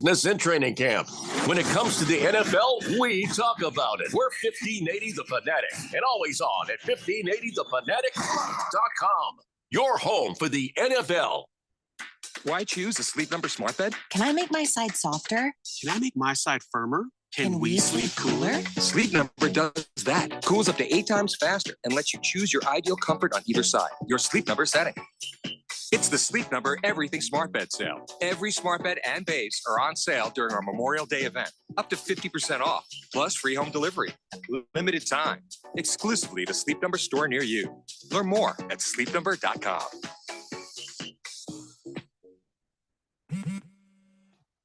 This in training camp. When it comes to the NFL, we talk about it. We're 1580 The Fanatic and always on at 1580thefanatic.com. Your home for the NFL. Why choose a Sleep Number smart bed? Can I make my side softer? Can I make my side firmer? Can we sleep cooler? Sleep Number does that. Cools up to 8 times faster and lets you choose your ideal comfort on either side. Your Sleep Number setting. It's the Sleep Number Everything Smart Bed sale. Every smart bed and base are on sale during our Memorial Day event. Up to 50% off, plus free home delivery. Limited time. Exclusively at a Sleep Number store near you. Learn more at sleepnumber.com.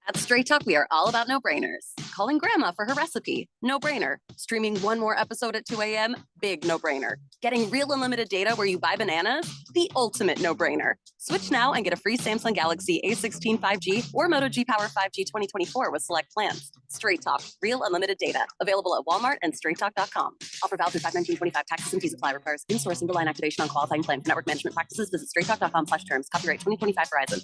At Straight Talk, we are all about no-brainers. Calling grandma for her recipe, no-brainer. Streaming one more episode at 2 a.m., big no-brainer. Getting real unlimited data where you buy bananas, the ultimate no-brainer. Switch now and get a free Samsung Galaxy A16 5G or Moto G-Power 5G 2024 with select plans. Straight Talk, real unlimited data. Available at Walmart and straighttalk.com. Offer valid through 5/19/25. Taxes and fees apply. Requires in-source Invisalign activation on qualifying plan. For network management practices, visit straighttalk.com/terms. Copyright 2025 Verizon.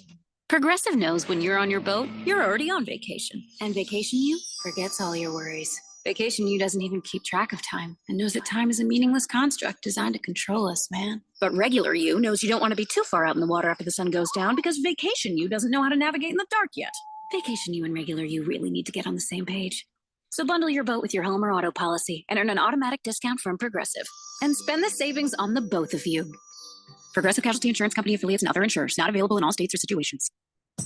Progressive knows when you're on your boat, you're already on vacation. And Vacation You forgets all your worries. Vacation You doesn't even keep track of time and knows that time is a meaningless construct designed to control us, man. But Regular You knows you don't want to be too far out in the water after the sun goes down because Vacation You doesn't know how to navigate in the dark yet. Vacation You and Regular You really need to get on the same page. So bundle your boat with your home or auto policy and earn an automatic discount from Progressive. And spend the savings on the both of you. Progressive Casualty Insurance Company affiliates and other insurers. Not available in all states or situations.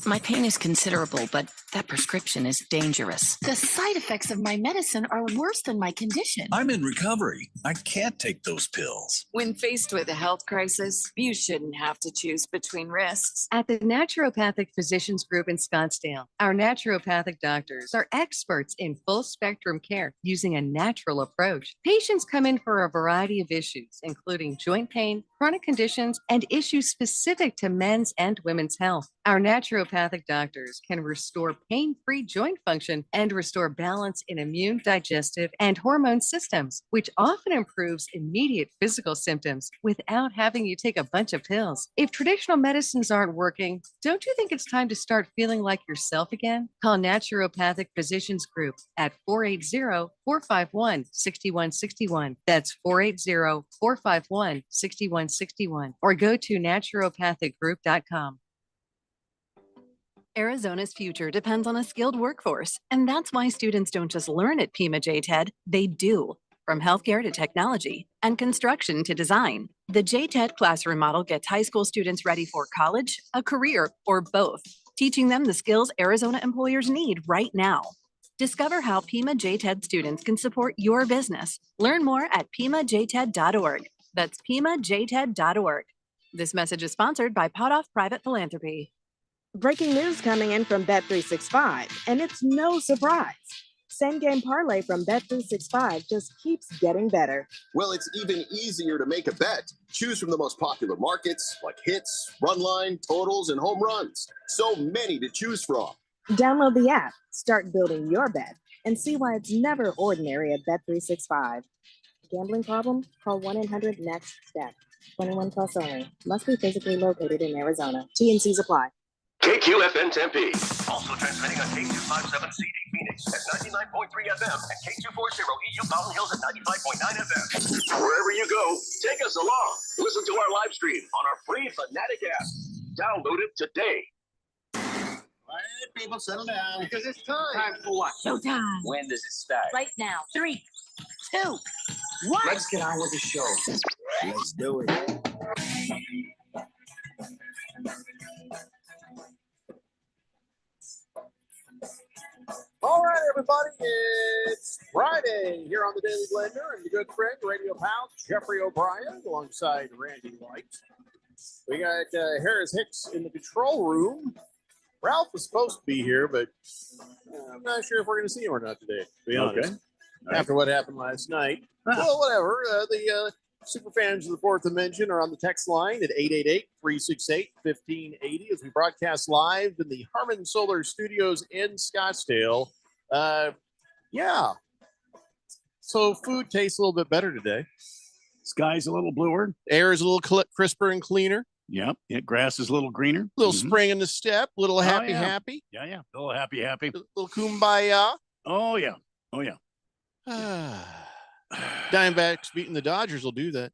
My pain is considerable, but that prescription is dangerous. The side effects of my medicine are worse than my condition. I'm in recovery. I can't take those pills. When faced with a health crisis, you shouldn't have to choose between risks. At the Naturopathic Physicians Group in Scottsdale, our naturopathic doctors are experts in full spectrum care using a natural approach. Patients come in for a variety of issues, including joint pain, chronic conditions, and issues specific to men's and women's health. Our naturopathic doctors can restore pain-free joint function and restore balance in immune, digestive, and hormone systems, which often improves immediate physical symptoms without having you take a bunch of pills. If traditional medicines aren't working, don't you think it's time to start feeling like yourself again? Call Naturopathic Physicians Group at 480-451-6161. That's 480-451-6161. Or go to naturopathicgroup.com. Arizona's future depends on a skilled workforce, and that's why students don't just learn at Pima JTED, they do. From healthcare to technology and construction to design, the JTED classroom model gets high school students ready for college, a career, or both, teaching them the skills Arizona employers need right now. Discover how Pima JTED students can support your business. Learn more at PimaJTED.org. That's PimaJTED.org. This message is sponsored by Potoff Private Philanthropy. Breaking news coming in from Bet365, and it's no surprise. Same game parlay from Bet365 just keeps getting better. Well, it's even easier to make a bet. Choose from the most popular markets like hits, run line, totals, and home runs. So many to choose from. Download the app, start building your bet, and see why it's never ordinary at Bet365. Gambling problem? Call 1-800-NEXT-STEP. 21 plus only. Must be physically located in Arizona. T&Cs apply. KQFN Tempe. Also transmitting on K257CD Phoenix at 99.3 FM and K240 EU Mountain Hills at 95.9 FM. Wherever you go, take us along. Listen to our live stream on our free Fanatic app. Download it today. All right, people, settle down. Because it's time. Time for what? Showtime. When does it start? Right now. 3, 2, 1. Let's get on with the show. Let's do it. All right, everybody, it's Friday here on the Daily Blender and your good friend, radio pal, Jeffrey O'Brien, alongside Randy White. We got Harris Hicks in the control room. Ralph was supposed to be here, but I'm not sure if we're going to see him or not today, to be honest. Okay. After what happened last night. Well, whatever. The super fans of the Fourth Dimension are on the text line at 888-368-1580 as we broadcast live in the Harmon Solar Studios in Scottsdale. Yeah. So food tastes a little bit better today. Sky's a little bluer. Air is a little crisper and cleaner. Yep. Yeah, grass is a little greener. Little spring in the step. Little happy, yeah. happy. Yeah, yeah. A little happy, happy. Little kumbaya. Oh, yeah. Oh, yeah. Diamondbacks beating the Dodgers will do that.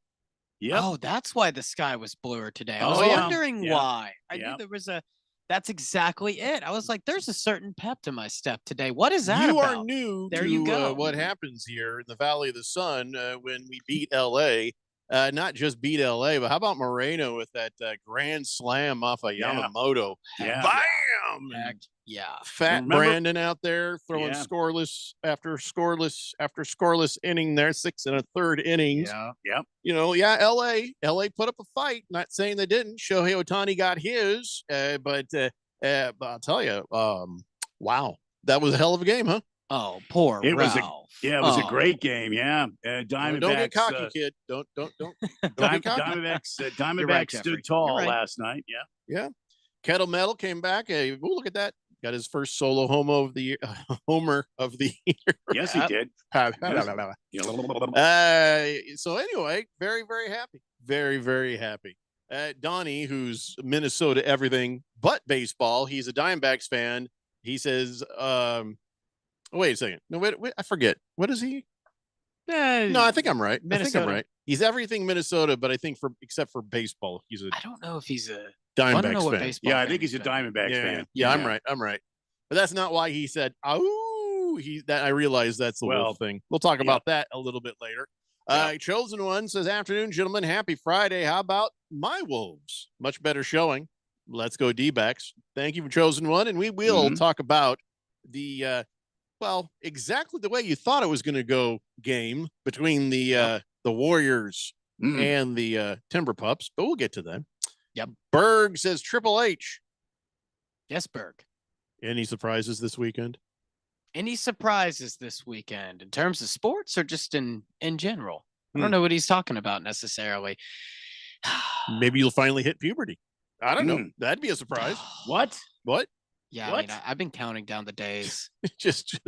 Yep. Oh, that's why the sky was bluer today. I was Oh, yeah. wondering Yeah. why. I knew Yeah. there was a. That's exactly it. I was like, "There's a certain pep to my step today. What is that You about?" are new There to you go. what happens here in the Valley of the Sun when we beat LA. Not just beat LA, but how about Moreno with that grand slam off of Yeah. Yamamoto? Yeah. Bam! Heck, yeah. Fat Remember- Brandon out there throwing Yeah. scoreless inning there, 6 1/3 innings. Yeah. Yep. You know, yeah, LA put up a fight. Not saying they didn't. Shohei Ohtani got his, but I'll tell you, wow, that was a hell of a game, huh? Oh, poor It was Ralph. it was a great game. Yeah. Diamondbacks. Don't get cocky, kid. Don't get cocky. Diamondbacks Jeffrey. stood tall You're right. last night. Yeah. Yeah. Kettle Metal came back. Look at that. Got his first solo homer of the year. Yes, he did. So anyway, very, very happy. Very, very happy. Donnie, who's Minnesota everything but baseball, he's a Diamondbacks fan. He says, wait a second. No, wait, I forget. What is he? No, I think I'm right. I think Minnesota. I'm right. He's everything Minnesota, but I think except for baseball, he's a I don't know if he's a. Diamondbacks I don't know what fan. baseball. Yeah, I fan think he's a been. Diamondbacks Yeah, fan. yeah, I'm right. I'm right. But that's not why he said, "Oh." I realize that's the wolf thing. We'll talk about that a little bit later. Chosen One says, "Afternoon, gentlemen. Happy Friday. How about my Wolves? Much better showing. Let's go D-backs." Thank you for Chosen One, and we will talk about the exactly the way you thought it was going to go game between the Warriors and the Timber Pups, but we'll get to them. Yep. Berg says Triple H. Yes, Berg. Any surprises this weekend? Any surprises this weekend in terms of sports or just in general? I don't know what he's talking about necessarily. Maybe you'll finally hit puberty. I don't know. That'd be a surprise. What? Yeah, What? I mean, I've been counting down the days, just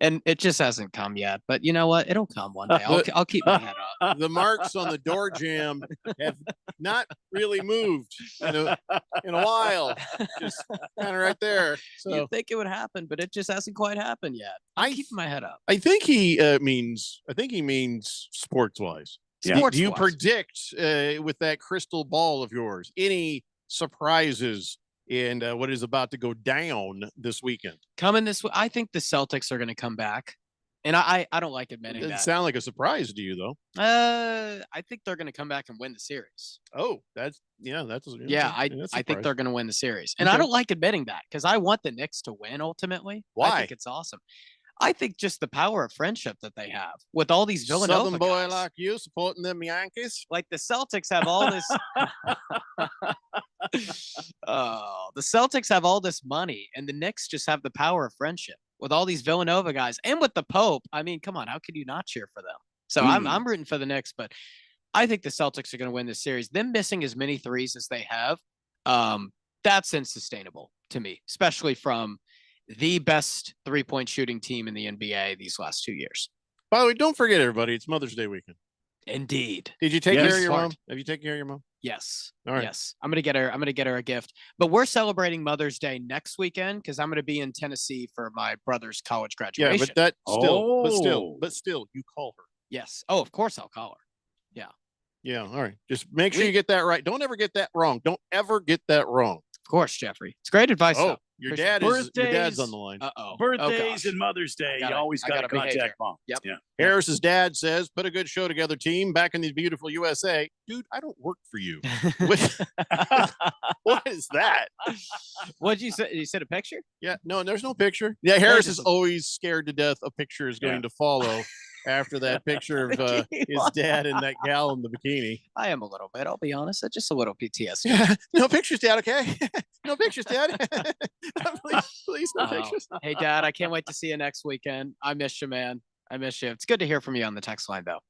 and it just hasn't come yet. But you know what? It'll come one day. I'll keep my head up. the marks on the door jamb have not really moved in a while. Just kind of right there. So You'd think it would happen, but it just hasn't quite happened yet. I'm keeping my head up. I think he means sports wise. Yeah. Do you Sports-wise. predict with that crystal ball of yours any surprises in what is about to go down this weekend? Coming this way, I think the Celtics are going to come back, and I don't like admitting It doesn't that. sound like a surprise to you, though. I think they're going to come back and win the series. Oh, that's I think they're going to win the series, and I Okay. don't like admitting that because I want the Knicks to win ultimately. I Why? think it's awesome. I think just the power of friendship that they have with all these Villanova Southern boy guys. like you supporting them Yankees. Like the Celtics have all this. Oh, the Celtics have all this money, and the Knicks just have the power of friendship with all these Villanova guys and with the Pope. I mean, come on, how could you not cheer for them? So I'm rooting for the Knicks, but I think the Celtics are going to win this series. Them missing as many threes as they have, that's unsustainable to me, especially from the best 3-point shooting team in the NBA these last 2 years. By the way, don't forget, everybody, it's Mother's Day weekend. Indeed. Did you take Yes. care of your Smart. mom? Have you taken care of your mom? Yes. All right. Yes. I'm gonna get her a gift. But we're celebrating Mother's Day next weekend because I'm gonna be in Tennessee for my brother's college Yeah, graduation. but that still, Oh. but still, you call her. Yes. Oh, of course I'll call her. Yeah. All right. Just make sure you get that right. Don't ever get that wrong. Don't ever get that wrong. Of course, Jeffrey. It's great advice. Oh, though. your Appreciate dad's Birthdays. on the line. Uh-oh. Birthdays gosh. and Mother's Day. I You always got to gotta behave contact here. mom. Yep. Yeah. Harris's dad says, "Put a good show together, team. Back in the beautiful USA." Dude, I don't work for you. What is that? What'd you say? You said a picture? Yeah, no, there's no picture. Yeah, Harris is just- always scared to death a picture is going to follow after that picture of his dad and that gal in the bikini. I am a little bit. I'll be honest. Just a little PTSD. Yeah, no pictures, Dad. Okay, no pictures, Dad. please, no Oh. pictures. Hey, Dad. I can't wait to see you next weekend. I miss you, man. I miss you. It's good to hear from you on the text line, though.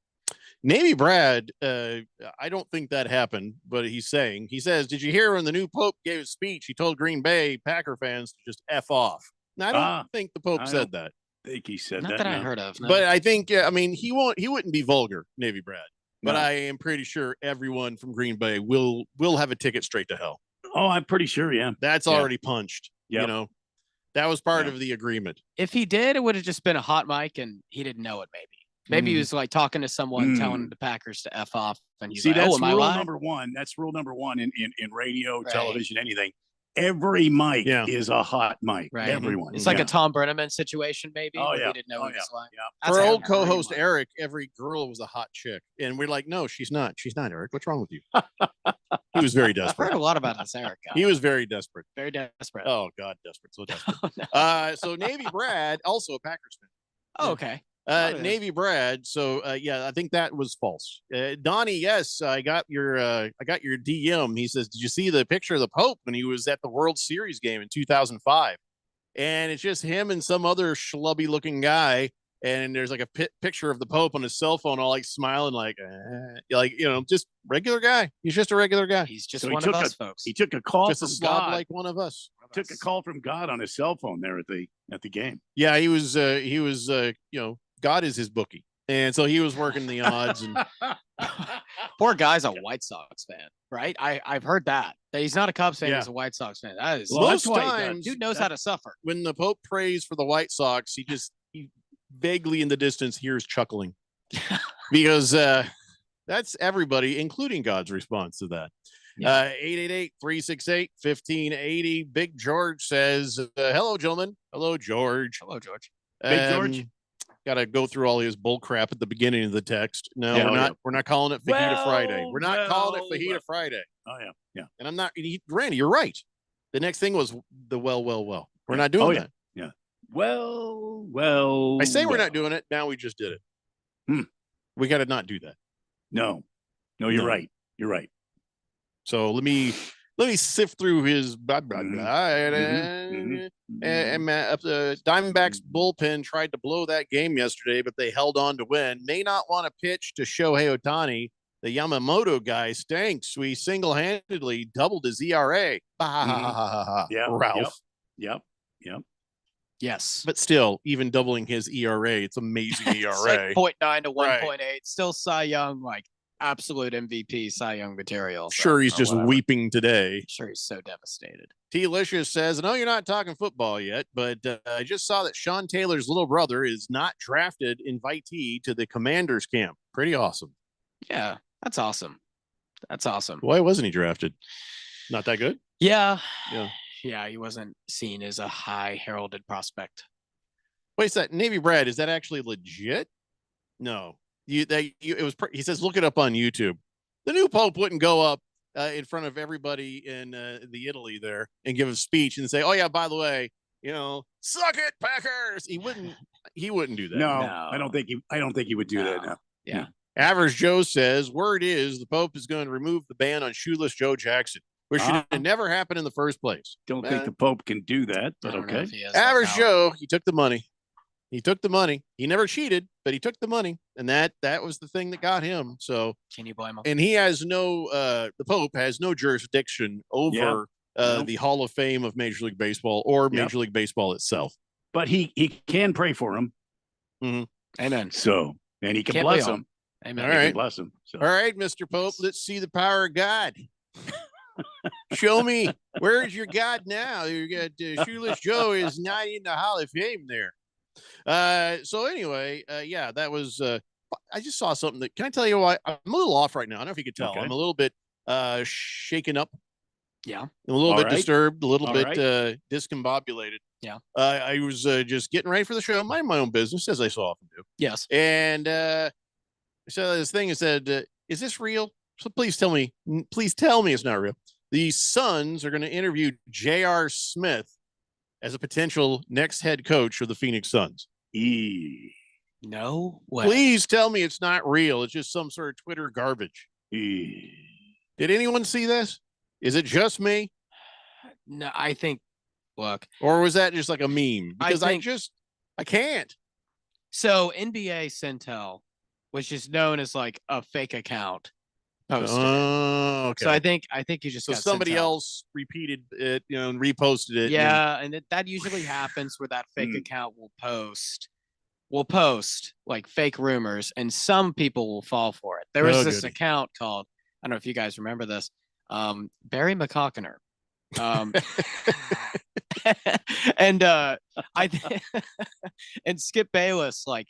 Navy Brad, I don't think that happened, but he says, "Did you hear when the new Pope gave his speech? He told Green Bay Packer fans to just F off." Now, I don't think the Pope said that. I think he said Not that. that I no. heard of. No. But I think, he wouldn't be vulgar, Navy Brad. but No. I am pretty sure everyone from Green Bay will have a ticket straight to hell. Oh, I'm pretty sure. Yeah. That's Yeah. already punched. You Yep. know, that was part Yeah. of the agreement. If he did, it would have just been a hot mic and he didn't know it, Maybe he was like talking to someone, telling the Packers to F off. And he's See, like, that's oh, am I rule live? number one. That's rule number one in radio, Right. television, anything. Every mic is a hot mic. Right. Everyone. It's like Yeah. a Tom Brenneman situation, maybe. Oh, where yeah. He didn't know Oh, he was live. Yeah. For That's old how- co-host Eric, every girl was a hot chick, and we're like, no, she's not. She's not, Eric. What's wrong with you? He was very I've heard desperate. a lot about this Eric guy. He was very desperate. Very desperate. Oh God, desperate. So desperate. Oh, no. So Navy Brad, also a Packers fan. Oh, okay. Got it. Navy Brad. So yeah, I think that was false. Donnie, yes, I got your DM. He says, did you see the picture of the Pope when he was at the World Series game in 2005? And it's just him and some other schlubby looking guy. And there's like a picture of the Pope on his cell phone, all like smiling, like just regular guy. He's just a regular guy. He's just So one of us, folks. He took a call Just a from slob God. like one of us. Took a call from God on his cell phone there at the game. Yeah, he was God is his bookie. And so he was working the odds and Poor guy's a White Sox fan, right? I've heard that he's not a Cubs fan. Yeah. He's a White Sox fan. That is most times dude knows how to suffer. when the Pope prays for the White Sox, he vaguely in the distance hears chuckling because that's everybody, including God's response to that. 888-368-1580. Big George says, hello, gentlemen. Hello, George. Hello, George. Big George. Got to go through all his bull crap at the beginning of the text. No, Yeah, we're not calling it Fajita Well, Friday. We're not calling it well, Fajita well. Friday. Oh yeah. And I'm not, Randy, you're right. The next thing was the well. We're not doing that. Yeah. Well. I say we're not doing it. Now we just did it. We got to not do that. No, you're No. right. You're right. So let me sift through his blah blah blah. And Diamondbacks bullpen tried to blow that game yesterday, but they held on to win. May not want to pitch to Shohei Ohtani. The Yamamoto guy stinks. We single-handedly doubled his ERA. Yeah, Ralph. Yep. Yes. But still, even doubling his ERA, it's amazing ERA. It's like 0.9 to Right. 1.8. Still Cy Young, like absolute MVP Cy Young material. so- Sure, he's or just whatever. weeping today. Sure, he's so devastated. T-Licious says, I know you're not talking football yet, but I just saw that Sean Taylor's little brother is not drafted invitee to the Commanders camp. Pretty awesome. Yeah, that's awesome. That's awesome. Why wasn't he drafted? Not that good? Yeah. Yeah. Yeah, he wasn't seen as a high heralded prospect. Wait a second. Navy Brad, is that actually legit? No. He says, look it up on YouTube. The new Pope wouldn't go up in front of everybody in the Italy there and give a speech and say, oh yeah, by the way, suck it, Packers. He wouldn't do that. No, I don't think he would do that. No. Yeah. Average Joe says, word is the Pope is going to remove the ban on shoeless Joe Jackson, which should have never happened in the first place. Don't think the Pope can do that, but okay. Average Joe, he took the money. He took the money. He never cheated, but he took the money, and that was the thing that got him. So can you blame him? And he has no the Pope has no jurisdiction over the Hall of Fame of Major League Baseball or Major League Baseball itself. But he can pray for him. Amen. So, and he can Can't bless we all? him. Amen. All He can right. bless him. So. All right, Mr. Pope, let's see the power of God. Show me, where is your God now? You got Shoeless Joe is not in the Hall of Fame there. So anyway, yeah, that was. I just saw something that. Can I tell you why I'm a little off right now? I don't know if you could tell. Okay. I'm a little bit shaken up. Yeah. A little All bit right. disturbed, a little All bit right. discombobulated. Yeah. I was just getting ready for the show, minding my own business, as I so often do. Yes. And I saw this thing and said, is this real? So please tell me it's not real. The Suns are going to interview J.R. Smith as a potential next head coach of the Phoenix Suns. No way. Please tell me it's not real. It's just some sort of Twitter garbage. Did anyone see this? Is it just me? No, I think, look. Or was that just like a meme? Because I can't. So NBA Centel, which is known as like a fake account, posted it. Oh, okay. So I think you just So got somebody Centel. else repeated it, and reposted it. Yeah, and that usually happens where that fake account will post like fake rumors, and some people will fall for it. There was Oh, this goody. account called, I don't know if you guys remember this, Barry McCockiner. And and Skip Bayless, like,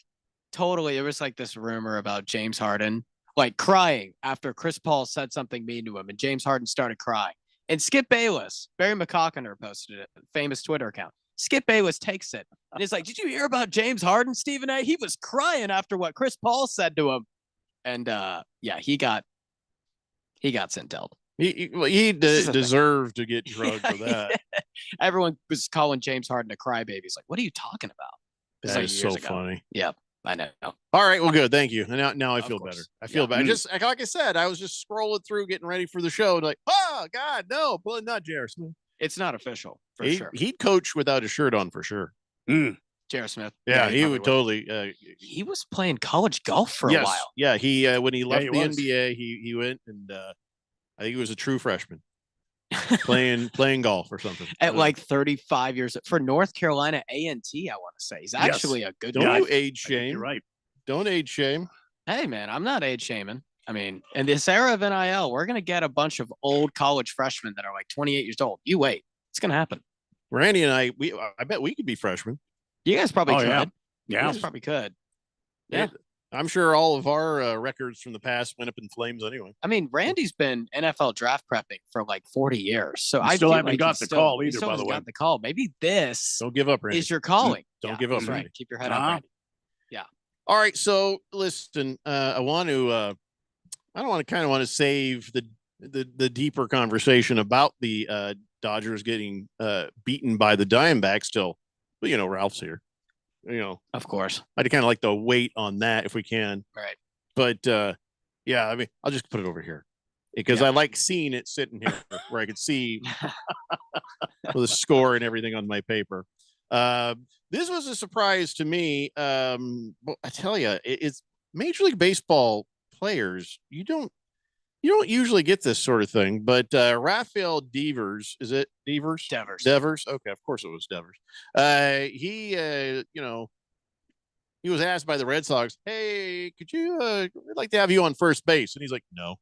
totally, it was like this rumor about James Harden, like, crying after Chris Paul said something mean to him, and James Harden started crying. And Skip Bayless, Barry McCockiner posted it, famous Twitter account. Skip Bayless takes it and he's like, "Did you hear about James Harden, Stephen A? He was crying after what Chris Paul said to him." And yeah, he got sent out. He deserved to get drugged for that. Everyone was calling James Harden a crybaby. He's like, "What are you talking about?" This That like is years so ago. funny. Yep, I know. All right, well, good. Thank you. And now I feel course. better. I feel Yeah. better. Just like I said, I was just scrolling through, getting ready for the show. Like, oh God, no, well, not J.R. Smith. It's not official for sure. He'd coach without a shirt on for sure. J.R. Smith. Yeah, he probably would totally. He was playing college golf for yes, a while. Yeah, he when he left he the was. NBA, he went and I think he was a true freshman playing golf or something At like 35 years for North Carolina A&T, I want to say he's actually a good. Don't guy. you age shame? You're right. Don't age shame. Hey man, I'm not age shaming. I mean, in this era of NIL, we're gonna get a bunch of old college freshmen that are like 28 years old. You wait, it's gonna happen. Randy and I bet we could be freshmen. You guys probably could. Yeah. You Yeah. guys probably could. Yeah. I'm sure all of our records from the past went up in flames anyway. I mean, Randy's been NFL draft prepping for like 40 years, so I still feel haven't like got he the call he either, still by the hasn't way. got the call. Maybe this Don't give up, Randy. is your calling. Don't give up, That's Randy. right. Keep your head up, Randy. Yeah. All right, so listen, I want to I don't want to save the deeper conversation about the Dodgers getting beaten by the Diamondbacks till, but Ralph's here. Of course. I'd kind of like to wait on that if we can. Right. But yeah, I mean, I'll just put it over here because I like seeing it sitting here where I could see the score and everything on my paper. This was a surprise to me. But I tell you, it's Major League Baseball players. You don't usually get this sort of thing. But Rafael Devers, is it Devers? Devers. Okay, of course it was Devers. He was asked by the Red Sox, "Hey, could you? We'd like to have you on first base," and he's like, "No."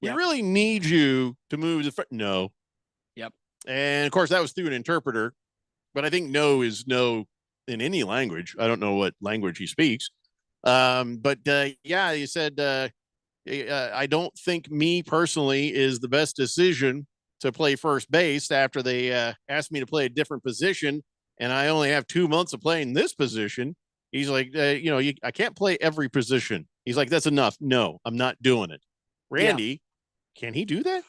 We really need you to move the no. Yep. And of course, that was through an interpreter, but I think no is no in any language. I don't know what language he speaks. But he said, I don't think me personally is the best decision to play first base after they asked me to play a different position. And I only have 2 months of playing this position. He's like, I can't play every position. He's like, that's enough. No, I'm not doing it. Randy, can he do that?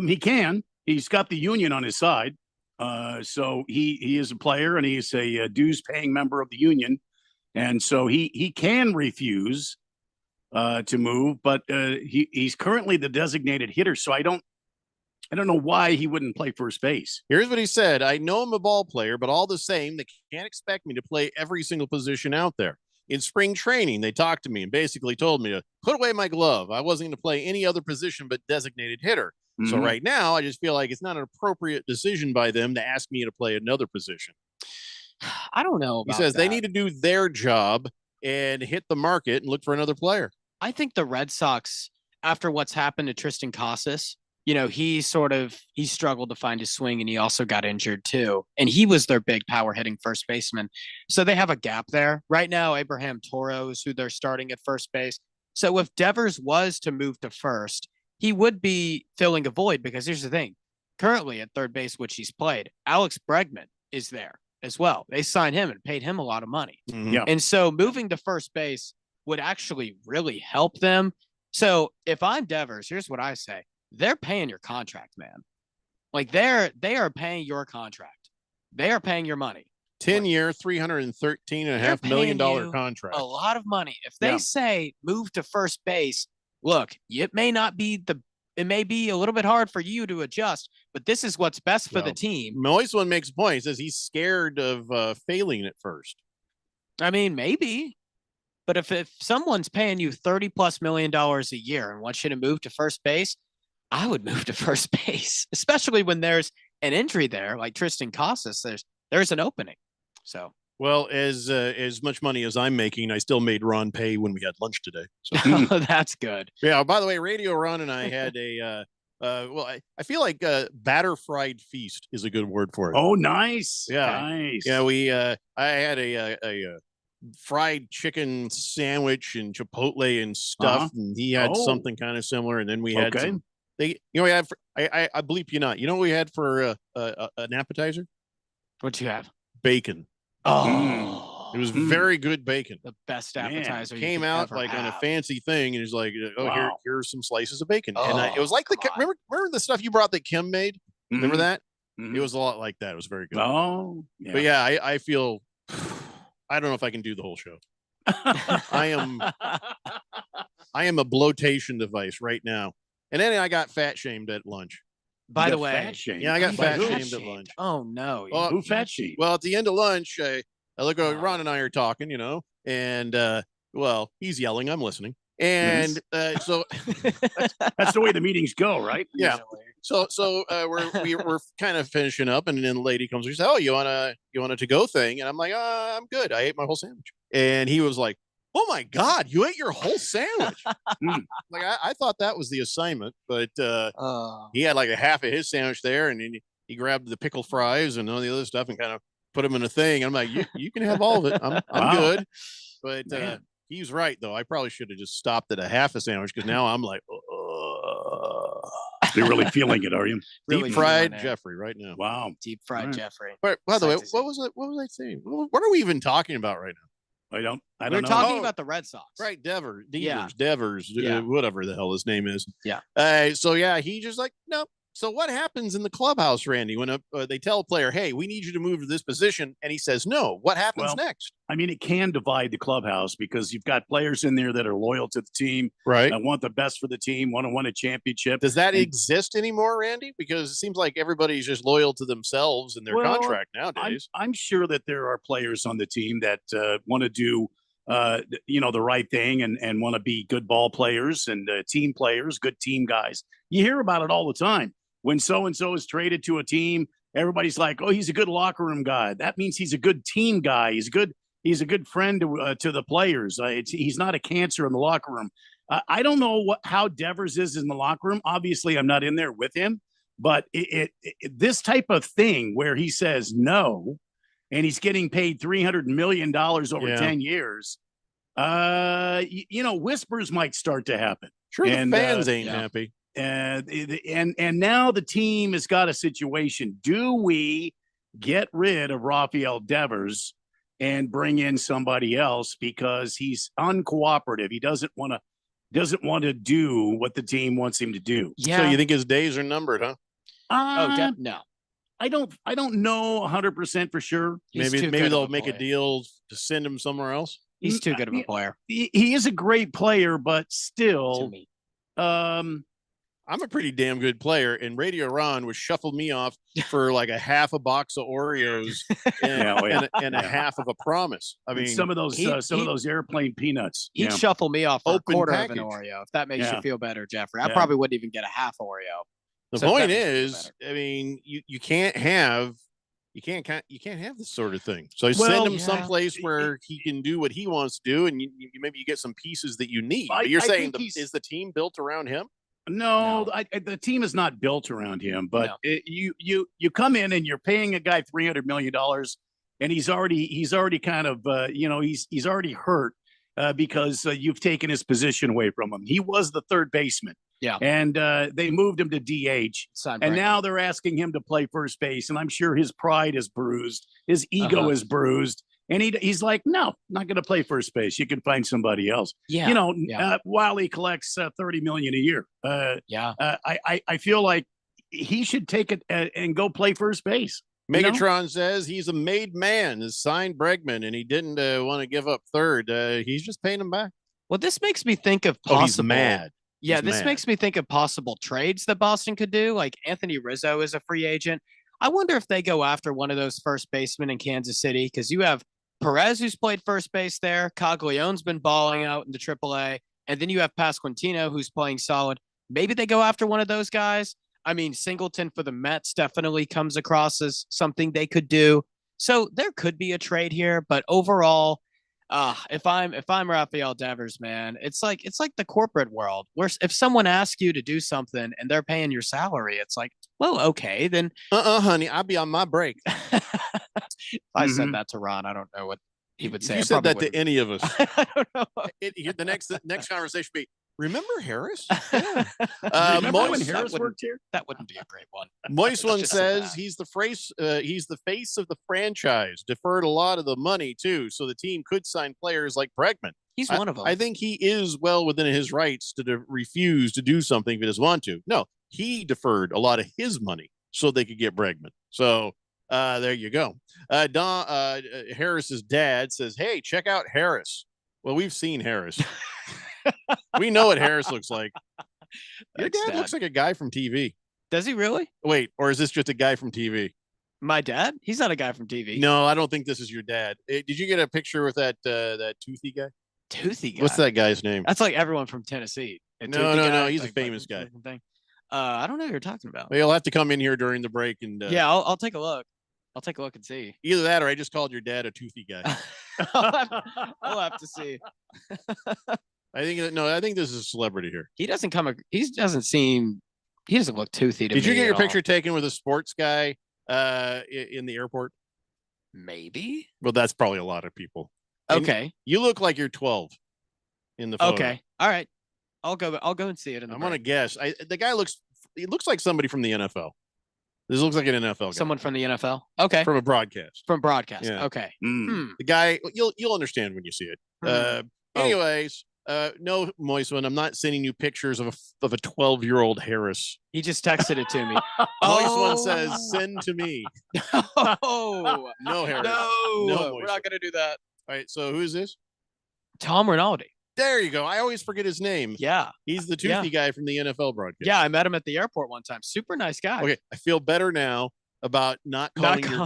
He can. He's got the union on his side. So he is a player and he's a dues paying member of the union. And so he can refuse to move, but he's currently the designated hitter. So I don't know why he wouldn't play first base. Here's what he said. I know I'm a ball player, but all the same, they can't expect me to play every single position out there. In spring training, they talked to me and basically told me to put away my glove. I wasn't going to play any other position but designated hitter. Mm-hmm. So right now, I just feel like it's not an appropriate decision by them to ask me to play another position. I don't know. He says they need to do their job and hit the market and look for another player. I think the Red Sox, after what's happened to Tristan Casas, he struggled to find his swing and he also got injured too. And he was their big power hitting first baseman. So they have a gap there. Right now, Abraham Toro is who they're starting at first base. So if Devers was to move to first, he would be filling a void because here's the thing. Currently at third base, which he's played, Alex Bregman is there as well. They signed him and paid him a lot of money. Mm-hmm. Yeah. And so moving to first base would actually really help them. So if I'm Devers, here's what I say. They're paying your contract, man. Like they are paying your contract. They are paying your money. 10-year, $313.5 million contract. A lot of money. If they say move to first base, look, it may be a little bit hard for you to adjust, but this is what's best for the team. Moiswan makes a point. He says he's scared of failing at first. I mean, maybe. But if someone's paying you $30+ million a year and wants you to move to first base, I would move to first base, especially when there's an injury there, like Tristan Casas. There's an opening. So Well, as much money as I'm making, I still made Ron pay when we had lunch today. So That's good. yeah. By the way, Radio Ron and I had a I feel like batter fried feast is a good word for it. Oh, nice. Yeah. Nice. Yeah, we I had a fried chicken sandwich and chipotle and stuff, and he had something kind of similar, and then we had some, we had I bleep you not. You know what we had for an appetizer? What'd you have? Bacon. Oh, it was very good bacon. The best appetizer. Came you could out ever like have. on a fancy thing, and he's like, "Oh, Wow. here's some slices of bacon." And it was like come on. remember the stuff you brought that Kim made? Remember Mhm. that? Mhm. It was a lot like that. It was very good. Oh, yeah. But yeah, I feel I don't know if I can do the whole show. I am a bloatation device right now. And then I got fat shamed at lunch. By You the got way, fat shamed? Yeah, I got By fat who? shamed at lunch. Oh no! Well, Who fat shamed? Well, at the end of lunch, I look over, Ron and I are talking, and well, he's yelling, I'm listening. And so That's the way the meetings go, right? yeah. So we're kind of finishing up, and then the lady comes. She says, "Oh, you want a to-go thing?" And I'm like, "I'm good. I ate my whole sandwich." And he was like, "Oh my God, you ate your whole sandwich!" Like I thought that was the assignment, but he had like a half of his sandwich there, and then he grabbed the pickle fries and all the other stuff and kind of put them in a thing. And I'm like, you can have all of it. I'm Wow. good. But Man. he's right though. I probably should have just stopped at a half a sandwich because now I'm like, You're really feeling it, are you? Really deep fried feeling it. Jeffrey right now. Wow. Deep fried All right. Jeffrey. But by the way, Excited to what was it? What was I saying? What are we even talking about right now? I don't We're know. talking Oh. about the Red Sox. Right, Devers, Yeah. Devers, whatever the hell his name is. Yeah. So yeah, he just like, nope. So what happens in the clubhouse, Randy, when they tell a player, "Hey, we need you to move to this position," and he says no? What happens Well, next? I mean, it can divide the clubhouse because you've got players in there that are loyal to the team, Right. want the best for the team, want to win a championship. Does that And- exist anymore, Randy? Because it seems like everybody's just loyal to themselves and their Well, contract nowadays. I'm sure that there are players on the team that want to do, the right thing and want to be good ball players and team players, good team guys. You hear about it all the time. When so-and-so is traded to a team, everybody's like, "Oh, he's a good locker room guy." That means he's a good team guy. He's a good friend to the players. He's not a cancer in the locker room. I don't know how Devers is in the locker room. Obviously, I'm not in there with him, but this type of thing where he says no, and he's getting paid $300 million over Yeah. 10 years, whispers might start to happen. Sure, And, the fans ain't yeah. happy. And now the team has got a situation. Do we get rid of Rafael Devers and bring in somebody else because he's uncooperative? He doesn't want to do what the team wants him to do. Yeah. So you think his days are numbered, huh? No. I don't know 100% for sure. He's Maybe too good of they'll a make a player. deal to send him somewhere else. He's too good of a player. He is a great player, but To still, me. I'm a pretty damn good player, and Radio Ron would shuffle me off for like a half a box of Oreos and a half of a promise. I mean, some of those airplane peanuts. He'd Yeah. shuffle me off for a Open quarter package. of an Oreo, if that makes Yeah. you feel better, Jeffrey. I Yeah. probably wouldn't even get a half Oreo. the So if point that makes you feel is, I mean, you can't have this sort of thing. So Well, send him yeah. someplace where he can do what he wants to do, and maybe you get some pieces that you need. I- But you're I saying think he's- is the team built around him? No, the team is not built around him. But No. you come in and you're paying a guy $300 million, and he's already kind of he's already hurt because you've taken his position away from him. He was the third baseman. Yeah. And they moved him to DH. Son And Bregman. now they're asking him to play first base. And I'm sure his pride is bruised. His ego Uh-huh. is bruised. And he's like, no, not going to play first base. You can find somebody else. Yeah. Yeah. While he collects $30 million a year. Yeah. I feel like he should take it and go play first base. You know? Megatron says he's a made man, has signed Bregman, and he didn't want to give up third. He's just paying him back. Well, this makes me think of Oh, he's possible. mad. Yeah, He's this mad. makes me think of possible trades that Boston could do. Like Anthony Rizzo is a free agent. I wonder if they go after one of those first basemen in Kansas City, because you have Perez, who's played first base there. Coglione's been balling out into AAA. And then you have Pasquantino, who's playing solid. Maybe they go after one of those guys. I mean, Singleton for the Mets definitely comes across as something they could do. So there could be a trade here, but overall, if I'm Rafael Devers, man, it's like the corporate world where if someone asks you to do something and they're paying your salary, it's like, well, okay, then. Honey, I'll be on my break. If I said that to Ron, I don't know what he would say. If you I said probably that to any of us. I don't know. The next conversation would be, remember Harris? Yeah. Remember when Harris worked here? That wouldn't be a great one. Moist one Just says he's the face of the franchise. Deferred a lot of the money too, so the team could sign players like Bregman. He's one of them. I think he is well within his rights to refuse to do something if he doesn't want to. No, he deferred a lot of his money so they could get Bregman. So there you go. Harris's dad says, "Hey, check out Harris." Well, we've seen Harris. We know what Harris looks like. Your dad looks like a guy from TV. Does he really? Wait, or is this just a guy from TV? My dad? He's not a guy from TV. No, I don't think this is your dad. Did you get a picture with that toothy guy? Toothy guy? What's that guy's name? That's like everyone from Tennessee. No. He's a famous guy. I don't know who you're talking about. Well, you'll have to come in here during the break and. Yeah, I'll take a look. I'll take a look and see. Either that, or I just called your dad a toothy guy. I'll have to see. I think this is a celebrity here. He doesn't look toothy to me. Did you get your at picture all. taken with a sports guy in the airport? Maybe. Well, that's probably a lot of people. And Okay. you look like you're 12 in the photo. Okay. All right. I'll go and see it in the I'm gonna break. guess. The guy looks like somebody from the NFL. This looks like an NFL guy. Someone from the NFL. Okay. From a broadcast. From broadcast. Yeah. Okay. The guy, you'll understand when you see it. Anyways, no, Moist one. I'm not sending you pictures of a 12-year-old Harris. He just texted it to me. Moist one says, "Send to me." Oh No, Harris. no, we're Moist not gonna do that. All right. So who is this? Tom Rinaldi. There you go. I always forget his name. Yeah. He's the toothy guy from the NFL broadcast. Yeah, I met him at the airport one time. Super nice guy. Okay, I feel better now about not calling your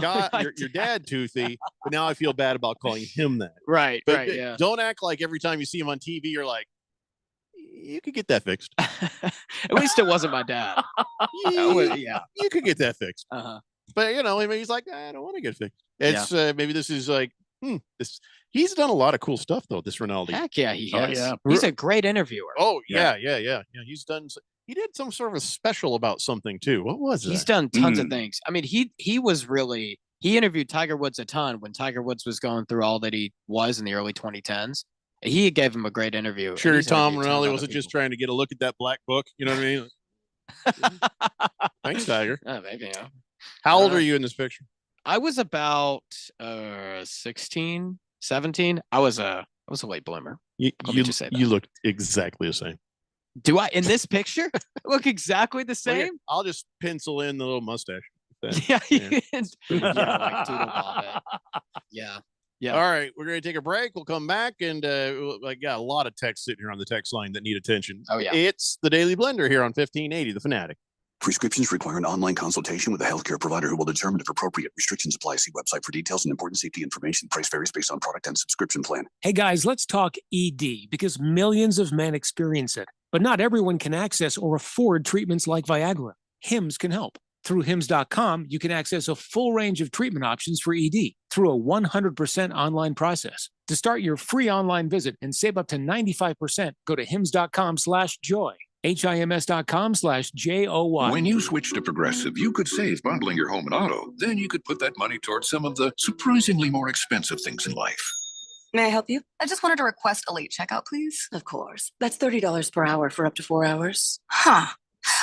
dad toothy, but now I feel bad about calling him that. Right, But right, yeah. don't act like every time you see him on TV, you're like, you could get that fixed. At least it wasn't my dad. Yeah. You could get that fixed. Uh-huh. But maybe he's like, I don't want to get fixed. It's maybe this is like, this. He's done a lot of cool stuff though. This Rinaldi. Heck yeah, he Oh, has. yeah. He's a great interviewer. Oh yeah. He's done. He did some sort of a special about something too. What was it? He's done tons of things. I mean, he interviewed Tiger Woods a ton when Tiger Woods was going through all that he was in the early 2010s. He gave him a great interview. Sure, Tom Rinaldi wasn't just trying to get a look at that black book. You know what I mean? Thanks, Tiger. Maybe, yeah. How old are you in this picture? I was about 16, 17. I was a late bloomer. You just say that. You look exactly the same. Do I in this picture look exactly the Okay, same? I'll just pencil in the little mustache. Yeah, like Doodle Bob it. Yeah. Yeah. All right, we're going to take a break. We'll come back, and I got a lot of texts sitting here on the text line that need attention. Oh, yeah. It's the Daily Blender here on 1580, The Fanatic. Prescriptions require an online consultation with a healthcare provider who will determine if appropriate. Restrictions apply. See website for details and important safety information. Price varies based on product and subscription plan. Hey guys, let's talk ED because millions of men experience it, but not everyone can access or afford treatments like Viagra. Hims can help. Through Hims.com, you can access a full range of treatment options for ED through a 100% online process. To start your free online visit and save up to 95%, go to Hims.com/joy. HIMS.com/JOY. When you switch to Progressive, you could save bundling your home and auto. Then you could put that money towards some of the surprisingly more expensive things in life. May I help you? I just wanted to request a late checkout, please. Of course. That's $30 per hour for up to 4 hours. Huh.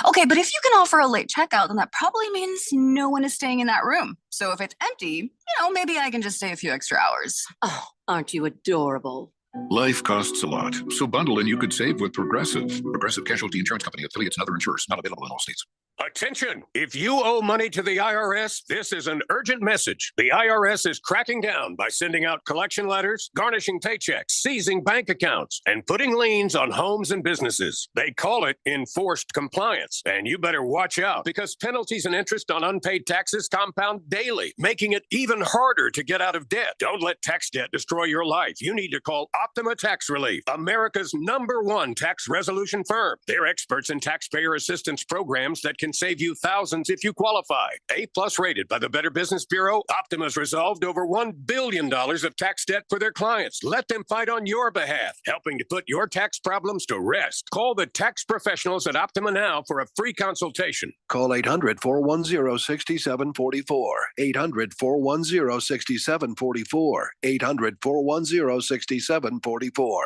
Okay, but if you can offer a late checkout, then that probably means no one is staying in that room. So if it's empty, maybe I can just stay a few extra hours. Oh, aren't you adorable? Life costs a lot, so bundle and you could save with Progressive. Progressive Casualty Insurance Company, affiliates, and other insurers. Not available in all states. Attention! If you owe money to the IRS, this is an urgent message. The IRS is cracking down by sending out collection letters, garnishing paychecks, seizing bank accounts, and putting liens on homes and businesses. They call it enforced compliance. And you better watch out because penalties and interest on unpaid taxes compound daily, making it even harder to get out of debt. Don't let tax debt destroy your life. You need to call Optima Tax Relief, America's #1 tax resolution firm. They're experts in taxpayer assistance programs that can can save you thousands if you qualify. A-plus rated by the Better Business Bureau, Optima's resolved over $1 billion of tax debt for their clients. Let them fight on your behalf, helping to put your tax problems to rest. Call the tax professionals at Optima now for a free consultation. Call 800-410-6744. 800-410-6744. 800-410-6744.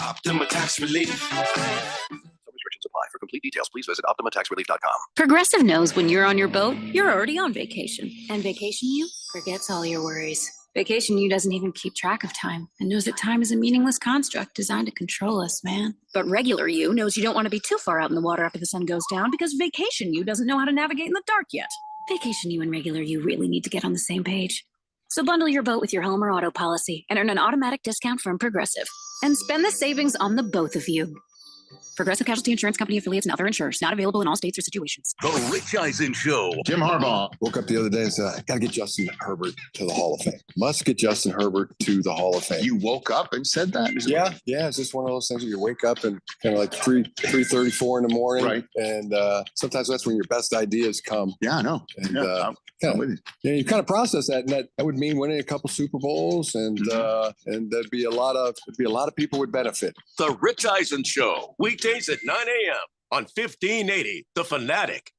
Optima Tax Relief. Some restrictions apply. For complete details, please visit OptimaTaxRelief.com. Progressive knows when you're on your boat, you're already on vacation. And Vacation You forgets all your worries. Vacation You doesn't even keep track of time and knows that time is a meaningless construct designed to control us, man. But Regular You knows you don't want to be too far out in the water after the sun goes down because Vacation You doesn't know how to navigate in the dark yet. Vacation You and Regular You really need to get on the same page. So bundle your boat with your home or auto policy and earn an automatic discount from Progressive. And spend the savings on the both of you. Progressive Casualty Insurance Company affiliates and other insurers. Not available in all states or situations. The Rich Eisen Show. Jim Harbaugh woke up the other day and said, I got to get Justin Herbert to the Hall of Fame. Must get Justin Herbert to the Hall of Fame. You woke up and said that? Yeah. It's just one of those things where you wake up and kind of like 3:34 in the morning. Right. And sometimes that's when your best ideas come. Yeah, I know. And I'm with you. you kind of process that, and that would mean winning a couple Super Bowls, and there'd be a lot of people would benefit. The Rich Eisen Show, weekdays at 9 a.m. on 1580, The Fanatic.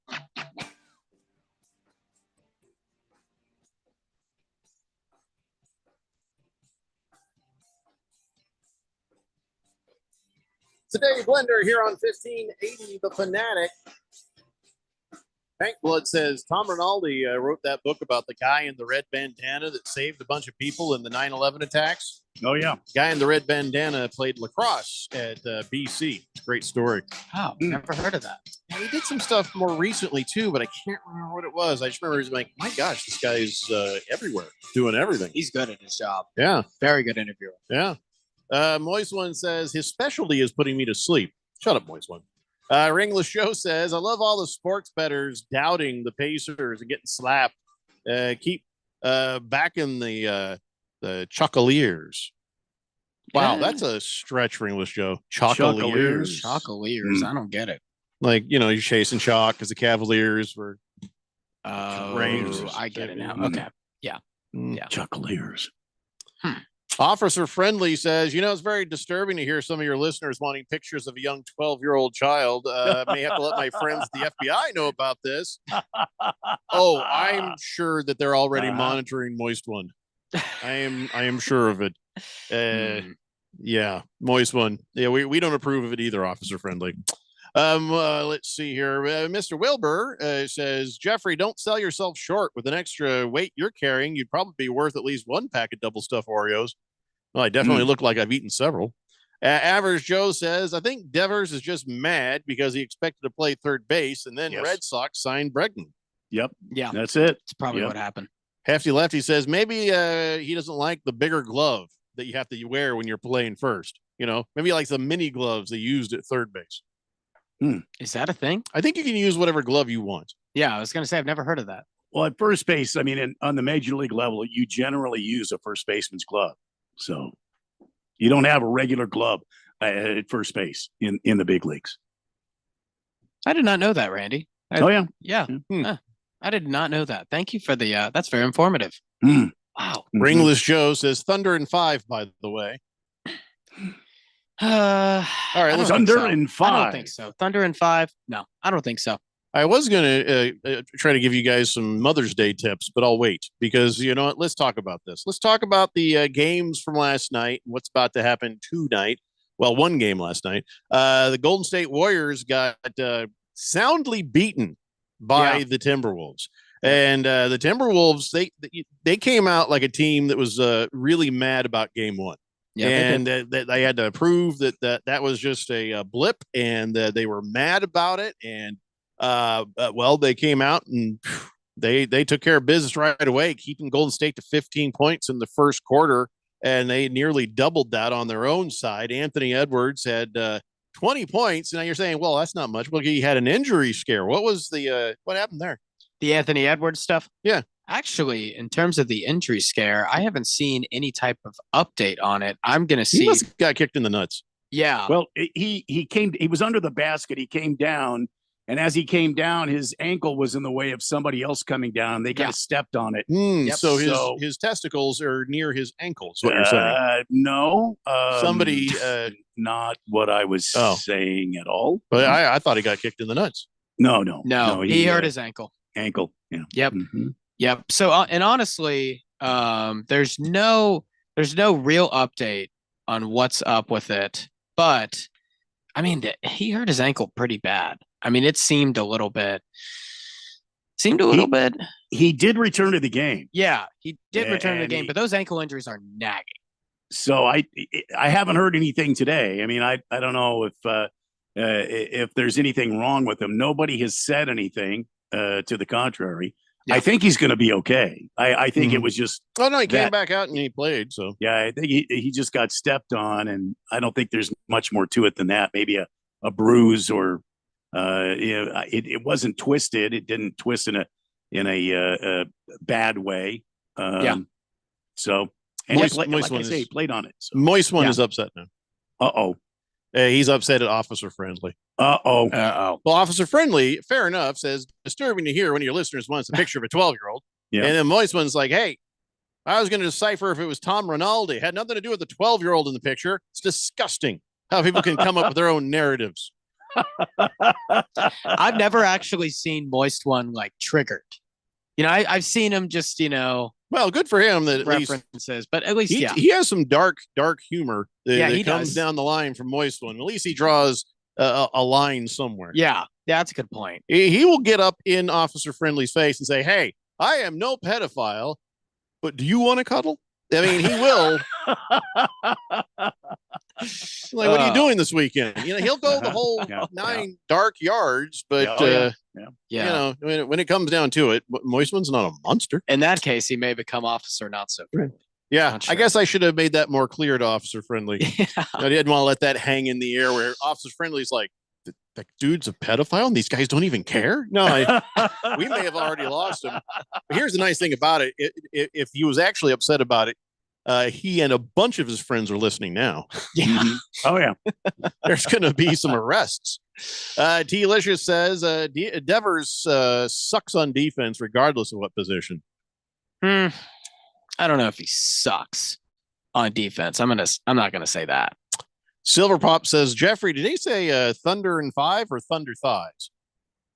It's a Daily Blender here on 1580, The Fanatic. Hank Blood says Tom Rinaldi wrote that book about the guy in the red bandana that saved a bunch of people in the 9/11 attacks. Oh, yeah. Guy in the red bandana played lacrosse at BC. Great story. Wow, never heard of that. Yeah, he did some stuff more recently too, but I can't remember what it was. I just remember he's like, my gosh, this guy's everywhere, doing everything. He's good at his job. Yeah. Very good interviewer. Yeah. Moist One says his specialty is putting me to sleep. Shut up, Moist One. Ringless Show says, I love all the sports bettors doubting the Pacers and getting slapped. Keep back in the Chocolatiers. Wow, that's a stretch, Ringless Joe. Chocolatiers. Chocolatiers. I don't get it. Like, you're chasing chalk because the Cavaliers were ranked. I get it now. Okay. Yeah. Yeah. Chocolatiers. Officer Friendly says, it's very disturbing to hear some of your listeners wanting pictures of a young 12-year-old child. May have to let my friends at the FBI know about this. Oh, I'm sure that they're already monitoring Moist One. I am sure of it. Yeah, Moist One. Yeah, we don't approve of it either, Officer Friendly. Let's see here. Mr. Wilbur says, Jeffrey, don't sell yourself short. With an extra weight you're carrying, you'd probably be worth at least one pack of double stuffed Oreos. Well, I definitely look like I've eaten several. Average Joe says, I think Devers is just mad because he expected to play third base, and then Red Sox signed Bregman. Yep. Yeah. That's it. It's probably what happened. Hefty Lefty says, maybe he doesn't like the bigger glove that you have to wear when you're playing first. Maybe he likes the mini gloves they used at third base. Is that a thing? I think you can use whatever glove you want. Yeah, I was going to say, I've never heard of that. Well, at first base, on the major league level, you generally use a first baseman's glove. So you don't have a regular glove at first base in the big leagues. I did not know that, Randy. Yeah. Yeah. I did not know that. Thank you for the, that's very informative. Wow. Ringless Joe says Thunder in 5, by the way. All right, let's Thunder in 5. I don't think so. Thunder in 5? No, I don't think so. I was going to try to give you guys some Mother's Day tips, but I'll wait because you know what? Let's talk about this. Let's talk about the games from last night. What's about to happen tonight? Well, one game last night. The Golden State Warriors got soundly beaten by the Timberwolves. And the Timberwolves, they came out like a team that was really mad about game one. Yeah, and they had to prove that was just a blip, and they were mad about it. And well, they came out and they took care of business right away, keeping Golden State to 15 points in the first quarter, and they nearly doubled that on their own side. Anthony Edwards had 20 points. And now you're saying, well, that's not much. Well, he had an injury scare. What was what happened there? The Anthony Edwards stuff? Yeah. Actually, in terms of the injury scare, I haven't seen any type of update on it. I'm going to see. He must got kicked in the nuts. Yeah. Well, he was under the basket. He came down And as he came down, his ankle was in the way of somebody else coming down. They kind of stepped on it. So his testicles are near his ankles. What you're saying? No. Somebody, not what I was saying at all. But I thought he got kicked in the nuts. No. He hurt his ankle. Ankle. Yeah. Yep. Mm-hmm. Yep. So, and honestly, there's no real update on what's up with it. But I mean, he hurt his ankle pretty bad. I mean, it seemed a little bit. He did return to the game. Yeah, he did return to the game, but those ankle injuries are nagging. So I haven't heard anything today. I mean, I don't know if there's anything wrong with him. Nobody has said anything to the contrary. Yeah. I think he's going to be okay. I think it was just. Oh no, he came back out and he played. So yeah, I think he just got stepped on, and I don't think there's much more to it than that. Maybe a bruise or. It wasn't twisted. It didn't twist in a bad way. So, and he played on it. So. Moist One is upset now. He's upset at Officer Friendly. Uh-oh. Well, Officer Friendly, fair enough, says, disturbing to hear one of your listeners wants a picture of a 12-year-old. Yeah. And then Moist One's like, hey, I was going to decipher if it was Tom Rinaldi. Had nothing to do with the 12-year-old in the picture. It's disgusting how people can come up with their own narratives. I've never actually seen Moist One like triggered. I've seen him just, well, good for him that references, but at least he has some dark humor that comes down the line from Moist One. At least he draws a line somewhere. Yeah, that's a good point. He will get up in Officer Friendly's face and say, "Hey, I am no pedophile, but do you want to cuddle?" I mean, he will. Like, what are you doing this weekend? He'll go the whole 9 dark yards, but when it comes down to it, Moist One's not a monster. In that case, he may become Officer Not So Friendly. Yeah, I guess I should have made that more clear to Officer Friendly. I didn't want to let that hang in the air where Officer Friendly's like, that dude's a pedophile and these guys don't even care. No, we may have already lost him. But here's the nice thing about it. If he was actually upset about it, he and a bunch of his friends are listening now. Yeah. Oh, yeah. There's going to be some arrests. T-Licious says Devers sucks on defense regardless of what position. I don't know if he sucks on defense. I'm not going to say that. Silver Pop says, Jeffrey, did they say Thunder and 5 or Thunder Thighs?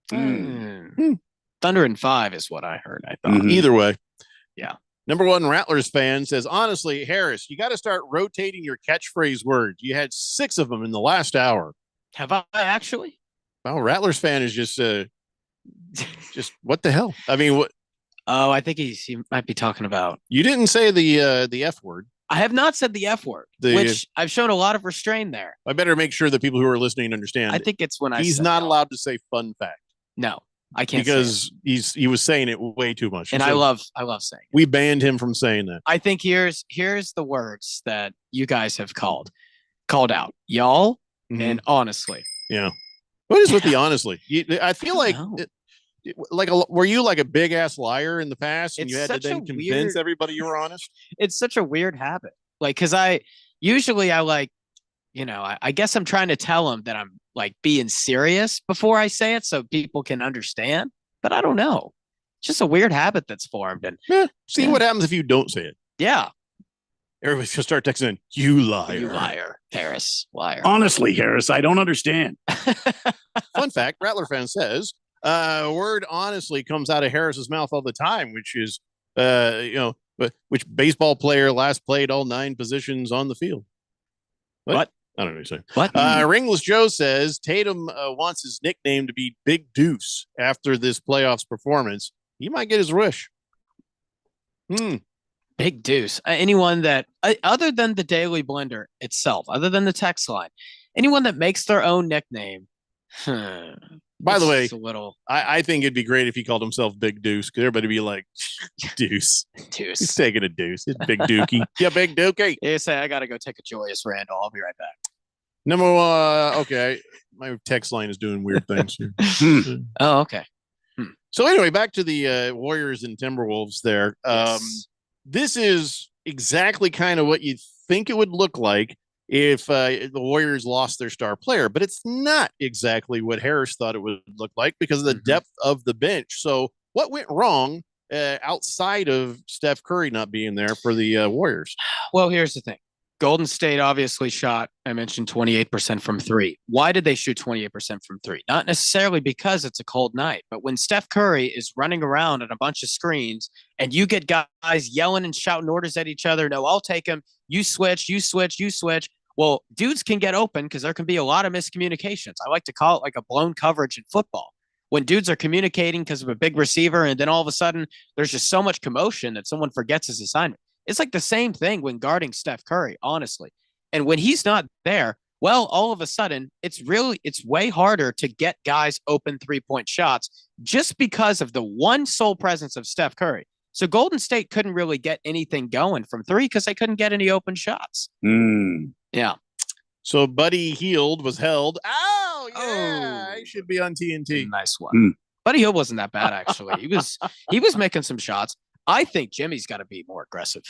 Thunder and 5 is what I heard. I thought. Either way. Yeah. Number one Rattlers fan says, honestly, Harris, you got to start rotating your catchphrase words. You had 6 of them in the last hour. Have I actually? Well, Rattlers fan is just what the hell? I mean, what? Oh, I think he might be talking about. You didn't say the F word. I have not said the F word, which I've shown a lot of restraint there. I better make sure that people who are listening understand. I think it's when he's not allowed to say fun fact. No, I can't because he was saying it way too much. And so I love saying it. We banned him from saying that. I think here's the words that you guys have called out, y'all, and honestly. Yeah. What is with the honestly? I feel like. Were you like a big ass liar in the past and you had to then convince everybody you were honest? It's such a weird habit. Like, cause I like, I guess I'm trying to tell them that I'm like being serious before I say it so people can understand, but I don't know. It's just a weird habit that's formed. And what happens if you don't say it? Yeah. Everybody's gonna start texting, you liar. You liar, Harris, liar. Honestly, Harris, I don't understand. Fun fact, Rattler fan says, word honestly comes out of Harris's mouth all the time, which is, which baseball player last played all 9 positions on the field. What? I don't know what you're saying. What? Ringless Joe says Tatum wants his nickname to be Big Deuce after this playoffs performance. He might get his wish. Big Deuce. Anyone that, other than the Daily Blender itself, other than the text line, anyone that makes their own nickname. By the way, I think it'd be great if he called himself Big Deuce because everybody would be like, Deuce. He's taking a deuce. It's Big Dookie. Yeah, Big Dookie. You say, I got to go take a joyous Randall. I'll be right back. Number one. Okay. My text line is doing weird things here. Oh, okay. So anyway, back to the Warriors and Timberwolves there. Yes. This is exactly kind of what you think it would look like if the Warriors lost their star player, but it's not exactly what Harris thought it would look like because of the depth of the bench. So what went wrong outside of Steph Curry not being there for the Warriors? Well, here's the thing. Golden State obviously shot, I mentioned 28% from three. Why did they shoot 28% from three? Not necessarily because it's a cold night, but when Steph Curry is running around on a bunch of screens and you get guys yelling and shouting orders at each other, no, I'll take him. You switch, you switch, you switch. Well, dudes can get open because there can be a lot of miscommunications. I like to call it like a blown coverage in football. When dudes are communicating because of a big receiver and then all of a sudden there's just so much commotion that someone forgets his assignment. It's like the same thing when guarding Steph Curry, honestly. And when he's not there, well, all of a sudden, it's way harder to get guys open three-point shots just because of the one sole presence of Steph Curry. So Golden State couldn't really get anything going from three because they couldn't get any open shots. Yeah. So Buddy Hield was held. Oh, yeah. He should be on TNT. Nice one. Buddy Hield wasn't that bad, actually. He was making some shots. I think Jimmy's got to be more aggressive.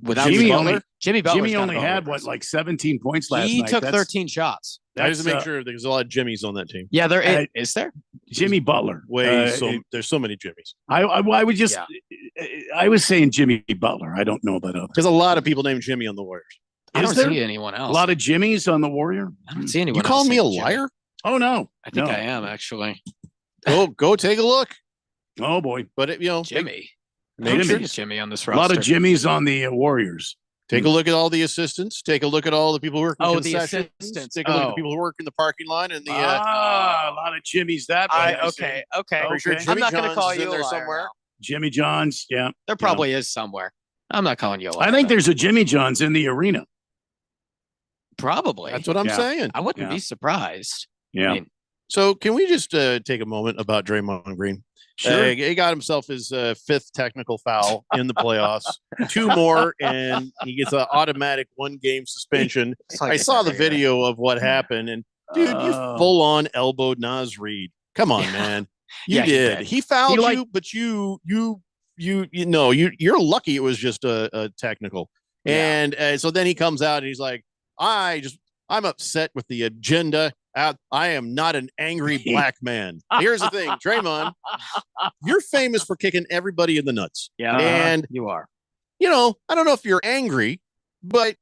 Without Jimmy Jimmy only had what, like 17 points last night. He took 13 shots. I just make sure there's a lot of Jimmys on that team. Yeah, there is there. Jimmy Butler. There's so many Jimmys. I would just I was saying Jimmy Butler. I don't know about others. There's a lot of people named Jimmy on the Warriors. I don't see anyone else. A lot of Jimmys on the Warrior. I don't see anyone. You calling me a Jimmy. liar? Oh no, I think I am actually. Go take a look. Oh boy, but Jimmy. Jimmy on this roster. roster. A lot of Jimmys on the Warriors. Take a look at all the assistants. Take a look at all the people who work in concessions. The assistants. Take a look at the people who work in the parking line and the. A lot of Jimmys that way. Okay. Sure I'm not going to call is you in there a liar somewhere. now. Jimmy Johns, yeah. There probably is somewhere. I'm not calling you a liar. I think there's a Jimmy Johns in the arena. Probably. That's what I'm saying. I wouldn't be surprised. Yeah. I mean, so can we just take a moment about Draymond Green? Sure. He got himself his fifth technical foul in the playoffs. 2 more, and he gets an automatic 1-game suspension. I saw the video of what happened, and dude, you full on elbowed Naz Reid. Come on, man. You did. He fouled you, but you're lucky it was just a technical. And so then he comes out and he's like, I'm upset with the agenda. I am not an angry black man. Here's the thing, Draymond, you're famous for kicking everybody in the nuts. Yeah, and you are. I don't know if you're angry, but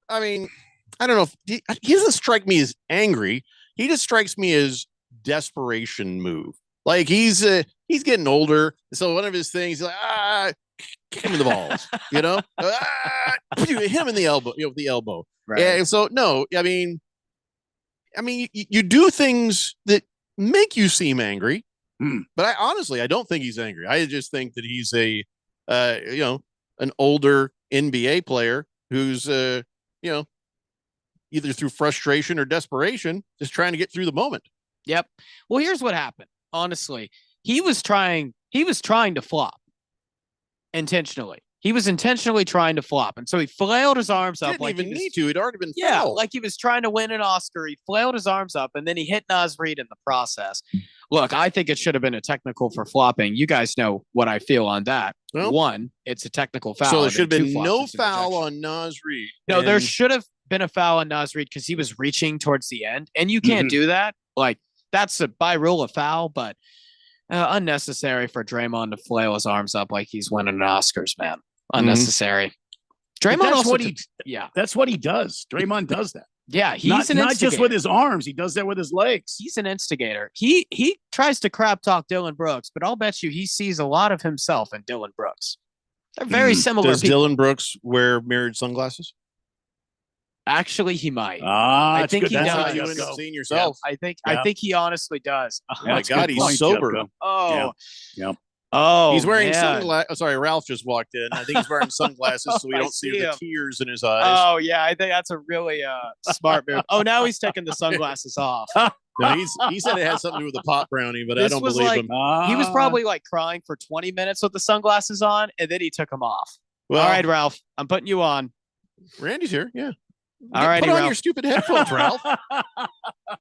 I mean, I don't know if he doesn't strike me as angry. He just strikes me as desperation move. Like he's getting older, so one of his things, he's like, kick him in the balls, him in the elbow, with the elbow. Right. And so no, I mean, you do things that make you seem angry, but I don't think he's angry. I just think that he's an older NBA player who's, either through frustration or desperation, just trying to get through the moment. Yep. Well, here's what happened. Honestly, he was trying to flop intentionally. He was intentionally trying to flop. And so he flailed his arms up. Didn't even need to. He'd already been Yeah, fouled. like he was trying to win an Oscar. He flailed his arms up, and then he hit Naz Reid in the process. Look, I think it should have been a technical for flopping. You guys know what I feel on that. Well, one, it's a technical foul. So there and should have then been two no flops, it's an foul ejection. on Naz Reid. No, there And- should have been a foul on Naz Reid because he was reaching towards the end, and you can't do that. Like, that's by rule a foul, but unnecessary for Draymond to flail his arms up like he's winning an Oscars, man. Unnecessary. But Draymond that's also what took- that's what he does. Draymond does that. Yeah, he's not, an not just instigator. with his arms. He does that with his legs. He's an instigator. He tries to crap talk Dylan Brooks, but I'll bet you he sees a lot of himself in Dylan Brooks. They're very similar Does people. Dylan Brooks wear mirrored sunglasses? Actually, he might. I think he That's does. how you wouldn't have seen yourself. I think he honestly does. Oh my God, he's sober. Oh, yeah. Oh, he's wearing man. sunglasses. Oh, sorry, Ralph just walked in. I think he's wearing sunglasses so we I don't see see the him. tears in his eyes. Oh yeah, I think that's a really smart move. Oh, now he's taking the sunglasses off. No, he said it had something to do with the pot brownie, but I This don't was believe like- him. He was probably like crying for 20 minutes with the sunglasses on, and then he took them off. Well- All right, Ralph, I'm putting you on. Randy's here. Yeah. All righty, Put on Ralph. your stupid headphones, Ralph. All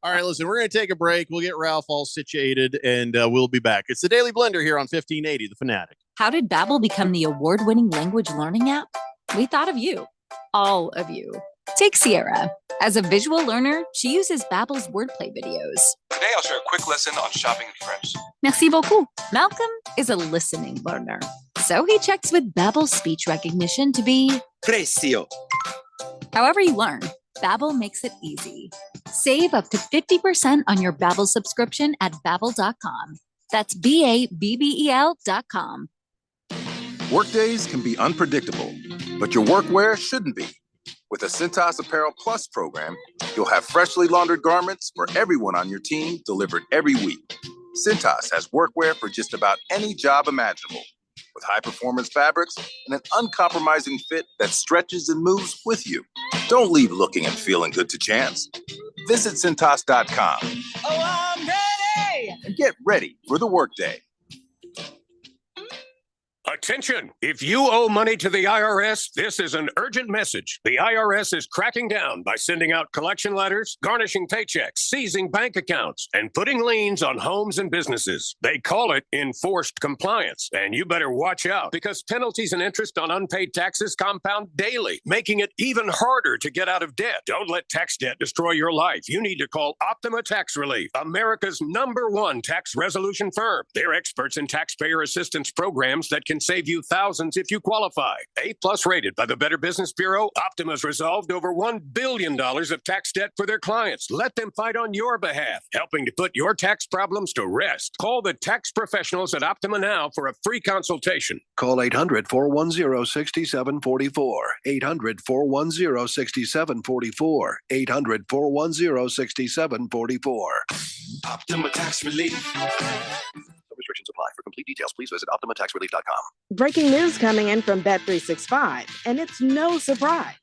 right, listen, we're going to take a break. We'll get Ralph all situated, and we'll be back. It's the Daily Blender here on 1580, The Fanatic. How did Babbel become the award-winning language learning app? We thought of you, all of you. Take Sierra. As a visual learner, she uses Babbel's wordplay videos. Today I'll share a quick lesson on shopping in French. Merci beaucoup. Malcolm is a listening learner, so he checks with Babbel's speech recognition to be Precio. however you learn. Babbel makes it easy. Save up to 50% on your Babbel subscription at Babbel.com. That's BABBEL.com. Workdays can be unpredictable, but your workwear shouldn't be. With the Cintas Apparel Plus program, you'll have freshly laundered garments for everyone on your team delivered every week. Cintas has workwear for just about any job imaginable, with high-performance fabrics and an uncompromising fit that stretches and moves with you. Don't leave looking and feeling good to chance. Visit Cintas.com. Oh, I'm ready! And get ready for the workday. Attention! If you owe money to the IRS, this is an urgent message. The IRS is cracking down by sending out collection letters, garnishing paychecks, seizing bank accounts, and putting liens on homes and businesses. They call it enforced compliance, and you better watch out because penalties and interest on unpaid taxes compound daily, making it even harder to get out of debt. Don't let tax debt destroy your life. You need to call Optima Tax Relief, America's #1 tax resolution firm. They're experts in taxpayer assistance programs that can save you thousands if you qualify. A+ rated by the Better Business Bureau, Optima's resolved over $1 billion of tax debt for their clients. Let them fight on your behalf, helping to put your tax problems to rest. Call the tax professionals at Optima now for a free consultation. Call 800-410-6744. 800-410-6744. 800-410-6744. Optima Tax Relief. Restrictions apply. For complete details, please visit OptimaTaxRelief.com. Breaking news coming in from Bet365, and it's no surprise.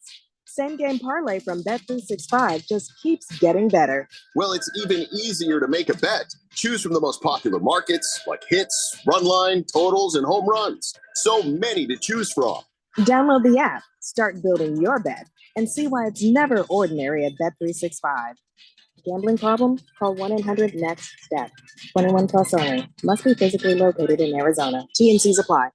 Same game parlay from Bet365 just keeps getting better. Well, it's even easier to make a bet. Choose from the most popular markets like hits, run line, totals, and home runs. So many to choose from. Download the app, start building your bet, and see why it's never ordinary at Bet365. Gambling problem? Call 1-800-NEXT-STEP. 21 plus only. Must be physically located in Arizona. T&Cs apply.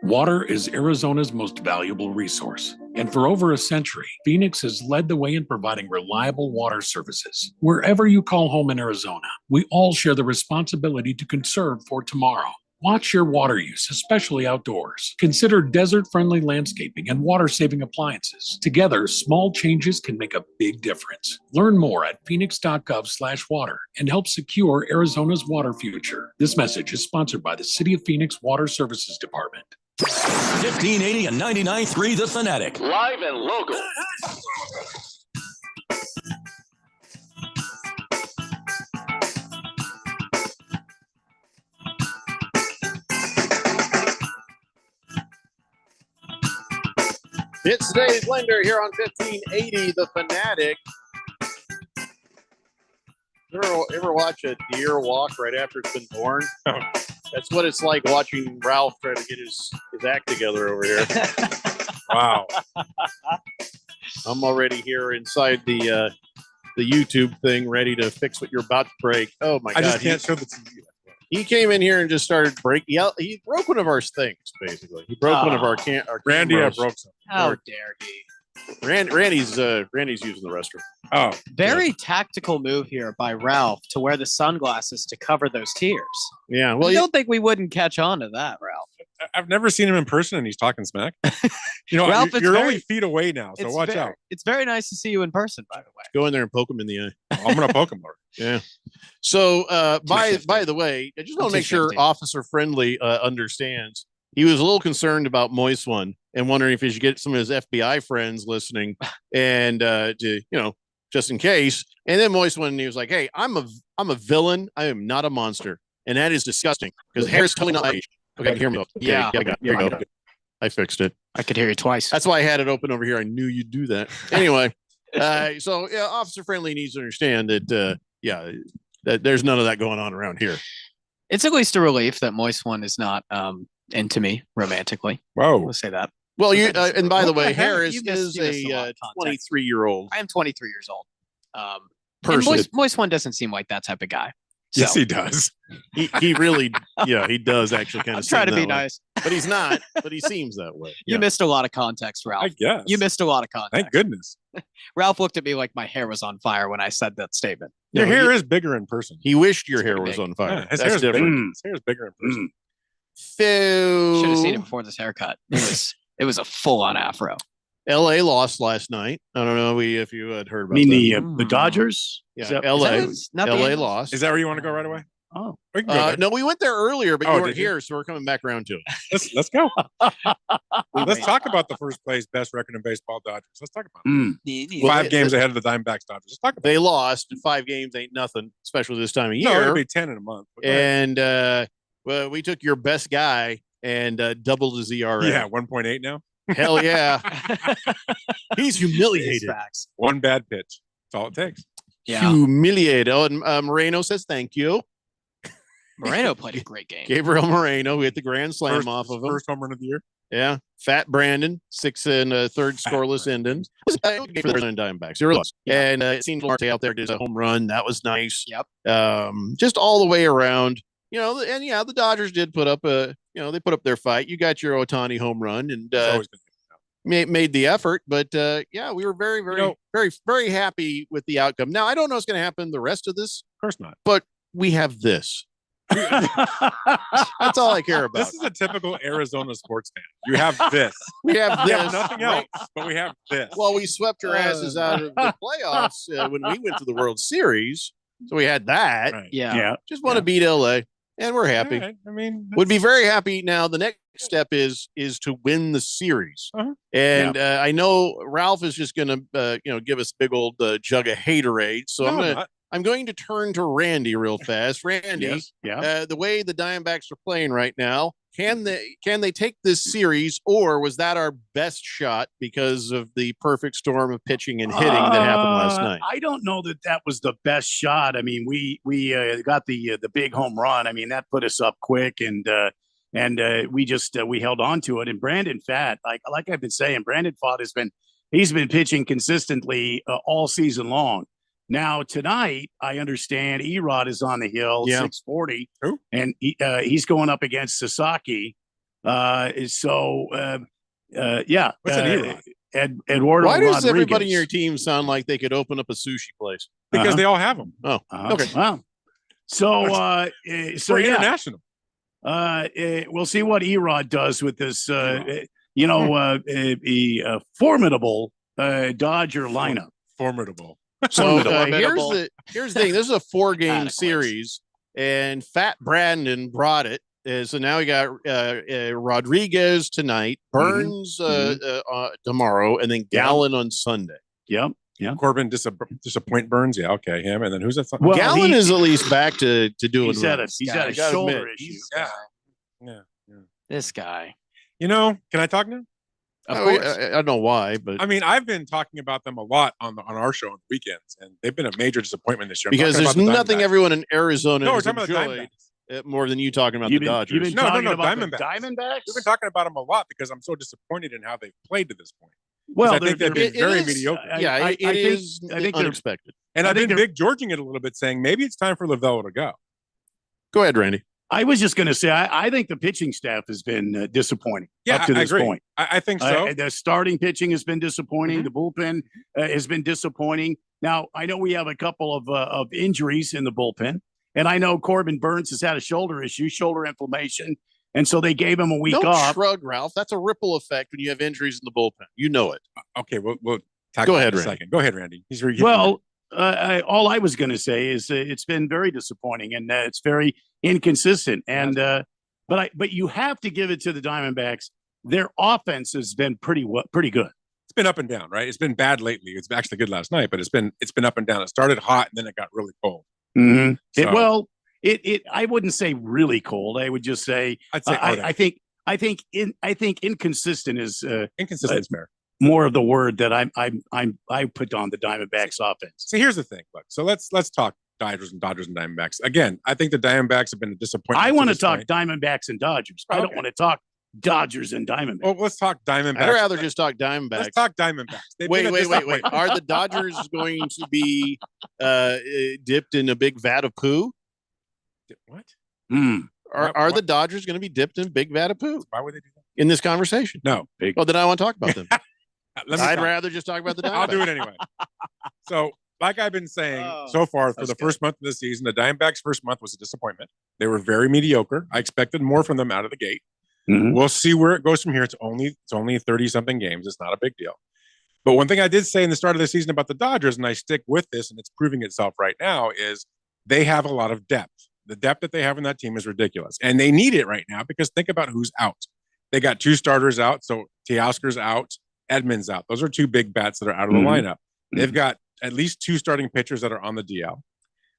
Water is Arizona's most valuable resource. And for over a century, Phoenix has led the way in providing reliable water services. Wherever you call home in Arizona, we all share the responsibility to conserve for tomorrow. Watch your water use, especially outdoors. Consider desert-friendly landscaping and water-saving appliances. Together, small changes can make a big difference. Learn more at phoenix.gov/water and help secure Arizona's water future. This message is sponsored by the City of Phoenix Water Services Department. 1580 and 99.3 The Fanatic. Live and local. It's today's blender here on 1580 The Fanatic. Ever watch a deer walk right after it's been born? That's what it's like watching Ralph try to get his act together over here. Wow. I'm already here inside the YouTube thing, ready to fix what you're about to break. Oh my God. I just can't show the TV. He came in here and just started breaking. Yeah, he broke one of our things, basically. He broke one of our Randy, cameras. I broke something. How dare he? Randy's using the restroom. Oh, very tactical move here by Ralph to wear the sunglasses to cover those tears. Yeah, well, I don't think we wouldn't catch on to that, Ralph. I've never seen him in person, and he's talking smack. You know, Ralph, you're only feet away now, so watch out. It's very nice to see you in person, by the way. Go in there and poke him in the eye. I'm gonna poke him more. Yeah. So, by the way, I just want to make sure Officer Friendly understands. He was a little concerned about Moist One and wondering if he should get some of his FBI friends listening and just in case. And then Moist One, he was like, "Hey, I'm a villain. I am not a monster, and that is disgusting because hair is totally not my age." Okay, hear me. Okay, Yeah, here we go. I fixed it. I could hear you twice. That's why I had it open over here. I knew you'd do that. Anyway, so yeah, Officer Friendly needs to understand that that there's none of that going on around here. It's at least a relief that Moist One is not into me romantically. Whoa, we'll say that. Well, you and by the way, heck? Harris You missed is a lot a of context. 23-year-old. I am 23 years old. Person. Moist One doesn't seem like that type of guy. Yes, So, he does. He really, yeah, he does actually kind I'm of trying to be nice. but he's not. But he seems that way. You missed a lot of context, Ralph. I guess. You missed a lot of context. Thank goodness. Ralph looked at me like my hair was on fire when I said that statement. Your hair is bigger in person. He wished your It's hair pretty was big. on fire. Yeah, his That's hair is bigger. different. His hair is bigger in person. Phil. Should have seen it before this haircut. It was a full on afro. LA lost last night. I don't know if you had heard I about mean that. the Dodgers. Yeah, Is that- LA. Is that not the LA Angels? lost. Is that where you want to go right away? Oh, We can go there. No, we went there earlier, but Oh, you weren't did you? here, so we're coming back around to it. Let's go. Let's talk about the first place best record in baseball Dodgers. Let's talk about it. Well, 5 games ahead of the Diamondbacks Dodgers. Let's talk about They lost. 5 games ain't nothing, especially this time of it. No, year. it'll be 10 in a month. But go ahead. And well, we took your best guy and doubled his ERA. Yeah, 1.8 now. Hell yeah. He's humiliated. Facts. One bad pitch. That's all it takes. Yeah. Humiliated. Oh, and Moreno says thank you. Moreno played a great game. Gabriel Moreno, who hit the grand slam First, off of him. first home run of the year. Yeah. Fat Brandon, 6 and a third scoreless endings. For the Arizona Diamondbacks. They were lost. And it seems Marte out there did a home run. That was nice. Yep. Just all the way around. You know, and yeah, the Dodgers did put up they put up their fight. You got your Ohtani home run and It's always been made the effort, but yeah, we were very, very, very, very happy with the outcome. Now, I don't know what's going to happen the rest of this, of course not. but we have this. That's all I care about. This is a typical Arizona sports fan. You have this. We have We this. have nothing else, but we have this. Well, we swept your asses out of the playoffs when we went to the World Series, so we had that. Right. Yeah. Just want to beat LA, and we're happy. All right. I mean, Would be very happy. Now, the next step is to win the series, and I know Ralph is just going to give us a big old jug of haterade. So I'm going to turn to Randy real fast. Randy, Yes. Yeah. the way the Diamondbacks are playing right now, can they take this series, or was that our best shot because of the perfect storm of pitching and hitting that happened last night? I don't know that was the best shot. I mean, we got the big home run. I mean, that put us up quick, and we just we held on to it. And Brandon Pfaadt, like I've been saying, Brandon Pfaadt he's been pitching consistently all season long. Now tonight, I understand Erod is on the hill, 640, and he's going up against Sasaki. Yeah. What's an Erod? Eduardo Why does Rodriguez. everybody in your team sound like they could open up a sushi place? Because they all have them. Oh, okay. Wow. So For international. We'll see what Erod does with this. A formidable Dodger lineup. Formidable. So here's the thing. This is a 4-game series, and Fat Brandon brought it. So now we got Rodriguez tonight, Burns tomorrow, and then Gallen on Sunday. Yep. Yeah. Corbin disappoint Burns. Yeah. Okay. Him. And then who's that? Well, Gallen is at least back to doing. He's had a shoulder issue. Yeah. This guy. You know, can I talk now? Of course. I don't know why, but I mean, I've been talking about them a lot on our show on the weekends, and they've been a major disappointment this year. Because there's nothing everyone in Arizona we're has talking about the enjoyed more than you talking about the Dodgers. You've been No, talking about Diamondbacks. the Diamondbacks? We've been talking about them a lot because I'm so disappointed in how they've played to this point. Well, I think they've been very mediocre. Yeah, it is unexpected. And I've been big Georging it a little bit, saying maybe it's time for Lovullo to go. Go ahead, Randy. I was just going to say, I think the pitching staff has been disappointing up to I this agree. point. I think so. The starting pitching has been disappointing. The bullpen has been disappointing. Now, I know we have a couple of injuries in the bullpen, and I know Corbin Burns has had a shoulder inflammation, and so they gave him a week Don't off. shrug, Ralph. That's a ripple effect when you have injuries in the bullpen. You know it. Okay, we'll talk Go about ahead, it in a Randy. second. Go ahead, Randy. All I was going to say is it's been very disappointing, and it's very inconsistent. And but you have to give it to the Diamondbacks. Their offense has been pretty good. It's been up and down, right? It's been bad lately. It's actually good last night, but it's been up and down. It started hot, and then it got really cold. Mm-hmm. So- I wouldn't say really cold. I would just say I think inconsistent is inconsistent is fair. More of the word that I put on the Diamondbacks offense. So here's the thing, look. So let's talk Dodgers and Diamondbacks again. I think the Diamondbacks have been a disappointment. I want to talk point. Diamondbacks and Dodgers. I don't want to talk Dodgers and Diamondbacks. Well, let's talk Diamondbacks. I'd rather just talk Diamondbacks. Let's talk Diamondbacks. They've Wait. been a disappointment. Are the Dodgers going to be dipped in a big vat of poo? What? Are the Dodgers going to be dipped in big vat of poo? Why would they do that? In this conversation? No. Well, then I want to talk about them. I'd talk. rather just talk about the Diamondbacks. I'll do it anyway. So, like I've been saying so far for the first month of the season, the Diamondbacks' first month was a disappointment. They were very mediocre. I expected more from them out of the gate. We'll see where it goes from here. It's only 30-something games. It's not a big deal. But one thing I did say in the start of the season about the Dodgers, and I stick with this, and it's proving itself right now, is they have a lot of depth. The depth that they have in that team is ridiculous. And they need it right now because think about who's out. They got 2 starters out. So Teoscar's out, Edmonds out. Those are 2 big bats that are out of the lineup. They've got at least 2 starting pitchers that are on the DL.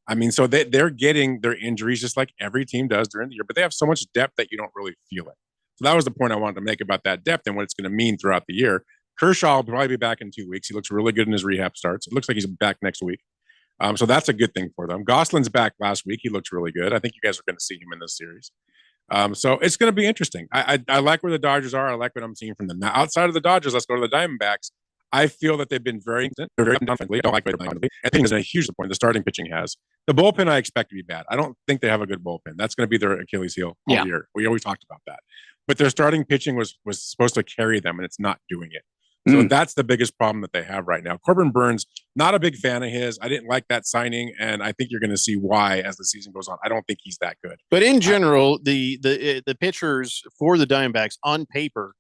I mean, so they're getting their injuries just like every team does during the year, but they have so much depth that you don't really feel it. So that was the point I wanted to make about that depth and what it's going to mean throughout the year. Kershaw will probably be back in 2 weeks. He looks really good in his rehab starts. It looks like he's back next week. So that's a good thing for them. Gosselin's back last week. He looks really good. I think you guys are going to see him in this series. So it's going to be interesting. I like where the Dodgers are. I like what I'm seeing from them. Now, outside of the Dodgers, let's go to the Diamondbacks. I feel that they've been very confidently. I don't like what they're doing. I think there's a huge point the starting pitching has. The bullpen I expect to be bad. I don't think they have a good bullpen. That's going to be their Achilles heel all year. We always talked about that. But their starting pitching was supposed to carry them, and it's not doing it. So that's the biggest problem that they have right now. Corbin Burns, not a big fan of his. I didn't like that signing, and I think you're going to see why as the season goes on. I don't think he's that good. But in general, the pitchers for the Diamondbacks on paper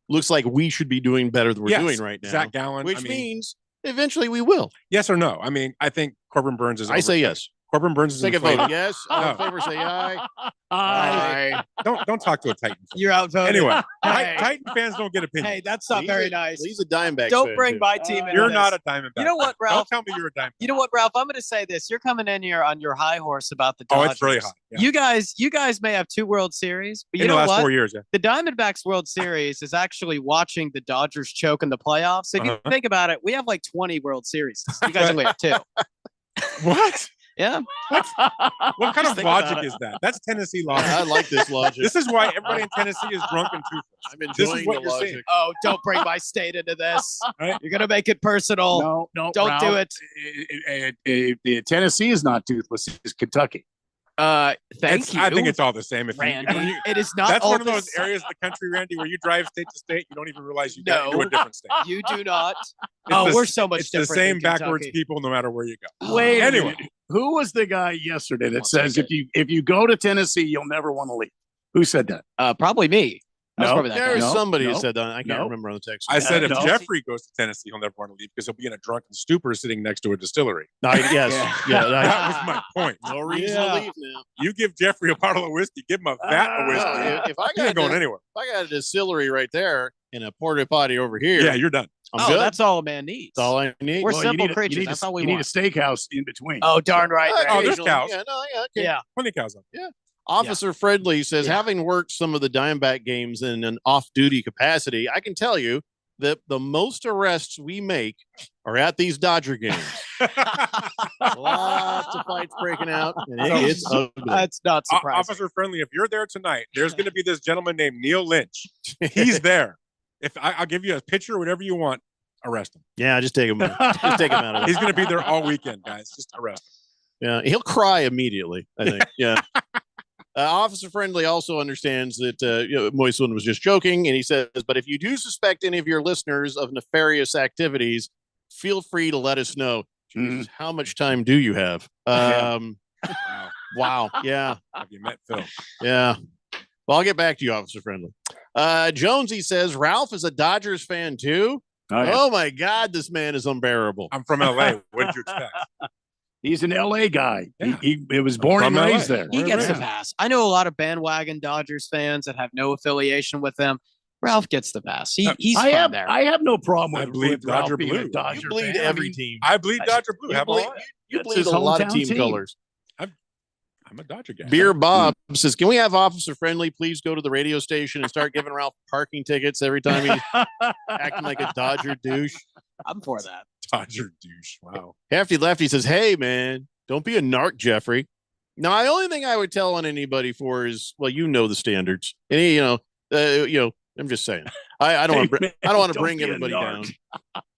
looks like we should be doing better than we're doing right now. Zach Gallen, which means eventually we will. Yes or no? I mean, I think Corbin Burns is. I say yes. Corbin Burns is. Take a vote. inflated. Yes. All in favor, say aye. Aye. Don't talk to a Titan. You're outvoted. Anyway, Hey. Titan fans don't get opinions. Hey, that's not very nice. He's a Diamondback. Don't fan, bring too. my team in. You're not a Diamondback. You know what, Ralph? Don't tell me you're a Diamondback. You know what, Ralph? I'm going to say this. You're coming in here on your high horse about the Dodgers. Oh, it's really hot. Yeah. You guys may have 2 World Series, but you In the know last what? 4 years, yeah. The Diamondbacks World Series is actually watching the Dodgers choke in the playoffs. If you think about it, we have like 20 World Series. You guys only have 2. What? Yeah. What kind of logic is that? That's Tennessee logic. I like this logic. This is why everybody in Tennessee is drunk and toothless. I'm This enjoying is what the you're logic. saying. Oh, don't bring my state into this. Right? You're going to make it personal. No, Don't do Ralph. it. Tennessee is not toothless. It's Kentucky. Thank you. I think it's all the same. If Randy. you, It is not that's all one of the those same. areas of the country, Randy, where you drive state to state, you don't even realize you get into No. a different state. You do not. It's We're so much It's the different same than backwards Kentucky. people, no matter where you go. Wait. a Anyway. minute. Who was the guy yesterday that says if you go to Tennessee, you'll never want to leave? Who said that? Probably me. That's No. probably that There guy. was No, somebody who no, said that. I can't no. remember on the text. I said if no. Jeffrey goes to Tennessee, he'll never want to leave because he'll be in a drunken stupor sitting next to a distillery. Yes. Yeah. That was my point. No reason Yeah. to leave now. You give Jeffrey a bottle of whiskey, give him a vat of whiskey. No, if I He ain't got going a- anywhere. If I got a distillery right there and a porta potty over here, Yeah, you're done. I'm good. That's all a man needs. That's all I need. We're Well, simple you creatures. need That's a, all we you need a want. steakhouse in between. Oh, darn right. Oh, Randy. there's cows. Yeah, no, yeah, okay. Yeah. Plenty of cows up. Officer Friendly says, having worked some of the Diamondback games in an off-duty capacity, I can tell you that the most arrests we make are at these Dodger games. Lots of fights breaking out, and it gets ugly. That's not surprising. Officer Friendly, if you're there tonight, there's going to be this gentleman named Neil Lynch. He's there. If I'll give you a picture, whatever you want, arrest him. Yeah, just take him. Just take him out of it. He's going to be there all weekend, guys. Just arrest him. Yeah, he'll cry immediately, I think. Yeah. Officer Friendly also understands that Moislin was just joking, and he says, but if you do suspect any of your listeners of nefarious activities, feel free to let us know. Jesus, how much time do you have? Wow. Yeah. Have you met Phil? Yeah. Well, I'll get back to you, Officer Friendly. Jonesy says, Ralph is a Dodgers fan too? Oh, yeah. Oh my God, this man is unbearable. I'm from LA. What did you expect? He's an LA guy. Yeah. He was born From and LA. raised there. He gets the Yeah. pass. I know a lot of bandwagon Dodgers fans that have no affiliation with them. Ralph gets the pass. He's I from have there. I have no problem I with, bleed with Ralph Dodger being blue. a Dodger You bleed fan. every team. I bleed Dodger Blue. You How about bleed, that? you That's bleed his a lot of hometown team team. colors. I'm a Dodger guy. Beer Bob says, can we have Officer Friendly please go to the radio station and start giving Ralph parking tickets every time he's acting like a Dodger douche? I'm for that. Dodger douche. Wow. Hefty Lefty says, hey, man, don't be a narc, Jeffrey. Now, the only thing I would tell on anybody for is, well, you know the standards. And, I'm just saying. I don't want to bring be a everybody down. narc.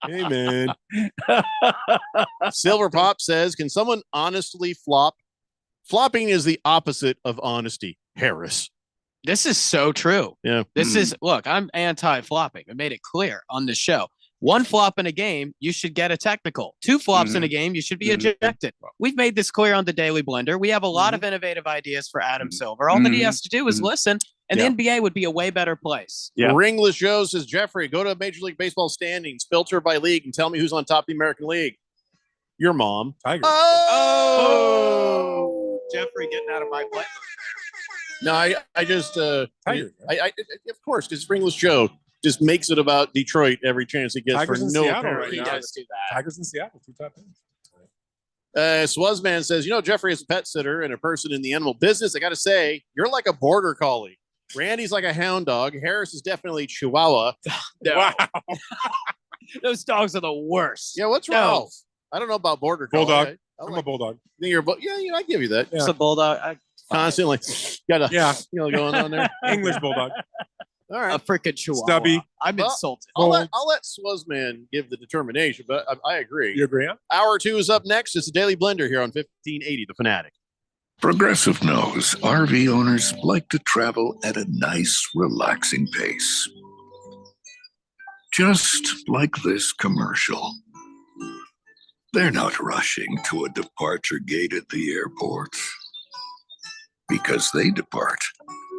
Hey, man. Silver Pop says, can someone honestly flop Flopping is the opposite of honesty, Harris. This is so true. Yeah. This is, look, I'm anti-flopping. I made it clear on this show. One flop in a game, you should get a technical. Two flops in a game, you should be ejected. We've made this clear on the Daily Blender. We have a lot of innovative ideas for Adam Silver. All that he has to do is listen, and the NBA would be a way better place. Ringless Joe says, Jeffrey, go to Major League Baseball standings, filter by league, and tell me who's on top of the American League. Your mom. Tigers. Oh! Jeffrey getting out of my play. No, I just, Tigers, I of course, because Ringless Joe just makes it about Detroit every chance he gets Tigers for in no Seattle apparent right reason. now. Let's do that. Tigers in Seattle, 2 top teams. Swazman says, Jeffrey is a pet sitter and a person in the animal business. I got to say, you're like a border collie. Randy's like a hound dog. Harris is definitely Chihuahua. Wow. Those dogs are the worst. Yeah, what's wrong? I don't know about border collie. Bulldog. I I'm a bulldog. think you're I give you that. It's a bulldog. Constantly got a going on there. English bulldog. All right. A freaking Chihuahua. Stubby. I'm insulted. I'll let Swazman give the determination, but I agree. You agree? Huh? Hour 2 is up next. It's a Daily Blender here on 1580 The Fanatic. Progressive knows RV owners like to travel at a nice, relaxing pace. Just like this commercial. They're not rushing to a departure gate at the airport because they depart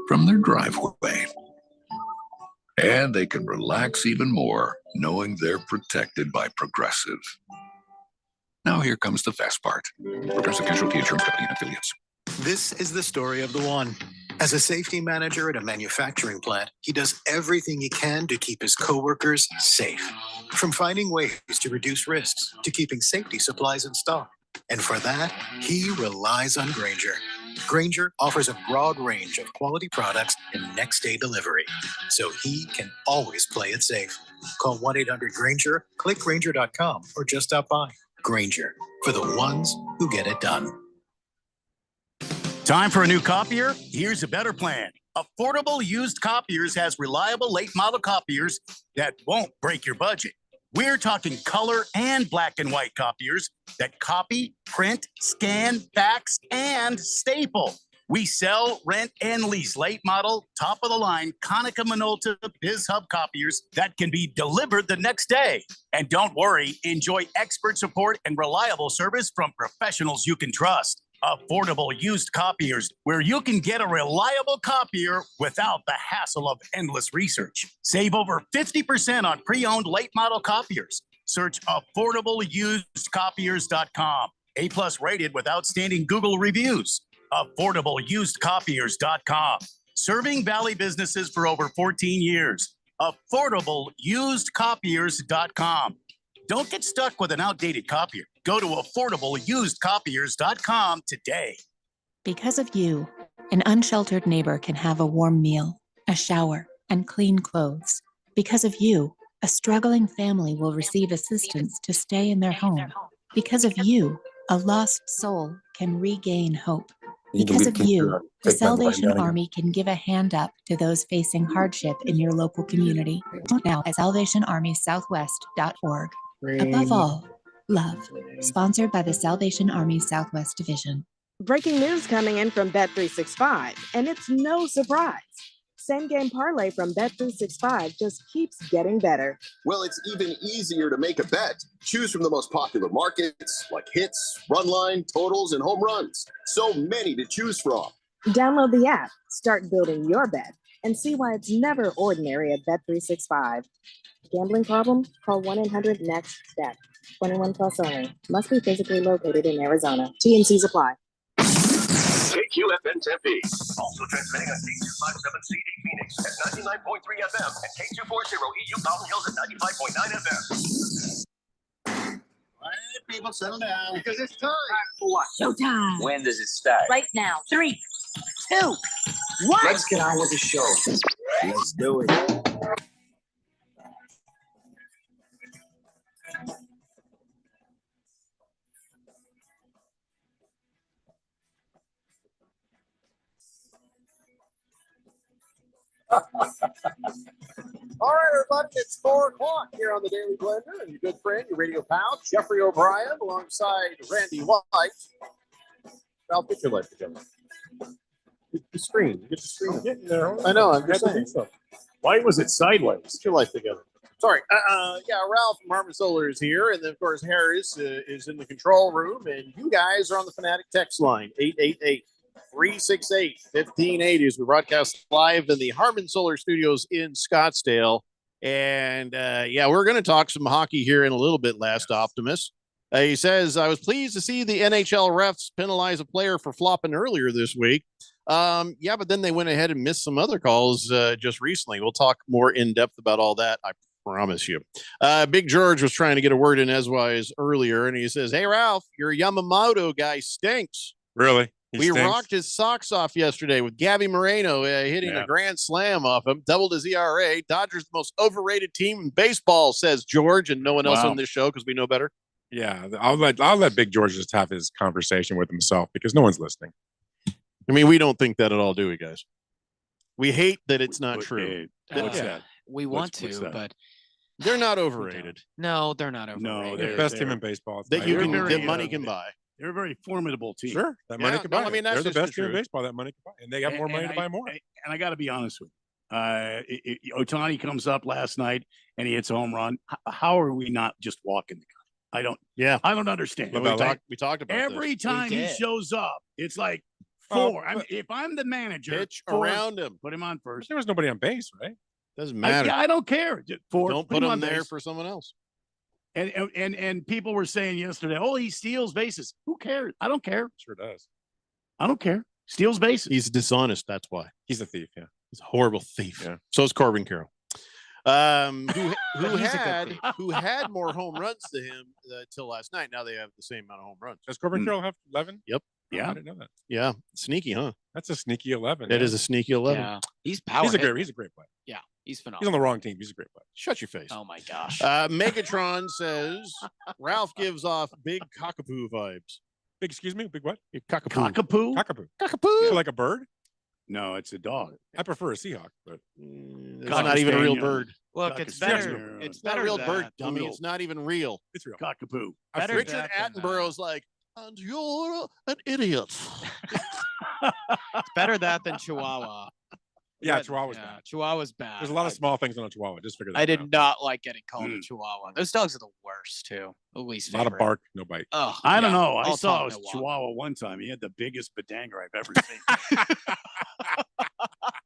from their driveway. And they can relax even more knowing they're protected by Progressive. Now here comes the fast part. Progressive Casualty Insurance Company and affiliates. This is the story of the one. As a safety manager at a manufacturing plant, he does everything he can to keep his coworkers safe. From finding ways to reduce risks to keeping safety supplies in stock. And for that, he relies on Grainger. Grainger offers a broad range of quality products and next-day delivery, so he can always play it safe. Call 1-800-GRAINGER, click Grainger.com, or just stop by. Grainger, for the ones who get it done. Time for a new copier? Here's a better plan. Affordable Used Copiers has reliable late model copiers that won't break your budget. We're talking color and black and white copiers that copy, print, scan, fax, and staple. We sell, rent, and lease late model, top of the line Konica Minolta BizHub copiers that can be delivered the next day. And don't worry, enjoy expert support and reliable service from professionals you can trust. Affordable Used Copiers, where you can get a reliable copier without the hassle of endless research. Save over 50% on pre-owned late model copiers. Search AffordableUsedCopiers.com. A+ rated with outstanding Google reviews. AffordableUsedCopiers.com. Serving Valley businesses for over 14 years. AffordableUsedCopiers.com. Don't get stuck with an outdated copier. Go to AffordableUsedCopiers.com today. Because of you, an unsheltered neighbor can have a warm meal, a shower, and clean clothes. Because of you, a struggling family will receive assistance to stay in their home. Because of you, a lost soul can regain hope. Because of you, the Salvation Army can give a hand up to those facing hardship in your local community. Now at salvationarmysouthwest.org. Above all, love. Sponsored by the Salvation Army Southwest Division. Breaking news coming in from Bet365, and it's no surprise. Same game parlay from Bet365 just keeps getting better. Well, it's even easier to make a bet. Choose from the most popular markets like hits, run line, totals, and home runs. So many to choose from. Download the app, start building your bet, and see why it's never ordinary at Bet365. Gambling problem? Call 1-800-NEXT-STEP. 21 plus only. Must be physically located in Arizona. T&Cs apply. KQFN Tempe. Also transmitting on K257CD Phoenix at 99.3 FM and K240 EU Mountain Hills at 95.9 FM. All right, people, settle down. Because it's time. For what? Showtime. When does it start? Right now. 3, 2, 1. Let's get on with the show. Let's do it. All right, everybody, it's 4 o'clock here on the Daily Blender, and your good friend, your radio pal, Jeffrey O'Brien, alongside Randy White. Ralph, get your life together. Get the screen. Get the screen. I'm getting there. I know. I'm just Had to do saying. so. Why was it sideways? Get your life together. Sorry. Yeah, Ralph from Harmon Solar is here. And then, of course, Harris is in the control room. And you guys are on the Fanatic text line, 888-368-1580 as we broadcast live in the Harmon Solar Studios in Scottsdale. And, yeah, we're going to talk some hockey here in a little bit, Last Optimus. He says, I was pleased to see the NHL refs penalize a player for flopping earlier this week. Yeah, but then they went ahead and missed some other calls just recently. We'll talk more in depth about all that, I promise you. Big George was trying to get a word in edgewise earlier, and he says, hey, Ralph, your Yamamoto guy stinks. Really? We rocked his socks off yesterday with Gabby Moreno hitting a grand slam off him, doubled his ERA. Dodgers the most overrated team in baseball, says George, and no one else on this show because we know better. Yeah, I'll let Big George just have his conversation with himself because no one's listening. I mean, we don't think that at all, do we, guys? We hate that it's not true. What's that? We want to, but they're not overrated. No, they're not overrated. No, they're the best team in baseball. That money can buy. They're a very formidable team. Sure, that money can buy. I mean, that's they're the best team in truth. baseball. That money can buy, and they have more money to buy more. And I got to be honest with you. Otani comes up last night and he hits a home run. How are we not just walking the guy? I don't understand. We talked about every this. time he shows up, it's like four. I mean, if I'm the manager, Pitch around him. Put him on first. There was nobody on base, right? Doesn't matter. I don't care. Don't put him there base. for someone else. And people were saying yesterday, oh, he steals bases. Who cares? I don't care. Sure does. I don't care. Steals bases. He's dishonest. That's why. He's a thief. Yeah. He's a horrible thief. Yeah. So is Corbin Carroll. Who had more home runs to him till last night. Now they have the same amount of home runs. Does Corbin Carroll have 11? Yep. Yeah. I didn't know that. Yeah. Sneaky, huh? That's a sneaky 11. That is a sneaky 11. Yeah. He's power. He's a great player. Yeah, he's phenomenal. He's on the wrong team. He's a great player. Shut your face. Oh my gosh. Megatron says Ralph gives off big cockapoo vibes. Big, excuse me? Big what? Cockapoo. Cockapoo? Cockapoo. Cockapoo. So like a bird? No, it's a dog. I prefer a Seahawk, but it's not even a real bird. Look, it's better. It's not a real bird, dummy. It's not even real. It's real. Cockapoo. Richard Attenborough's like, and you're an idiot. It's better that than Chihuahua. Yeah, Chihuahua's bad. Chihuahua's bad. There's a lot of small things on a Chihuahua. Just figure that out. I did not like getting called a Chihuahua. Those dogs are the worst too. The least A lot of bark, no bite. Oh, I don't know. I I'll saw talk a no Chihuahua one time. He had the biggest badanga I've ever seen.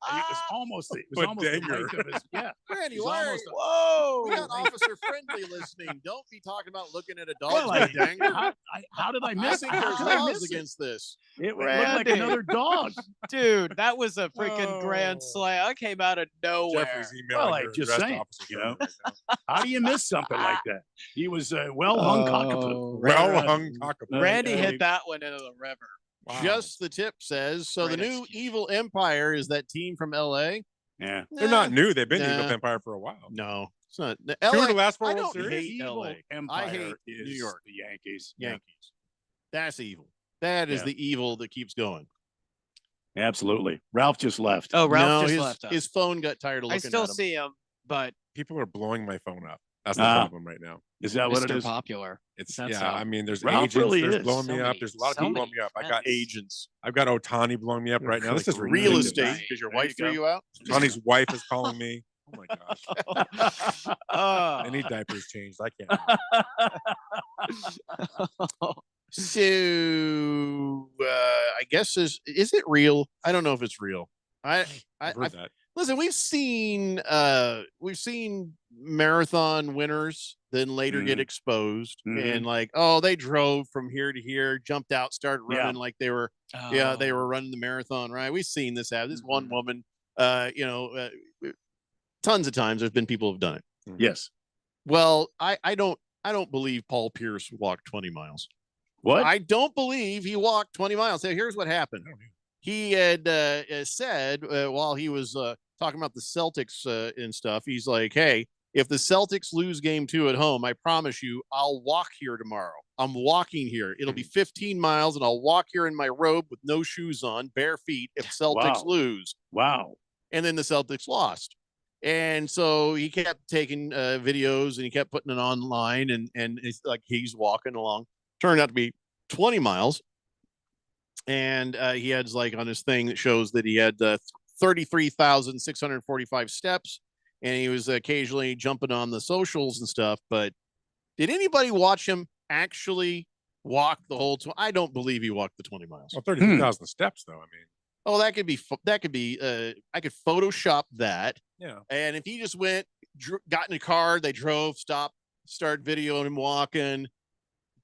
It was almost the Badanger. height of his. Yeah. Randy, He's why are almost you- a- Whoa! We got Officer Friendly listening. Don't be talking about looking at a dog's Well, I- danger. how did I I miss it? think How there's did I laws miss it? against this. It looked like another dog. Dude, that was a freaking grand slam. I came out of nowhere. Jeffrey's emailing Well, I your just arrest saying, officer you know, right now. how do you miss something like that? He was a well-hung cockapoo. Well-hung cockapoo. Randy hit that one into the river. Wow. Just the tip says. So the Great new execution. Evil Empire is that team from LA. Yeah. They're not new. They've been Nah. Evil Empire for a while. No, it's not. Two LA, of the last four I World don't Series. hate Evil LA. Empire I hate is New York. the Yankees. Yankees. That's evil. That is Yeah. the evil that keeps going. Yeah, absolutely. Ralph just left. Oh, Ralph No, just his, left us. his phone got tired of I looking still at him. see him, but People are blowing my phone up. That's the Ah. problem right now. Is that what it Mr. is? Popular. It's That's yeah. how- I mean, there's Ralph agents. really There's is. blowing me So up. many- There's a lot of so people many blowing me up. I got friends. Agents. I've got Otani blowing me up right now. This is Real ridiculous. estate. Because your There wife you threw go. you out. Otani's wife is calling me. Oh my gosh. Oh. I need diapers changed. I can't. So I guess is it real? I don't know if it's real. I've heard that. Listen, we've seen marathon winners then later get exposed and like, oh, they drove from here to here, jumped out, started running like they were they were running the marathon, right? We've seen this happen. This one woman, tons of times there's been people who've done it. Yes. Well, I don't believe Paul Pierce walked 20 miles. What? I don't believe he walked 20 miles. So here's what happened. He had said while he was talking about the Celtics and stuff, he's like, hey, if the Celtics lose game 2 at home, I promise you, I'll walk here tomorrow. I'm walking here. It'll be 15 miles and I'll walk here in my robe with no shoes on, bare feet if Celtics lose. Wow. And then the Celtics lost. And so he kept taking videos and he kept putting it online and it's like he's walking along. Turned out to be 20 miles. and he had like on his thing that shows that he had 33,645 steps, and he was occasionally jumping on the socials and stuff. But did anybody watch him actually walk the whole? I don't believe he walked the 20 miles. Well, 33,000 steps, though. I mean, oh, that could be. I could Photoshop that. Yeah. And if he just went, got in a car, they drove, stopped, start videoing him walking,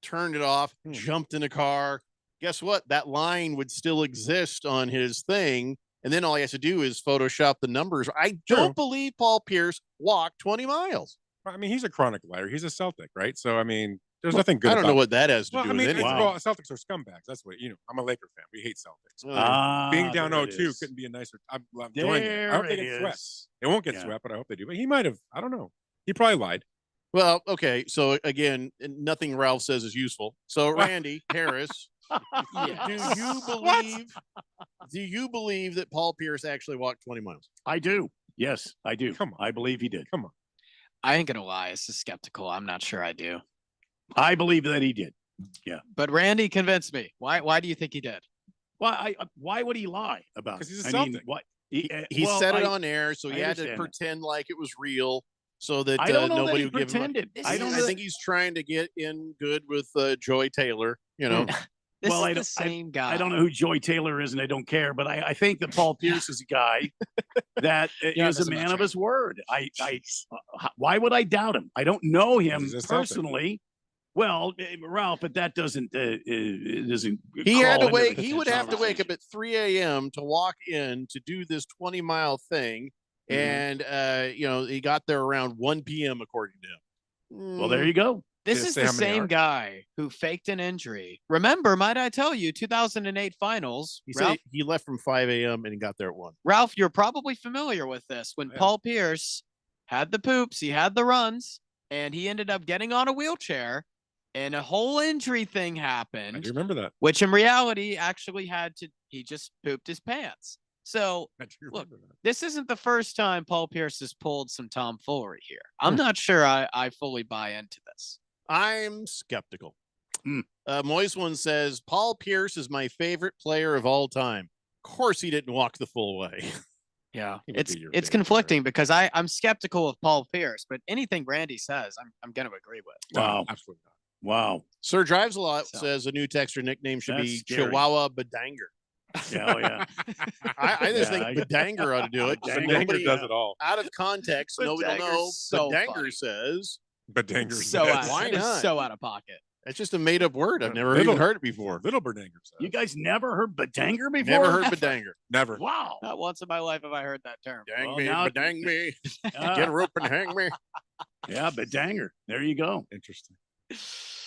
turned it off, jumped in a car. Guess what? That line would still exist on his thing. And then all he has to do is Photoshop the numbers. I don't believe Paul Pierce walked 20 miles. I mean, he's a chronic liar. He's a Celtic, right? So, I mean, there's nothing good. I don't know what that has to do with anything. Well, Celtics are scumbags. That's what, I'm a Laker fan. We hate Celtics. Being down 0-2 couldn't be a nicer. I'm enjoying it. I hope they get swept. They won't get swept, but I hope they do. But he might have. I don't know. He probably lied. Well, okay. So again, nothing Ralph says is useful. So Randy Harris, do you believe that Paul Pierce actually walked 20 miles? I do. Yes, I do. Come on. I believe he did. Come on. I ain't gonna lie. This is skeptical. I'm not sure I do. I believe that he did. Yeah. But Randy convinced me. Why do you think he did? Why would he lie about it? Because he's a Celtic. Mean, what? He said it on air, so he had to pretend like it was real, so that I don't know nobody that would give him. I think he's trying to get in good with Joy Taylor. This is the same guy. I don't know who Joy Taylor is, and I don't care. But I think that Paul Pierce is a guy that is a man of his word. Why would I doubt him? I don't know him personally. Well, Ralph, but that doesn't. It doesn't. He had to wake. He would have to wake up at 3 a.m. to walk in to do this 20-mile thing, and he got there around 1 p.m. according to him. Well, there you go. This is the same guy who faked an injury. Remember, might I tell you, 2008 finals. He said he left from 5 a.m. and he got there at 1. Ralph, you're probably familiar with this. When Paul Pierce had the poops, he had the runs, and he ended up getting on a wheelchair, and a whole injury thing happened. I do remember that. Which in reality actually he just pooped his pants. So, look, this isn't the first time Paul Pierce has pulled some tomfoolery here. I'm not sure I fully buy into this. I'm skeptical. Moise one says, Paul Pierce is my favorite player of all time. Of course he didn't walk the full way. Yeah, it's conflicting because I'm skeptical of Paul Pierce, but anything Randy says, I'm going to agree with. Wow. Absolutely not. Wow. Sir Drives a Lot says a new texter nickname should be Chihuahua Badanger. Yeah. I just think Badanger ought to do it. Badanger does it all. Out of context, nobody will know. So Badanger says. Badanger says. Why not? So out of pocket. It's just a made up word. I've never even heard it before. Little Badanger says. You guys never heard Badanger before? Never heard Badanger. Never. Wow. Not once in my life have I heard that term. Dang me, badang me. Get a rope and hang me. Yeah, Badanger. There you go. Interesting.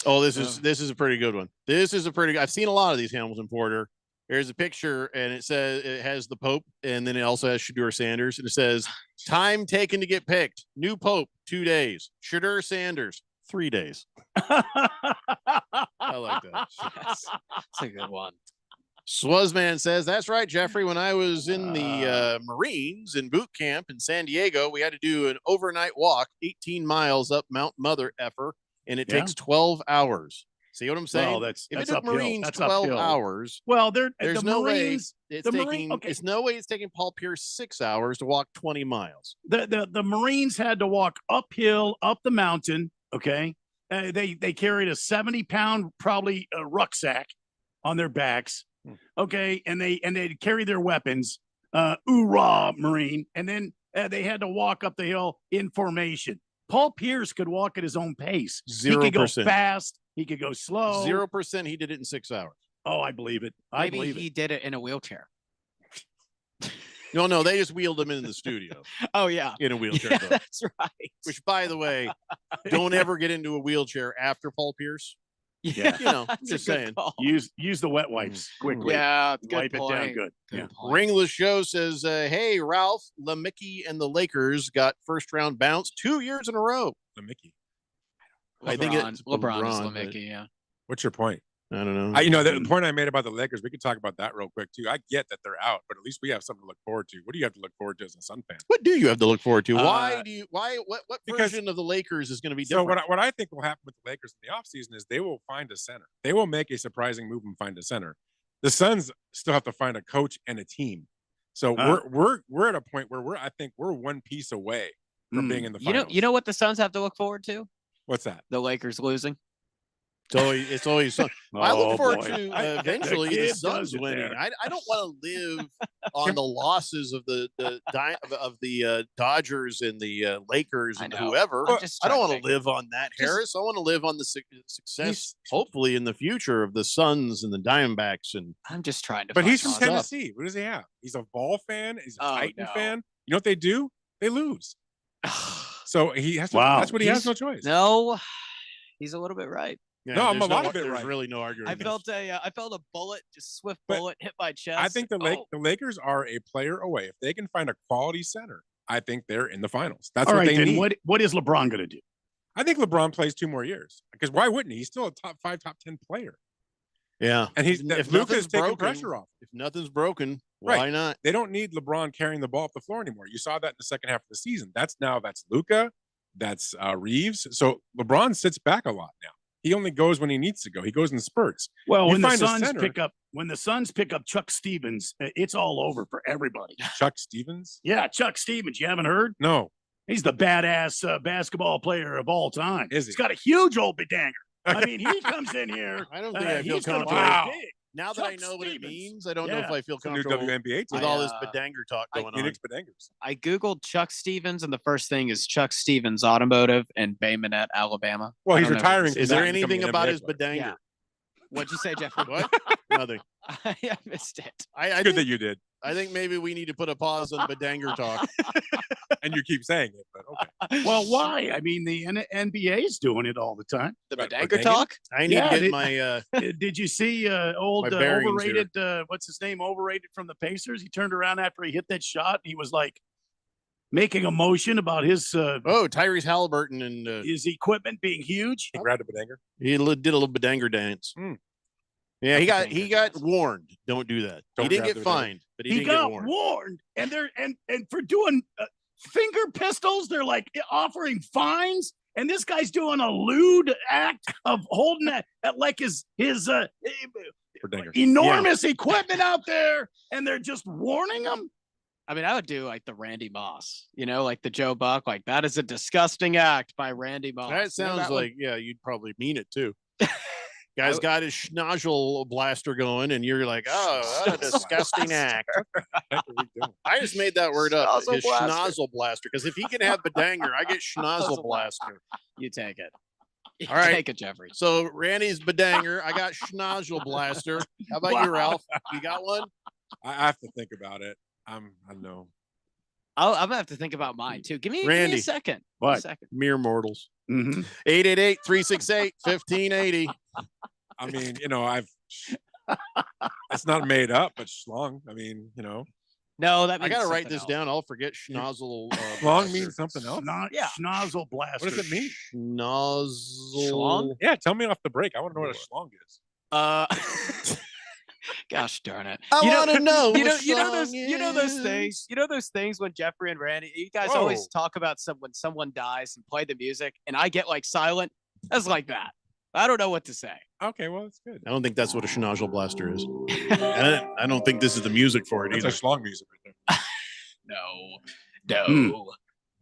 Oh, this is a pretty good one. I've seen a lot of these Hamilton Porter. There's a picture, and it has the Pope, and then it also has Shadur Sanders, and it says, time taken to get picked. New Pope, 2 days. Shadur Sanders, 3 days. I like that. That's a good one. Swazman says, that's right, Jeffrey. When I was in the Marines in boot camp in San Diego, we had to do an overnight walk, 18 miles up Mount Mother Effer, and it takes 12 hours. See what I'm saying? Well, if it took Marines 12 hours, well, there's the no Marines, way it's no way it's taking Paul Pierce 6 hours to walk 20 miles. The Marines had to walk uphill, up the mountain. Okay, they carried a 70-pound probably rucksack on their backs. Okay, and they carry their weapons. Hoorah, Marine! And then they had to walk up the hill in formation. Paul Pierce could walk at his own pace. 0%. He could go fast. He could go slow. 0%. He did it in 6 hours. Oh, I believe it. Maybe he did it in a wheelchair. No, they just wheeled him in the studio. Oh, yeah. In a wheelchair. Yeah, that's right. Which, by the way, don't ever get into a wheelchair after Paul Pierce. Yeah. Just saying. Use the wet wipes quickly. Yeah, wipe it down good. Ringless Show says, hey, Ralph, LeMickey and the Lakers got first-round bounce 2 years in a row. LeMickey. I think it's LeBron is LeMickey, yeah. What's your point? I don't know. The point I made about the Lakers, we could talk about that real quick, too. I get that they're out, but at least we have something to look forward to. What do you have to look forward to as a Sun fan? What do you have to look forward to? What version of the Lakers is going to be different? So what I think will happen with the Lakers in the offseason is they will find a center. They will make a surprising move and find a center. The Suns still have to find a coach and a team. So we're at a point where I think we're one piece away from being in the finals. You know what the Suns have to look forward to? What's that? The Lakers losing. It's always I look forward to eventually The the kid Suns does it winning. there. I don't want to live on the losses of the Dodgers and the Lakers and whoever. I don't want to live on that, Harris. I want to live on the success, hopefully in the future, of the Suns and the Diamondbacks. And I'm just trying to. But he's from Tennessee. What does he have? He's a Vol fan. He's a Titan fan. You know what they do? They lose. So he has to. That's what he has. No choice. No, he's a little bit right. Yeah, no, I'm a lot of it There's right. really no arguing. I felt a bullet, just swift bullet hit my chest. I think the Lakers are a player away. If they can find a quality center, I think they're in the finals. That's All what right, they then need. what is LeBron going to do? I think LeBron plays 2 more years because why wouldn't he? He's still a top 5, top 10 player. Yeah, and if Luka's nothing's taking broken, pressure off. If nothing's broken, why not? They don't need LeBron carrying the ball up the floor anymore. You saw that in the second half of the season. That's Luka, that's Reeves. So LeBron sits back a lot now. He only goes when he needs to go. He goes in spurts. Well, when the Suns pick up Chuck Stevens, it's all over for everybody. Chuck Stevens? Yeah, Chuck Stevens. You haven't heard? No. He's the badass basketball player of all time. Is he? He's got a huge old bedanger. I mean, he comes in here. I don't think I feel he's gonna comfortable. play big. Now that I know what it means, I don't know if I feel It's a new comfortable WNBA with team. all this bedanger talk going on. Phoenix Bedangers. I googled Chuck Stevens, and the first thing is Chuck Stevens Automotive in Bay Minette, Alabama. Well, I he's don't know if retiring. it's- Is there anything about his bedanger? Yeah. What'd you say, Jeffrey? What? Nothing. I missed it. I It's good think, that you did. I think maybe we need to put a pause on bedanger talk. And you keep saying it, but okay. Well, why? I mean, the NBA is doing it all the time. The bedanger talk? I need to get my Did you see old my bearings overrated? What's his name? Overrated from the Pacers. He turned around after he hit that shot. He was like making a motion about his Tyrese Halliburton and his equipment being huge. He grabbed a bedanger. he did a little bedanger dance. Yeah, he got warned. Don't do that. Don't he didn't grab get the bedanger. fined, but he He didn't get got warned. warned, and they're and for doing finger pistols. They're like offering fines, and this guy's doing a lewd act of holding that at like his Bedanger. enormous equipment out there, and they're just warning him. I mean, I would do like the Randy Moss, like the Joe Buck. Like, that is a disgusting act by Randy Moss. That sounds like, you'd probably mean it too. Guy's got his schnozzle blaster going, and you're like, oh, what a disgusting act. I just made that word up. Schnozzle His blaster. schnozzle blaster. Because if he can have bedanger, I get schnozzle blaster. You take it. You All right. Take it, Jeffrey. So Randy's bedanger. I got schnozzle blaster. How about you, Ralph? You got one? I have to think about it. I know. I'm going to have to think about mine, too. Give me Randy. a second. What? A second. Mere mortals. Mm-hmm. 888-368-1580. I mean, it's not made up, but schlong. I mean, No, that I means got to write something this else. down. I'll forget schnozzle. schlong blaster. means something else. Yeah. Schnozzle blaster. What does it mean? Schnozzle. Schlong? Yeah, tell me off the break. I want to know what a schlong is. Gosh darn it! I want to know. You know what those. You know those things. You know those things when Jeffrey and Randy. You guys always talk about when someone dies and play the music, and I get like silent. That's like that. I don't know what to say. Okay, well, it's good. I don't think that's what a schnozzle blaster is. I don't think this is the music for it It's either. a schlong music right there. No.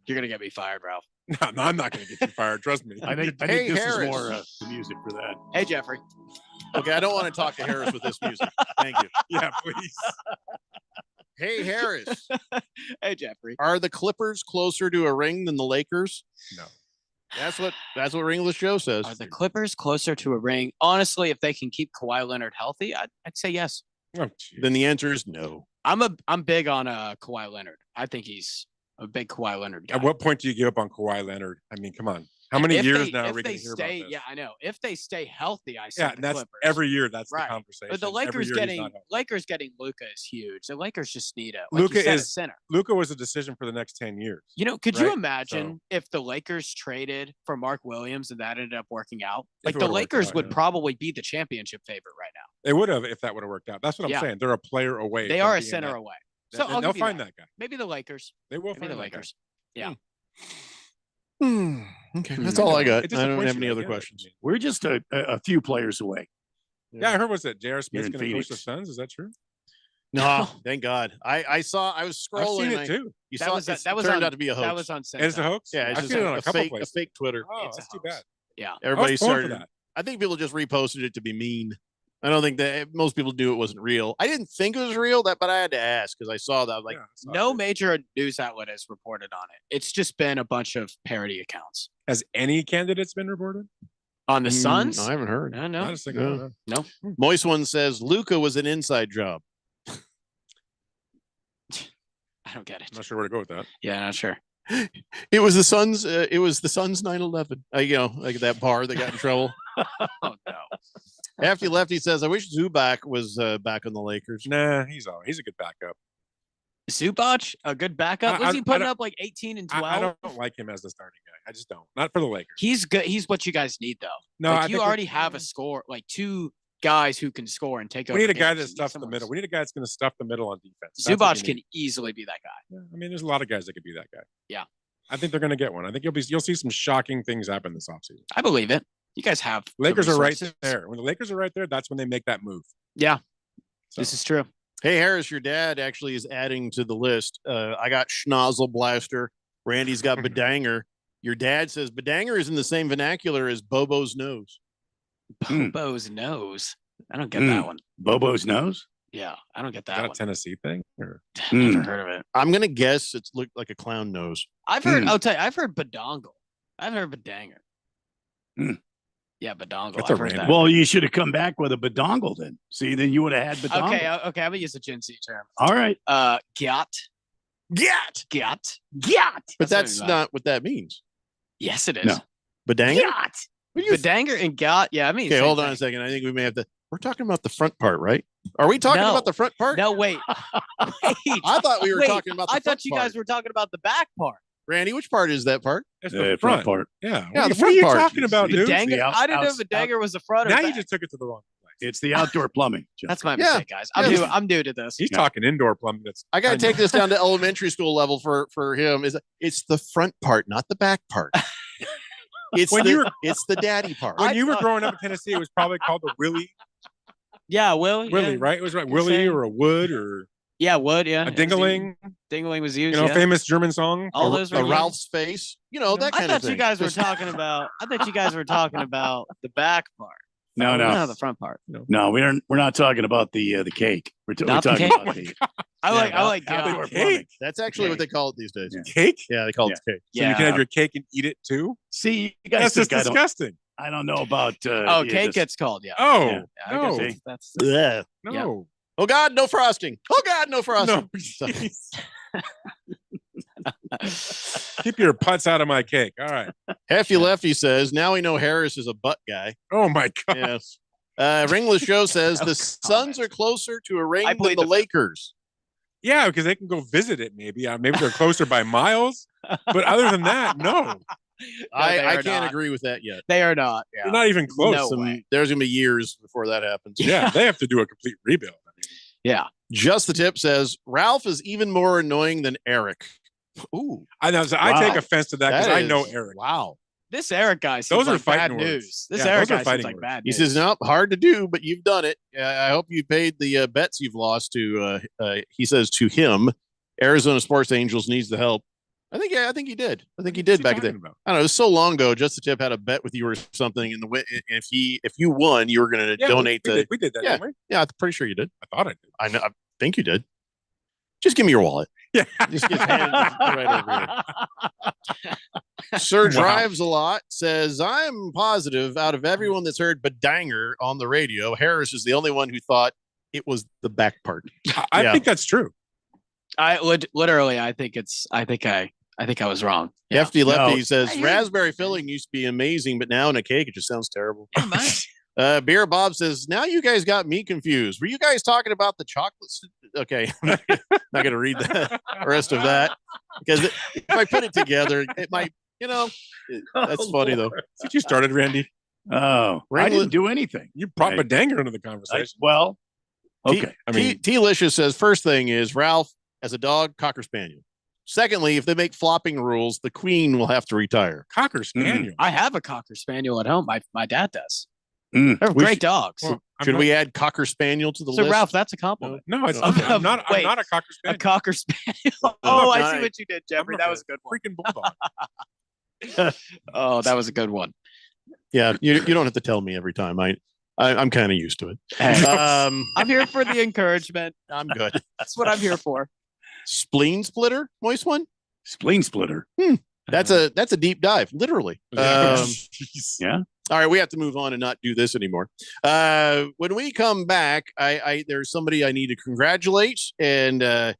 You're gonna get me fired, Ralph. No, I'm not going to get you fired. Trust me. I think Hey, this Harris. is more the music for that. Hey, Jeffrey. Okay, I don't want to talk to Harris with this music. Thank you. Yeah, please. Hey, Harris. Hey, Jeffrey. Are the Clippers closer to a ring than the Lakers? No. That's what Ringless Show says. Are the Clippers closer to a ring? Honestly, if they can keep Kawhi Leonard healthy, I'd say yes. Oh, Then the answer is no. I'm big on Kawhi Leonard. I think he's a big Kawhi Leonard guy. At what point do you give up on Kawhi Leonard? I mean, come on. How many years now are we going to hear about this? Yeah, I know. If they stay healthy, I say Yeah, the and that's Clippers. every year. That's Right. the conversation. But the Every Lakers year he's getting not healthy. Luka is huge. The Lakers just need a Luka a is center. Luka was a decision for the next 10 years. Could you right? imagine if the Lakers traded for Mark Williams and that ended up working out? If Like it the would've worked Lakers out, would yeah. probably be the championship favorite right now. They would have if that would have worked out. That's what I'm Yeah. saying. They're a player away. They from are a being center that. away. So And I'll they'll give you find that. that guy. Maybe the Lakers. They will Maybe find the that Lakers. guy. Yeah. Okay, that's all I got. It I don't disappoints have you, any I other get it. questions. We're just a few players away. Yeah, I heard what's that? J.R. Smith's in going to coach the Phoenix. Suns. Is that true? No, thank God. I was I've scrolling. seen and it too. You That saw was- it that was turned on- out to be a hoax. that was on It's a hoax. Yeah, it's I've just seen it on a couple fake, places. fake Twitter. Oh, that's too bad. Yeah. Everybody I was pulling for started. that. I think people just reposted it to be mean. I don't think that most people knew it wasn't real. I didn't think it was real, but I had to ask because I saw that. I was like, No major news outlet has reported on it. It's just been a bunch of parody accounts. Has any candidates been reported? On the Suns? I haven't heard. No. Not a single one. No. Moist One says Luca was an inside job. I don't get it. I'm not sure where to go with that. Yeah, not sure. It was the Suns. It was the Suns 9/11. Like that bar that got in trouble. Oh no. After Lefty says, I wish Zubac was back on the Lakers. Nah, he's a good backup. Zubac, a good backup. Was he putting up like 18 and 12? I don't like him as the starting guy. I just don't. Not for the Lakers. He's good. He's what you guys need though. No, like, I you think already have a score, like two guys who can score and take over. We need a guy games. that You need stuffs the someone- middle. We need a guy that's going to stuff the middle on defense. That's what Zubac we can need. easily be that guy. Yeah, I mean, there's a lot of guys that could be that guy. Yeah. I think they're going to get one. I think you'll see some shocking things happen this offseason. I believe it. You guys have the Lakers are right resources. there. When the Lakers are right there, that's when they make that move. Yeah. So. This is true. Hey, Harris, your dad actually is adding to the list. I got Schnozzle Blaster. Randy's got Bedanger. Your dad says Bedanger is in the same vernacular as Bobo's nose. Bobo's nose. I don't get that one. Bobo's nose? Yeah, I don't get Is that that a one. Tennessee thing? Or? Never heard of it. I'm gonna guess it's looked like a clown nose. I've heard. I'll tell you. I've heard badongle. I've heard bedanger. Hmm. Yeah, badongle. That's a I've heard random- that. Well, you should have come back with a badongle then. See, then you would have had badongle. Okay, okay. I'm gonna use a Gen Z term. All right. Gyat. Gyat. Gyat. Gyat. But That's that's what not what that means. Yes, it is. No. Bedanger? Bedanger and gyat. Yeah, I mean. Okay, same hold on thing. a second. I think we may have to. We're talking about the front part, right? Are we talking No. about the front part? No, wait. Wait. I thought we were Wait, talking about the I front thought you guys part. were talking about the back part. Randy, which part is that part? It's The the front front part. Yeah. Yeah, What, the what are front you part. talking about, dude? Bedanger. The I didn't know outs- bedanger was the front. Now or you back. just took it to the wrong place. It's the outdoor plumbing. Jeff. That's my Yeah. mistake, guys. I'm new to this. He's talking indoor plumbing. That's I got to I know. take this down to elementary school level for him. It's the front part, not the back part. It's When the you were- it's the daddy part. When you were growing up in Tennessee, it was probably called the Willie. Yeah, Will. Willie, yeah. right? It was right. You're Willie saying- or a Wood or Yeah, Wood. Yeah. a Dingaling. Dingling was You used. know, yeah. famous German song. All Or- those a were used. Ralph's face, that I kind of thought thing. you guys were Just- talking about. I thought you guys were talking about the back part. No, No, the front part. No, we're not talking about the cake. We're Not the talking cake? about the I like outdoor gyat. plumbing. That's actually what they call it these days. Yeah. Cake? Yeah, they call it cake. So you can have your cake and eat it too? See, you guys That's just think I don't, disgusting. I don't know about. Oh, yeah, cake this- gets called. Yeah. Oh, Yeah, I no. guess that's. Yeah. No. Oh God, no frosting. Oh God, no frosting. No. jeez. Keep your putts out of my cake. All right. Hefty Lefty says, now we know Harris is a butt guy. Oh my God. Yes. Ringless Show says the Suns are closer to a ring than played the the- Lakers. Yeah, because they can go visit it. Maybe. Maybe they're closer by miles. But other than that, no. they I are can't not. agree with that yet. They are not. Yeah. They're not even close. No Some- way. there's gonna be years before that happens. Yeah, they have to do a complete rebuild. I mean, Yeah. Just the Tip says Ralph is even more annoying than Eric. Ooh, I know. So I take Wow. offense to that because that I know is- Eric. Wow. This Eric guy seems Those are like bad fighting words. news. This Yeah, Eric those are guy seems fighting like words. bad He news. says, nope, hard to do, but you've done it. I hope you paid the bets you've lost to, he says to him, Arizona Sports Angels needs the help. I think he did. I think he did back then. About? I don't know. It was so long ago. Just the Tip had a bet with you or something. And if you won, you were going to Yeah, donate to. we did that, yeah, didn't we? yeah, I'm pretty sure you did. I thought I did. I know. I think you did. Just give me your wallet. Yeah. Just get handed right over here. Sir Drives a lot says, I'm positive out of everyone that's heard Bedanger on the radio, Harris is the only one who thought it was the back part. I Yeah. think that's true. I literally. I think I was wrong. Yeah. Hefty Lefty No. says, I hear- raspberry filling used to be amazing, but now in a cake, it just sounds terrible. Beer Bob says, now you guys got me confused. Were you guys talking about the chocolates? Okay. I'm not going to read the rest of that because if I put it together, it might, that's funny though. Since you started, Randy, Oh, I didn't do anything. you brought Hey. Bedanger into the conversation. Well, okay. I mean, T-Licious says, first thing is Ralph, as a dog, Cocker Spaniel. Secondly, if they make flopping rules, the queen will have to retire. Cocker Spaniel. I have a Cocker Spaniel at home. My dad does. Mm. They're We great should- dogs. Well, Should we add Cocker Spaniel to the So list? Ralph, that's a compliment. No, it's I'm not Wait, a Cocker a Spaniel. Cocker Spaniel. Oh, I see Nice. what you did, Jeffrey. That was a good one. Freaking bulldog. Oh, that was a good one. Yeah, you don't have to tell me every time. I'm kind of used to it. I'm here for the encouragement. I'm good. That's what I'm here for. Spleen splitter, moist one. Spleen splitter. That's a deep dive, literally. Yeah. All right, we have to move on and not do this anymore. When we come back, there's somebody I need to congratulate and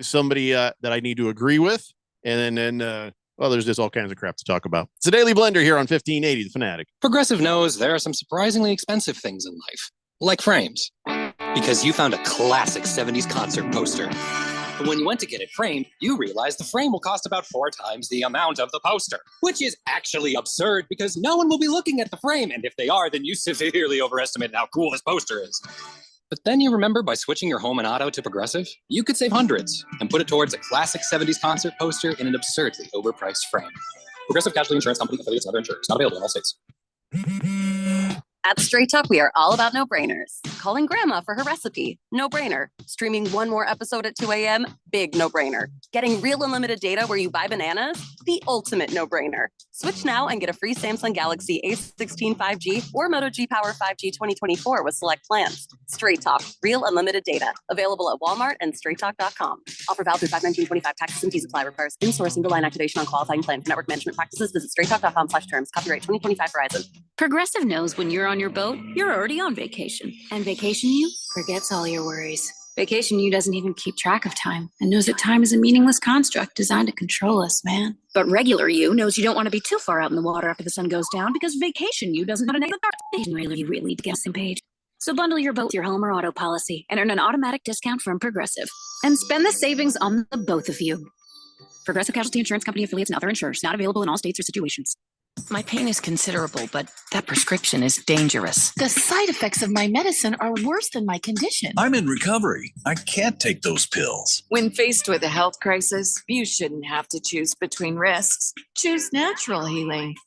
somebody that I need to agree with, and then well, there's just all kinds of crap to talk about. It's a Daily Blender here on 1580 The Fanatic. Progressive knows there are some surprisingly expensive things in life, like frames, because you found a classic 70s concert poster. But when you went to get it framed, you realized the frame will cost about 4 times the amount of the poster, which is actually absurd because no one will be looking at the frame. And if they are, then you severely overestimated how cool this poster is. But then you remember by switching your home and auto to Progressive, you could save hundreds and put it towards a classic 70s concert poster in an absurdly overpriced frame. Progressive Casualty Insurance Company, affiliates, and other insurers. Not available in all states. At Straight Talk, we are all about no-brainers. Calling grandma for her recipe, no-brainer. Streaming one more episode at 2 a.m., big no-brainer. Getting real unlimited data where you buy bananas, the ultimate no-brainer. Switch now and get a free Samsung Galaxy A16 5G or Moto G Power 5G 2024 with select plans. Straight Talk, real unlimited data. Available at Walmart and straighttalk.com. Offer valid through 5/19/25. Taxes and fees apply. Requires in-source single line activation on qualifying plan. For network management practices, visit straighttalk.com/terms. Copyright 2025 Verizon. Progressive knows when you're on your boat, you're already on vacation. And Vacation You forgets all your worries. Vacation You doesn't even keep track of time and knows that time is a meaningless construct designed to control us, man. But regular you knows you don't want to be too far out in the water after the sun goes down because Vacation You doesn't have a negative vacation really to get on the same page. So bundle your boat with your home or auto policy and earn an automatic discount from Progressive. And spend the savings on the both of you. Progressive Casualty Insurance Company affiliates and other insurers. Not available in all states or situations. My pain is considerable, but that prescription is dangerous. The side effects of my medicine are worse than my condition. I'm in recovery. I can't take those pills. When faced with a health crisis, you shouldn't have to choose between risks. Choose natural healing.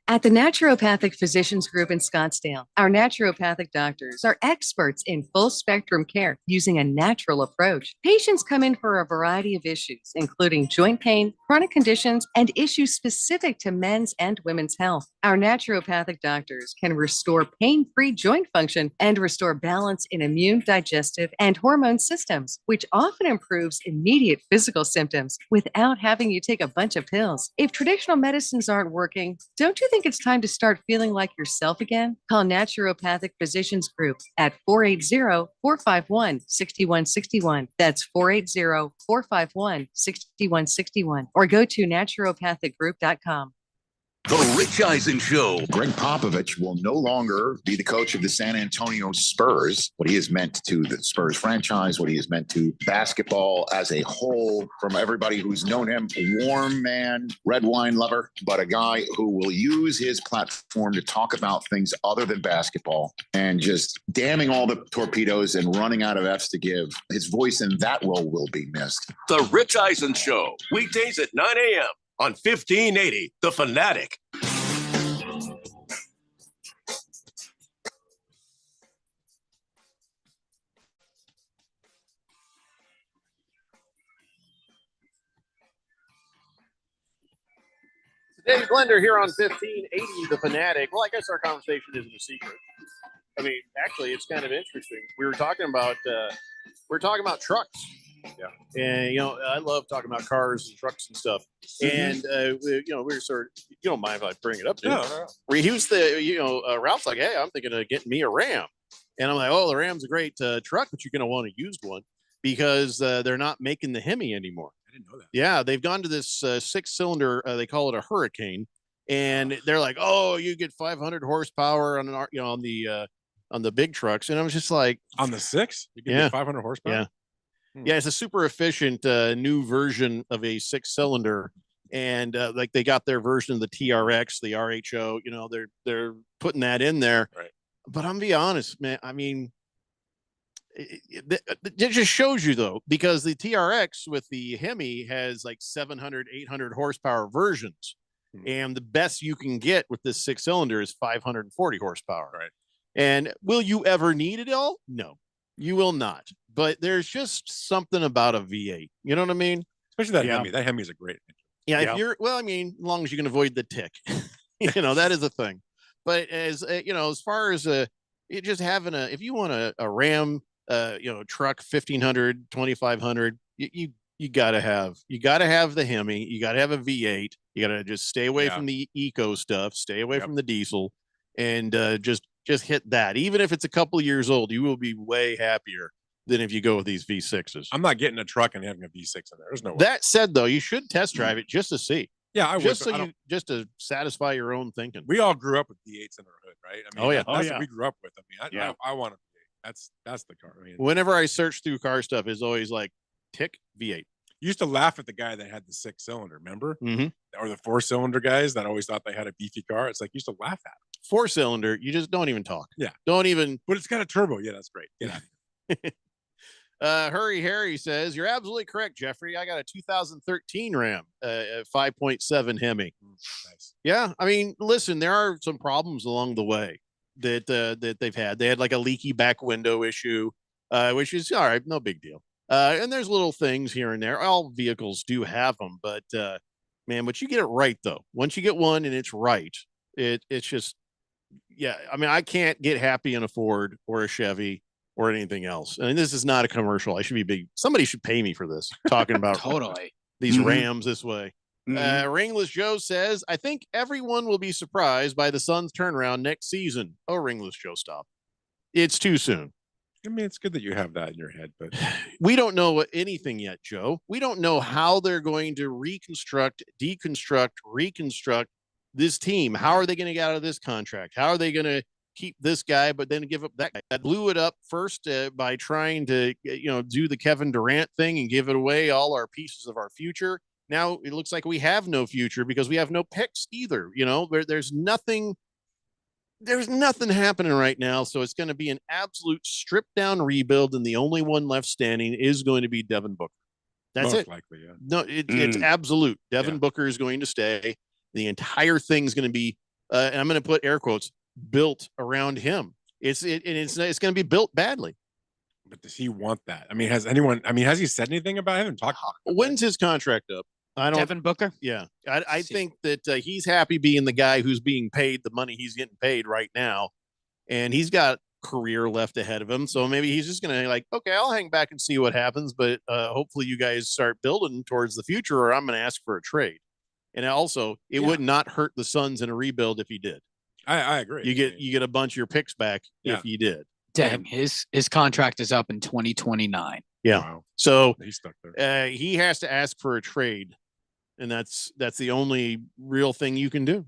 At the Naturopathic Physicians Group in Scottsdale, our naturopathic doctors are experts in full spectrum care using a natural approach. Patients come in for a variety of issues, including joint pain, chronic conditions, and issues specific to men's and women's health. Our naturopathic doctors can restore pain-free joint function and restore balance in immune, digestive, and hormone systems, which often improves immediate physical symptoms without having you take a bunch of pills. If traditional medicines aren't working, don't you think it's time to start feeling like yourself again? Call Naturopathic Physicians Group at 480-451-6161. That's 480-451-6161. Or go to naturopathicgroup.com. The Rich Eisen Show. Greg Popovich will no longer be the coach of the San Antonio Spurs. What he has meant to the Spurs franchise, what he has meant to basketball as a whole, from everybody who's known him, warm man, red wine lover, but a guy who will use his platform to talk about things other than basketball and just damning all the torpedoes and running out of F's to give. His voice in that role will be missed. The Rich Eisen Show, weekdays at 9 a.m. on 1580, The Fanatic. Daily Blender here on 1580, The Fanatic. Well, I guess our conversation isn't a secret. I mean, actually, it's kind of interesting. We were talking about trucks. Yeah. And, I love talking about cars and trucks and stuff. And, we were sort of, you don't mind if I bring it up, do you? No. He was Ralph's like, hey, I'm thinking of getting me a Ram. And I'm like, oh, the Ram's a great truck, but you're going to want a used one because they're not making the Hemi anymore. I didn't know that. Yeah, they've gone to this 6-cylinder, they call it a Hurricane. And they're like, oh, you get 500 horsepower on the big trucks. And I was just like, on the 6? You can get 500 horsepower? Yeah. Yeah, it's a super efficient new version of a 6-cylinder, and like they got their version of the TRX, the RHO. They're putting that in there. Right. But I'm gonna be honest, man. I mean, it just shows you though, because the TRX with the Hemi has like 700, 800 horsepower versions, and the best you can get with this 6-cylinder is 540 horsepower. Right. And will you ever need it all? No, you will not. But there's just something about a V8. You know what I mean? Especially that Hemi. That Hemi is a great engine. Yeah, if you're well, I mean, as long as you can avoid the tick, that is a thing. But as as far as just having if you want a Ram, truck 1500, 2500, you gotta have the Hemi. You gotta have a V8. You gotta just stay away from the eco stuff. Stay away from the diesel, and just hit that. Even if it's a couple of years old, you will be way happier than if you go with these V6s. I'm not getting a truck and having a V6 in there. There's no way. That said, though, you should test drive it just to see. Yeah, I would. Just to satisfy your own thinking. We all grew up with V8s in our hood, right? I mean, that's what we grew up with. I mean, I want a V8. That's the car. I mean, whenever I search through car stuff, it's always like tick V8. You used to laugh at the guy that had the 6-cylinder, remember? Mm-hmm. Or the 4-cylinder guys that always thought they had a beefy car. It's like you used to laugh at them. 4-cylinder, you just don't even talk. Yeah. Don't even. But it's got a turbo. Yeah, that's great. Get out of here. Hurry Harry says, you're absolutely correct, Jeffrey. I got a 2013 Ram, 5.7 Hemi. Nice. Yeah. I mean, listen, there are some problems along the way that they've had. They had like a leaky back window issue, which is all right. No big deal. And there's little things here and there. All vehicles do have them, but but you get it right though. Once you get one and it's right, it's just, I mean, I can't get happy in a Ford or a Chevy or anything else. And this is not a commercial. I should be big. Somebody should pay me for this. Talking about totally these Rams this way. Ringless Joe says, I think everyone will be surprised by the Suns' turnaround next season. Oh, Ringless Joe, stop. It's too soon. I mean, it's good that you have that in your head, but we don't know anything yet, Joe. We don't know how they're going to reconstruct this team. How are they going to get out of this contract? How are they going to keep this guy, but then give up that guy? I blew it up first by trying to, do the Kevin Durant thing and give it away all our pieces of our future. Now it looks like we have no future because we have no picks either. There's nothing happening right now. So it's going to be an absolute stripped down rebuild. And the only one left standing is going to be Devin Booker. That's most it. Likely, yeah. No, it's absolute. Devin Booker is going to stay. The entire thing's going to be, and I'm going to put air quotes, built around him. It's going to be built badly. But does he want that? I mean, has he said anything about it? I haven't talked about it. When's his contract up? Devin Booker? Yeah. I think that he's happy being the guy who's being paid the money he's getting paid right now. And he's got career left ahead of him. So maybe he's just going to okay, I'll hang back and see what happens. But hopefully you guys start building towards the future or I'm going to ask for a trade. And also, it would not hurt the Suns in a rebuild if he did. I agree. You get a bunch of your picks back if you did. Dang, his contract is up in 2029. Yeah. Wow. So he's stuck there. He has to ask for a trade. And that's the only real thing you can do.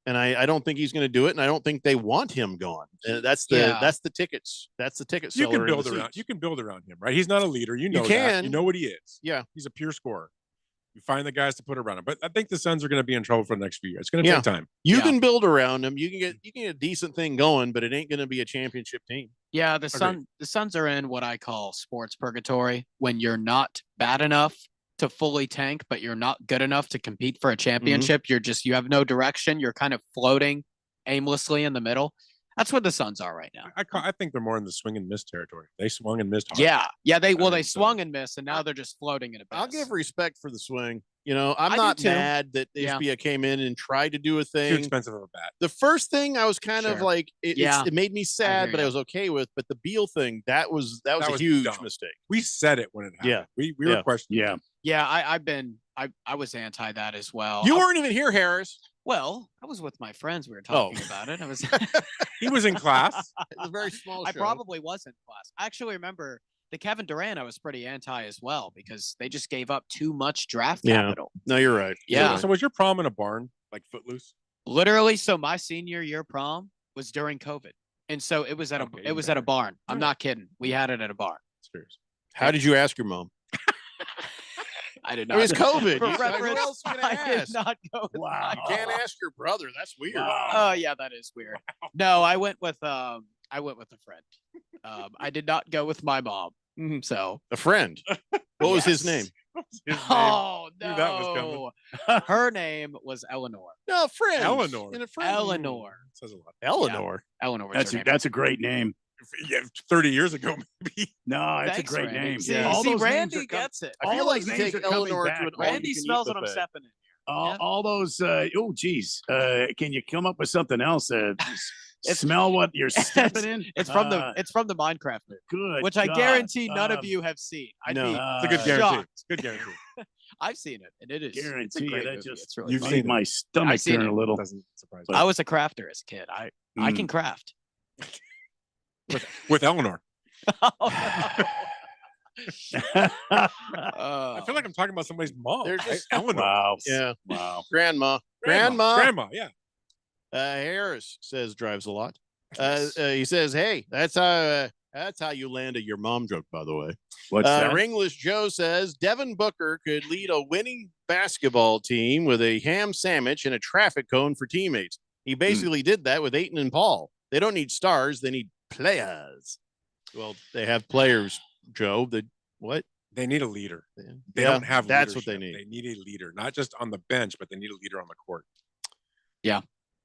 And I don't think he's going to do it. And I don't think they want him gone. That's the tickets. That's the ticket seller. You can build around him, right? He's not a leader. You know that. You know what he is. Yeah. He's a pure scorer. You find the guys to put around him. But I think the Suns are going to be in trouble for the next few years. It's going to take time. You can build around him. You can get a decent thing going, but it ain't going to be a championship team. Yeah, the Suns are in what I call sports purgatory, when you're not bad enough to fully tank, but you're not good enough to compete for a championship. You have no direction. You're kind of floating aimlessly in the middle. That's what the Suns are right now. I think they're more in the swing and miss territory. They swung and missed hard. Yeah. They swung and missed, and now they're just floating in a bit. I'll give respect for the swing. I'm not mad that HBA came in and tried to do a thing. Too expensive of a bat. The first thing I was kind of like, it made me sad, but I was okay with. But the Beal thing, that was a huge mistake. We said it when it happened. Yeah, we were questioning. Yeah. I was anti that as well. You weren't even here, Harris. Well, I was with my friends. We were talking about it. I was. He was in class. It was a very small show. I probably was in class. I actually remember the Kevin Durant. I was pretty anti as well because they just gave up too much draft capital. No, you're right. Yeah. So was your prom in a barn, like Footloose? Literally. So my senior year prom was during COVID, and so it was at a barn. I'm not kidding. We had it at a barn. Serious. How did you ask your mom? I did not. It was COVID. Who else can I did not go. Wow. You can't ask your brother. That's weird. Oh yeah, that is weird. No, I went with a friend. I did not go with my mom. So a friend. What was his name? Oh Knew that was no! coming. Her name was Eleanor. No, Friends. Eleanor. In a Friends. Eleanor. Says a lot. Eleanor. Eleanor was her name. That's a great name. Yeah, 30 years ago, maybe. No, it's Thanks, a great Randy. name. See, All see those names Randy are com- gets it. I feel all like those you names take are coming Eleanor back. to an Randy all-you-can-eat smells what I'm buffet. stepping in. All those. Oh, geez. Can you come up with something else? It's- Smell what you're stepping in. It's from the Minecraft movie, Good. which I God. guarantee none of you have seen. I'd no. be It's a good guarantee. shocked. Good guarantee. I've seen it, and it is. It's a Guarantee you great that movie. just It's really You've fun. seen made my stomach I've seen turn it. a little. Doesn't surprise I was a crafter as a kid. I can craft. with Eleanor. Oh, I feel like I'm talking about somebody's mom. They're Right? just- Eleanor. Wow. Yeah. Wow. Grandma. Grandma. Yeah. Harris says drives a lot. He says, "Hey, that's how you land a your mom joke." By the way, What's that? Ringless Joe says Devin Booker could lead a winning basketball team with a ham sandwich and a traffic cone for teammates. He basically did that with Ayton and Paul. They don't need stars; they need players. Well, they have players, Joe. What? They need a leader. They Yeah, don't have that's what they leadership. need. They need a leader, not just on the bench, but they need a leader on the court. yeah.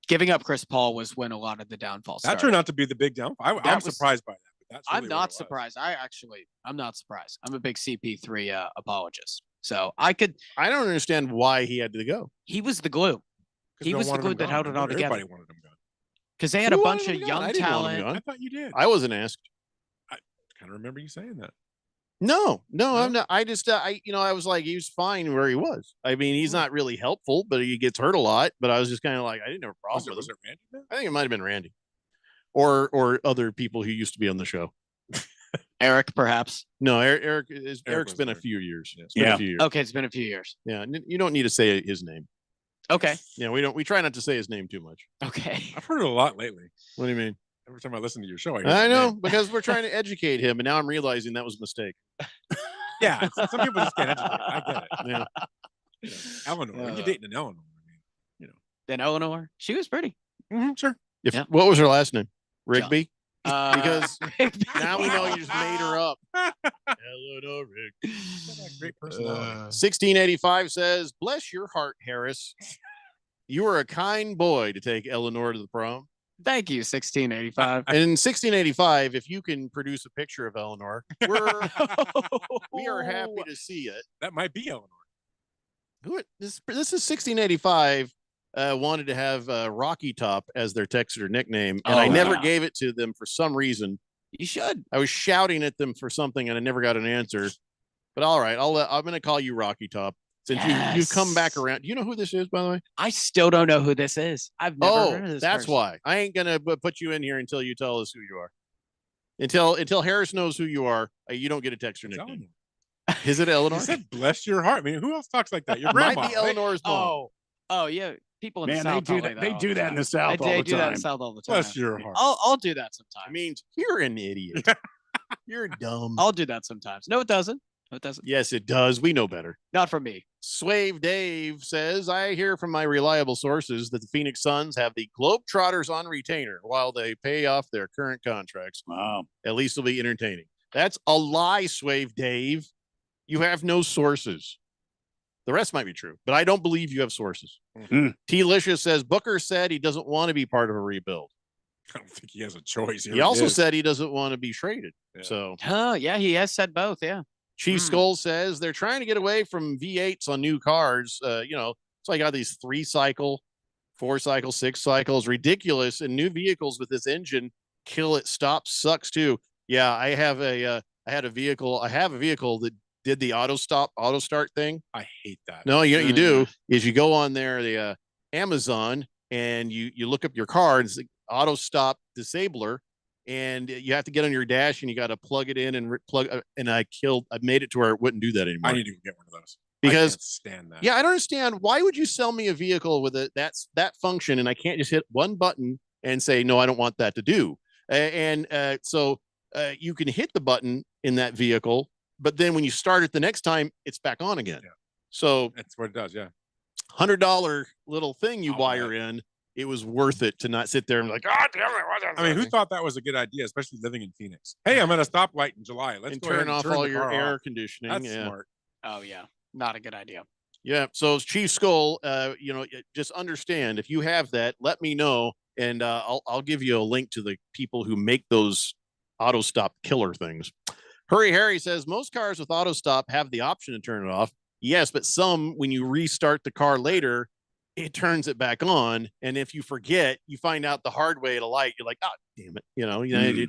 Giving up Chris Paul was when a lot of the downfall That started. turned out to be the big downfall. I'm That was- surprised by that. But that's I'm really what not it was. surprised. I'm not surprised. I'm a big CP3 apologist. So I don't understand why he had to go. He was the glue. 'Cause He no one was the wanted glue him that gone. held it all Everybody together. wanted him gone. Because they had a Who bunch wanted of him gone? young I didn't want him talent. gone. I thought you did. I wasn't asked. I kind of remember you saying that. No, I'm not. I just, I was like, he was fine where he was. I mean, he's not really helpful, but he gets hurt a lot. But I was just kind of like, I didn't have a problem Was with it him. Randy? Then? I think it might have been Randy, or other people who used to be on the show. Eric, perhaps. No, Eric's was been a there. few years. Yeah. It's been Yeah. a few years. Okay, it's been a few years. Yeah, you don't need to say his name. Okay. Yeah, we don't. We try not to say his name too much. Okay. I've heard it a lot lately. What do you mean? Every time I listen to your show, I hear I his know name. because we're trying to educate him, and now I'm realizing that was a mistake. Yeah, some people just can't educate. I get it. Yeah. You know, Eleanor. When you're dating an Eleanor, I mean, Then Eleanor, she was pretty. sure. Yeah. What was her last name? Rigby. Because Now we know you just made her up. Eleanor Rigby. Great personality. 1685 says, "Bless your heart, Harris. You are a kind boy to take Eleanor to the prom." Thank you, 1685. And in 1685, if you can produce a picture of Eleanor, we are happy to see it. That might be Eleanor. This is 1685. Wanted to have Rocky Top as their Texter nickname, and I never gave it to them for some reason. You should. I was shouting at them for something, and I never got an answer. But all right, I'm going to call you Rocky Top since you've come back around. Do you know who this is, by the way? I still don't know who this is. I've never heard of this that's person. why I ain't gonna put you in here until you tell us who you are. Until Harris knows who you are, you don't get a Texter nickname. Is it Eleanor? You said bless your heart. I mean, who else talks like that? Your Might grandma. be right? Eleanor's mom. Oh yeah. People in the Man, South they do talk that. like They all do the that in time. the South all They the do that in time. the South all the time. Bless your heart. I'll do that It sometimes. means you're an idiot. You're dumb. I'll do that sometimes. No, it doesn't. No, it doesn't. Yes, it does. We know better. Not from me. Swave Dave says, "I hear from my reliable sources that the Phoenix Suns have the Globetrotters on retainer while they pay off their current contracts. Wow. At least it'll be entertaining." That's a lie, Swave Dave. You have no sources. The rest might be true, but I don't believe you have sources. Mm-hmm. T-Licious says, "Booker said he doesn't want to be part of a rebuild. I don't think he has a choice. He also said he doesn't want to be traded." Yeah. So Yeah, he has said both. Yeah. Chief Skull says they're trying to get away from V8s on new cars. So I got these 3-cycle, 4-cycle, 6 cycles, ridiculous. And new vehicles with this engine kill it, stop, sucks too. Yeah, I have a vehicle that did the auto start thing. I hate that. No, you do is you go on there, the Amazon, and you look up your car and it's the auto stop disabler, and you have to get on your dash and you got to plug it in and and I made it to where it wouldn't do that anymore. I need to get one of those because I can't stand that. Yeah, I don't understand why would you sell me a vehicle with that function and I can't just hit one button and say no, I don't want that to do. So you can hit the button in that vehicle, but then when you start it the next time, it's back on again. Yeah. So that's what it does. Yeah. $100 little thing you wire in. It was worth it to not sit there and like, God damn it. I mean, who thought that was a good idea, especially living in Phoenix? Hey, I'm at a stoplight in July. Let's and go ahead turn off turn all the your car air off. conditioning. That's Yeah. smart. Oh yeah, not a good idea. Yeah. So Chief Skull, just understand if you have that, let me know, and I'll give you a link to the people who make those auto stop killer things. Hurry Harry says most cars with auto stop have the option to turn it off. Yes, but some, when you restart the car later, it turns it back on. And if you forget, you find out the hard way at a light. You're like, oh, damn it.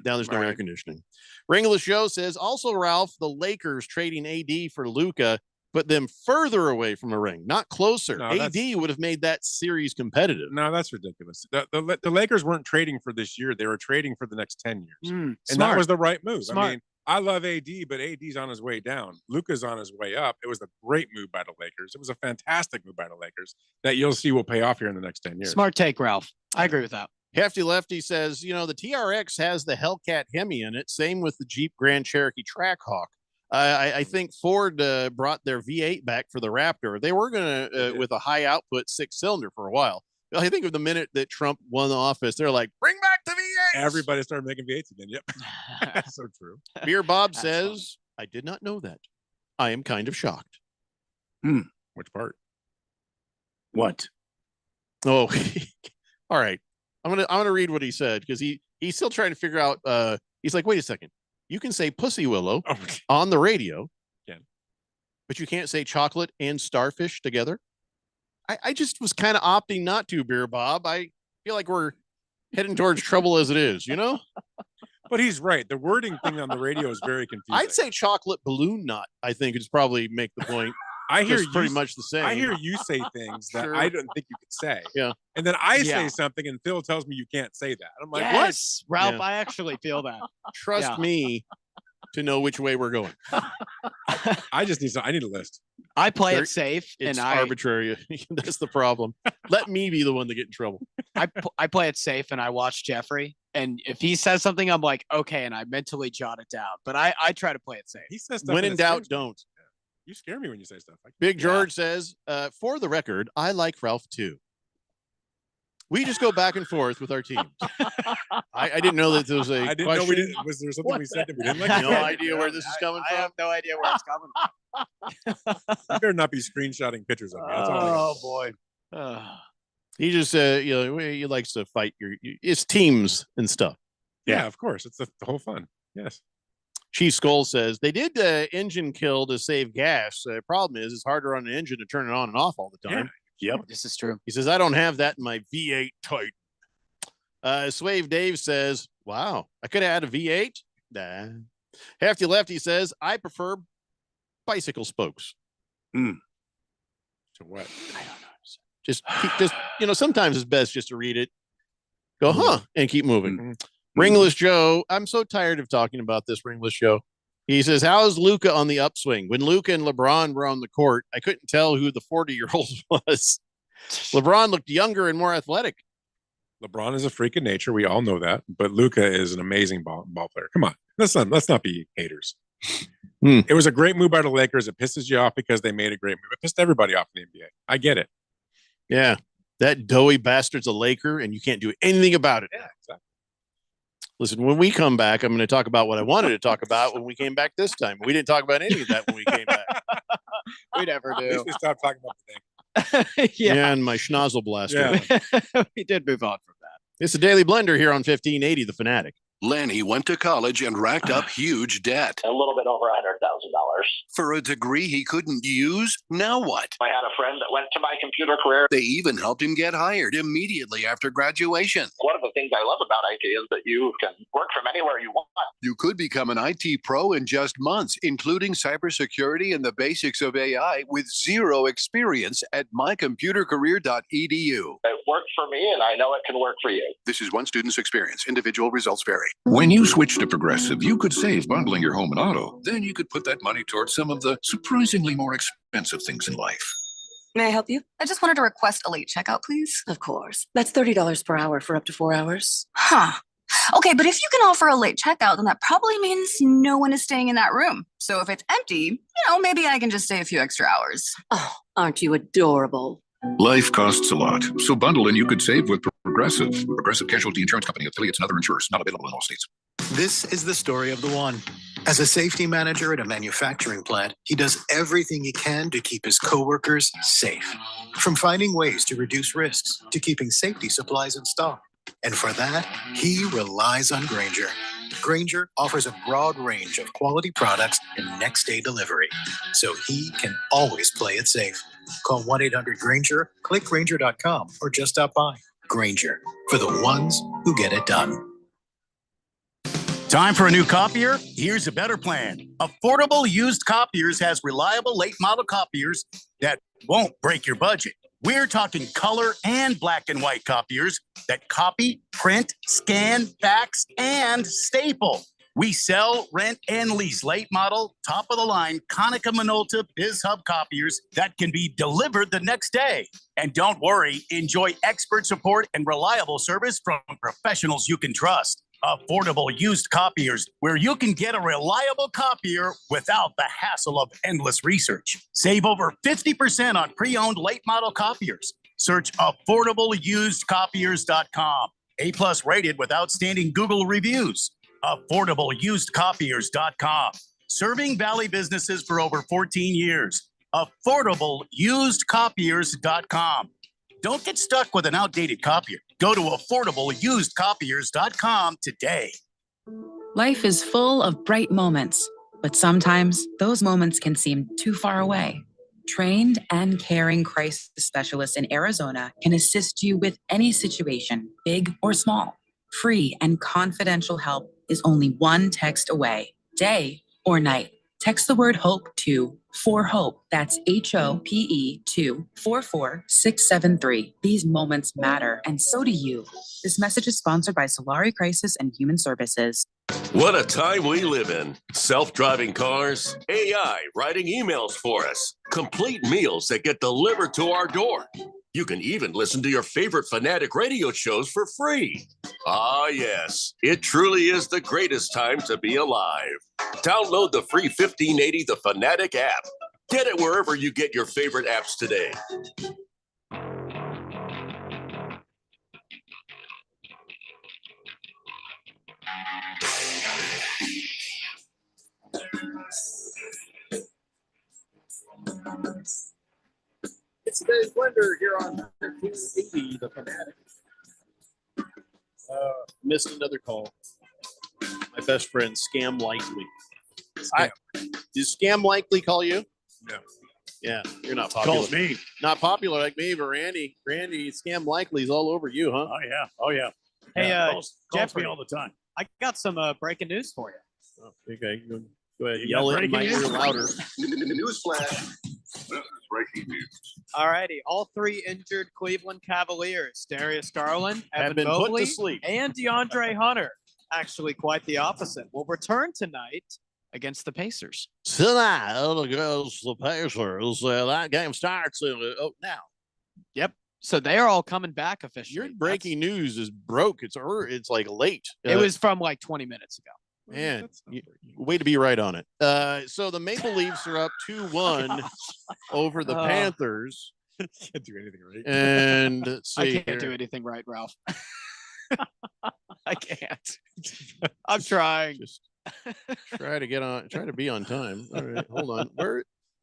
Now there's no air conditioning. Ringless Joe says, also, Ralph, the Lakers trading AD for Luka put them further away from a ring, not closer. No, AD would have made that series competitive. No, that's ridiculous. The Lakers weren't trading for this year. They were trading for the next 10 years. And that was the right move. Smart. I mean, I love AD, but AD's on his way down. Luka's on his way up. It was a great move by the Lakers. It was a fantastic move by the Lakers that you'll see will pay off here in the next 10 years. Smart take, Ralph. I agree with that. Hefty Lefty says, the TRX has the Hellcat Hemi in it. Same with the Jeep Grand Cherokee Trackhawk. I think Ford brought their V8 back for the Raptor. They were going to, with a high output 6-cylinder for a while. I think of the minute that Trump won the office, they're like, bring back the V8. Everybody started making V8s again. Yep. That's so true. Beer Bob says, I did not know that. I am kind of shocked. Which part? What? Oh, all right. I'm gonna read what he said because he's still trying to figure out. He's like, wait a second. You can say Pussy Willow on the radio, but you can't say chocolate and starfish together. I just was kind of opting not to, Beer Bob. I feel like we're heading towards trouble as it is, But he's right. The wording thing on the radio is very confusing. I'd say chocolate balloon nut. I think it's probably make the point. I hear you pretty much the same. I hear you say things that I don't think you could say. Yeah. And then I say something and Phil tells me you can't say that. I'm like, yes, what? Ralph, Yeah. I actually feel that. Trust me to know which way we're going. I need a list. I play it safe, It's and I arbitrary. That's the problem. Let me be the one to get in trouble. I play it safe, and I watch Jeffrey. And if he says something, I'm like, okay, and I mentally jot it down. But I try to play it safe. He says stuff When and in it doubt, scares me. don't. You scare me when you say stuff. Big George says, for the record, I like Ralph too. We just go back and forth with our teams. I didn't know that there was a I didn't question. know we didn't. Was there something we said that we didn't like? No idea where this is coming I from. have no idea where it's coming from. You better not be screenshotting pictures of me. That's all. boy. He just, he likes to fight it's teams and stuff. Yeah, of course. It's the whole fun. Yes. Chief Skull says they did engine kill to save gas. Problem is, it's hard to run an engine to turn it on and off all the time. Yep. This is true. He says, I don't have that in my V8 Titan. Swave Dave says, wow, I could have had a V8. Nah. Hefty Lefty says, I prefer bicycle spokes. To what? I don't know. Just sometimes it's best just to read it, go, and keep moving. Ringless Joe, I'm so tired of talking about this, Ringless Joe. He says, how is Luka on the upswing? When Luka and LeBron were on the court, I couldn't tell who the 40-year-old was. LeBron looked younger and more athletic. LeBron is a freak of nature. We all know that. But Luka is an amazing ball player. Come on. Let's not be haters. It was a great move by the Lakers. It pisses you off because they made a great move. It pissed everybody off in the NBA. I get it. Yeah. That doughy bastard's a Laker, and you can't do anything about it. Yeah, exactly. Listen, when we come back, I'm going to talk about what I wanted to talk about when we came back this time. We didn't talk about any of that when we came back. We never At do. least we stopped talking about the thing. Yeah, and my schnozzle blaster. Yeah. We did move on from that. It's a Daily Blender here on 1580 The Fanatic. Lanny went to college and racked up huge debt. A little bit over $100,000. For a degree he couldn't use, now what? I had a friend that went to my computer career. They even helped him get hired immediately after graduation. One of the things I love about IT is that you can work from anywhere you want. You could become an IT pro in just months, including cybersecurity and the basics of AI with zero experience at mycomputercareer.edu. It worked for me, and I know it can work for you. This is one student's experience. Individual results vary. When you switch to Progressive, you could save bundling your home and auto. Then you could put that money towards some of the surprisingly more expensive things in life. May I help you? I just wanted to request a late checkout, please. Of course. That's $30 per hour for up to 4 hours. Huh. Okay, but if you can offer a late checkout, then that probably means no one is staying in that room. So if it's empty, maybe I can just stay a few extra hours. Oh, aren't you adorable? Life costs a lot, so bundle and you could save with Progressive. Progressive Casualty Insurance Company, affiliates, and other insurers. Not available in all states. This is the story of the one. As a safety manager at a manufacturing plant, he does everything he can to keep his coworkers safe. From finding ways to reduce risks to keeping safety supplies in stock. And for that, he relies on Grainger. Grainger offers a broad range of quality products and next-day delivery, so he can always play it safe. Call 1-800-GRAINGER, click Grainger.com, or just stop by. Grainger, for the ones who get it done. Time for a new copier? Here's a better plan. Affordable Used Copiers has reliable late model copiers that won't break your budget. We're talking color and black and white copiers that copy, print, scan, fax, and staple. We sell, rent, and lease late model, top of the line Konica Minolta BizHub copiers that can be delivered the next day. And don't worry, enjoy expert support and reliable service from professionals you can trust. Affordable Used Copiers, where you can get a reliable copier without the hassle of endless research. Save over 50% on pre-owned late model copiers. Search AffordableUsedCopiers.com. A+ rated with outstanding Google reviews. AffordableUsedCopiers.com. Serving Valley businesses for over 14 years. AffordableUsedCopiers.com. Don't get stuck with an outdated copier. Go to AffordableUsedCopiers.com today. Life is full of bright moments, but sometimes those moments can seem too far away. Trained and caring crisis specialists in Arizona can assist you with any situation, big or small. Free and confidential help is only one text away, day or night. Text the word HOPE to 4HOPE. That's HOPE to 44673. These moments matter, and so do you. This message is sponsored by Solari Crisis and Human Services. What a time we live in. Self-driving cars, AI writing emails for us, complete meals that get delivered to our door. You can even listen to your favorite Fanatic radio shows for free. Ah, yes, it truly is the greatest time to be alive. Download the free 1580 The Fanatic app. Get it wherever you get your favorite apps today. It's today's blender here on 1380 The Fanatic. Missed another call. My best friend, Scam Likely. Did Scam Likely call you? No. Yeah, you're not popular. Calls me. Not popular like me, but Randy, Scam Likely's all over you, huh? Oh, yeah. Oh, yeah. Hey, calls Jeffrey, me all the time. I got some breaking news for you. Oh, okay, go ahead. You Yell got it in my breaking ear news? louder. Newsflash. This is breaking news. Alrighty, all three injured Cleveland Cavaliers, Darius Garland, Have Evan been put to Mobley, sleep. and DeAndre Hunter, actually quite the opposite, will return tonight against the Pacers. Tonight against the Pacers. That game starts now. Yep. So they are all coming back officially. Your breaking news is broke. It's like late. It was from like 20 minutes ago. Man, way to be right on it. So the Maple Leafs are up 2-1 over the Panthers. Can't do anything right. And let's see I can't do anything right, Ralph. I can't. I'm trying. Just try to be on time. All right, hold on.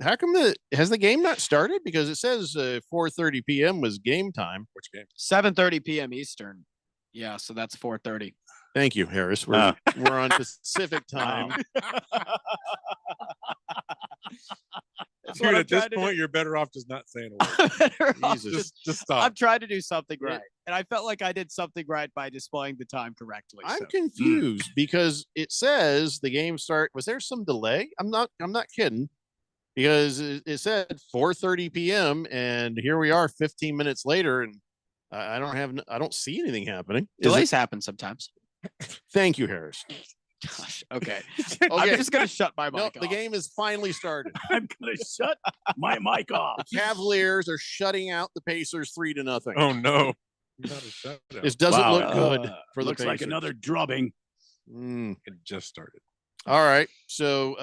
How come has the game not started? Because it says 4:30 p.m. was game time. Which game? 7:30 p.m. Eastern. Yeah, so that's 4:30. Thank you, Harris. We're on Pacific time. Dude, at this point, you're better off just not saying a word. Jesus, just stop. I'm trying to do something right, and I felt like I did something right by displaying the time correctly. I'm confused because it says the game start. Was there some delay? I'm not kidding, because it said 4:30 p.m. and here we are 15 minutes later, and I don't see anything happening. Delays happen sometimes. Thank you, Harris. Gosh, okay. I'm just gonna shut my mic off. The game is finally started. I'm gonna shut my mic off. The Cavaliers are shutting out the Pacers 3-0. Oh no! This doesn't look good for the looks Pacers. like another drubbing. It just started. All right, so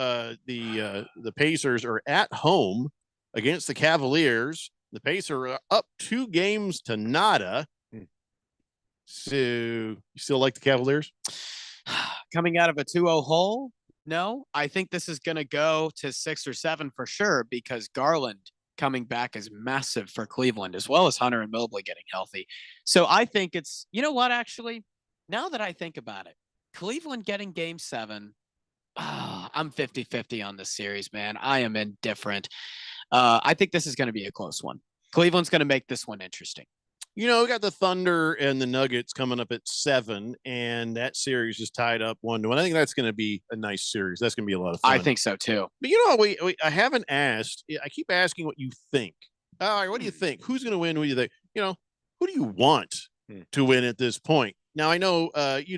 the Pacers are at home against the Cavaliers. The Pacers are up 2-0. So you still like the Cavaliers? Coming out of a 2-0 hole? No, I think this is going to go to 6 or 7 for sure because Garland coming back is massive for Cleveland, as well as Hunter and Mobley getting healthy. So I think it's, you know what, actually, now that I think about it, Cleveland getting game 7, I'm 50-50 on this series, man. I am indifferent. I think this is going to be a close one. Cleveland's going to make this one interesting. We got the Thunder and the Nuggets coming up at 7, and that series is tied up 1-1. I think that's going to be a nice series. That's going to be a lot of fun. I think so too. But I haven't asked. I keep asking what you think. All right, what do you think? Who's going to win? What do you think? Who do you want to win at this point? Now I know you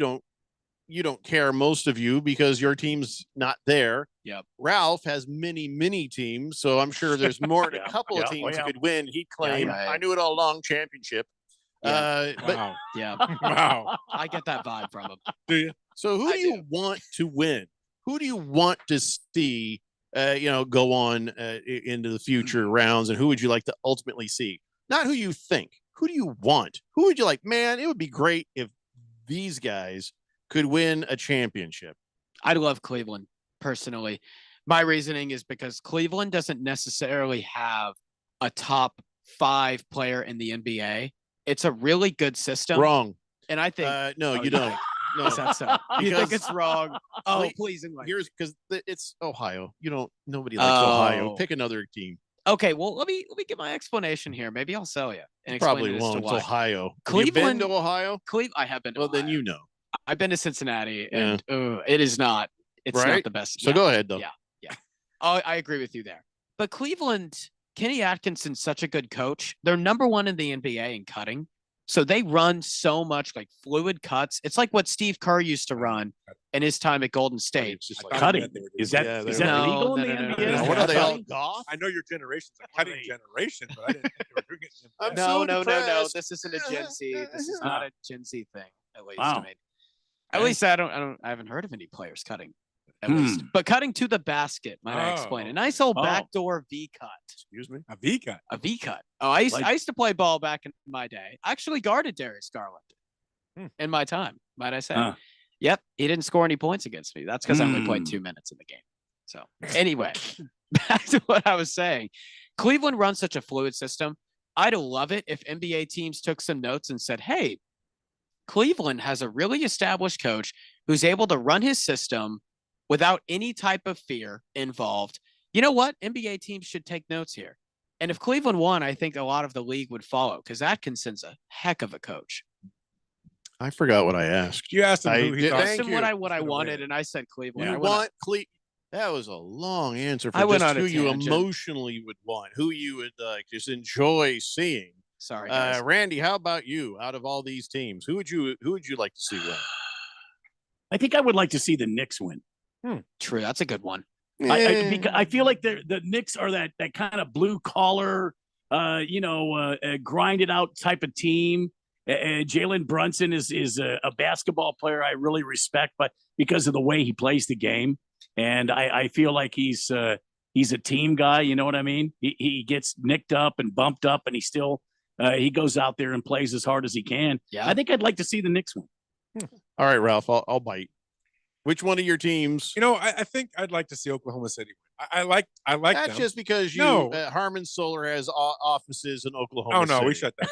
don't care, most of you, because your team's not there. Yep. Ralph has many teams, so I'm sure there's more than a couple of teams that could win. He'd claim, I knew it all along, championship. Yeah. But yeah. Wow. I get that vibe from him. Do you? So who do you want to win? Who do you want to see, go on into the future rounds, and who would you like to ultimately see? Not who you think. Who do you want? Who would you like? Man, it would be great if these guys could win a championship. I'd love Cleveland personally. My reasoning is because Cleveland doesn't necessarily have a top 5 player in the NBA. It's a really good system. Wrong. And I think no, you don't. No, is that so? You think it's wrong? Oh, please. Here's because it's Ohio. Nobody likes Ohio. Pick another team. Okay, well, let me get my explanation here. Maybe I'll sell you. And Probably won't. It's Ohio. Cleveland. Have you been to Ohio? I have been to Ohio. Then you know. I've been to Cincinnati, and it is not. It's not the best. So go ahead, though. Yeah. I agree with you there. But Cleveland, Kenny Atkinson's such a good coach. They're number 1 in the NBA in cutting. So they run so much like fluid cuts. It's like what Steve Kerr used to run in his time at Golden State. It's just like cutting. Is that legal in the NBA? What are they all golf? I know your generation's a cutting generation, but I didn't think they were doing it. No. This isn't a Gen Z. This is not a Gen Z thing. At least, at least I haven't heard of any players cutting. At least, but cutting to the basket, might I explain? A nice old backdoor V cut. Excuse me, a V cut. A V cut. Oh, I used to play ball back in my day. I actually guarded Darius Garland in my time. Might I say? Yep, he didn't score any points against me. That's because I only played 2 minutes in the game. So anyway, back to what I was saying. Cleveland runs such a fluid system. I'd love it if NBA teams took some notes and said, "Hey, Cleveland has a really established coach who's able to run his system without any type of fear involved." You know what? NBA teams should take notes here. And if Cleveland won, I think a lot of the league would follow because Atkinson's a heck of a coach. I forgot what I asked. You asked him who he asked him what I wanted, and I said Cleveland. You want Cleveland? That was a long answer for just who you emotionally would want, who you would just enjoy seeing. Sorry, Randy. How about you? Out of all these teams, who would you like to see win? I think I would like to see the Knicks win. True, that's a good one. I feel like the Knicks are that kind of blue collar, grinded out type of team. Jalen Brunson is a basketball player I really respect, but because of the way he plays the game, and I feel like he's a team guy. You know what I mean? He gets nicked up and bumped up, and he still he goes out there and plays as hard as he can. Yeah, I think I'd like to see the Knicks win. All right, Ralph, I'll bite. Which one of your teams? I think I'd like to see Oklahoma City win. I like That's them. just because Harmon Solar has offices in Oklahoma. Oh no, City. we shut that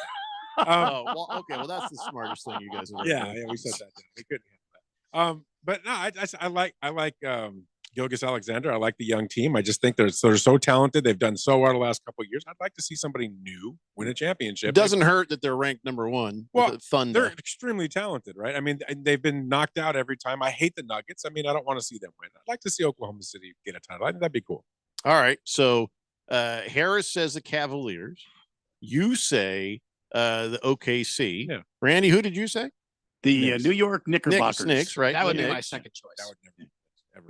down. Okay. Well, that's the smartest thing you guys have ever done. Yeah, we shut that down. We couldn't handle that. But no, I like Gilgeous Alexander. I like the young team. I just think they're so talented. They've done so well the last couple of years. I'd like to see somebody new win a championship. It doesn't hurt that they're ranked number 1. Well, Thunder. They're extremely talented, right? I mean, they've been knocked out every time. I hate the Nuggets. I mean, I don't want to see them win. I'd like to see Oklahoma City get a title. I think that'd be cool. All right. So Harris says the Cavaliers. You say the OKC. Yeah. Randy, who did you say? The New York Knickerbockers. Knicks, right? That would be my second choice. That would never ever.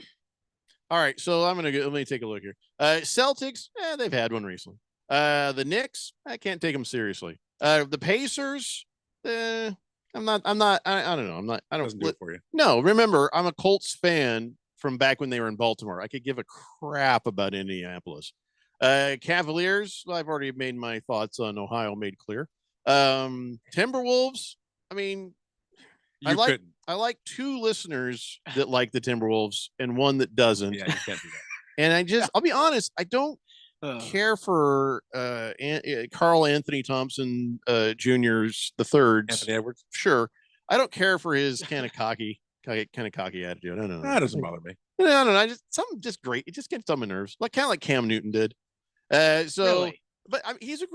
All right, so let me take a look here. Celtics, they've had one recently. The Knicks, I can't take them seriously. The Pacers, I don't know. I don't do it for you. No, remember, I'm a Colts fan from back when they were in Baltimore. I could give a crap about Indianapolis. Cavaliers, I've already made my thoughts on Ohio made clear. Timberwolves, I mean, I like 2 listeners that like the Timberwolves and one that doesn't. Yeah, you can't do that. And I'll be honest, I don't care for Carl Anthony Thompson Jr.'s the third. Anthony Edwards. Sure. I don't care for his kind of cocky attitude. I don't know. That doesn't bother me. No. Something just great. It just gets on my nerves. Kind of like Cam Newton did. Really? But I mean, he's a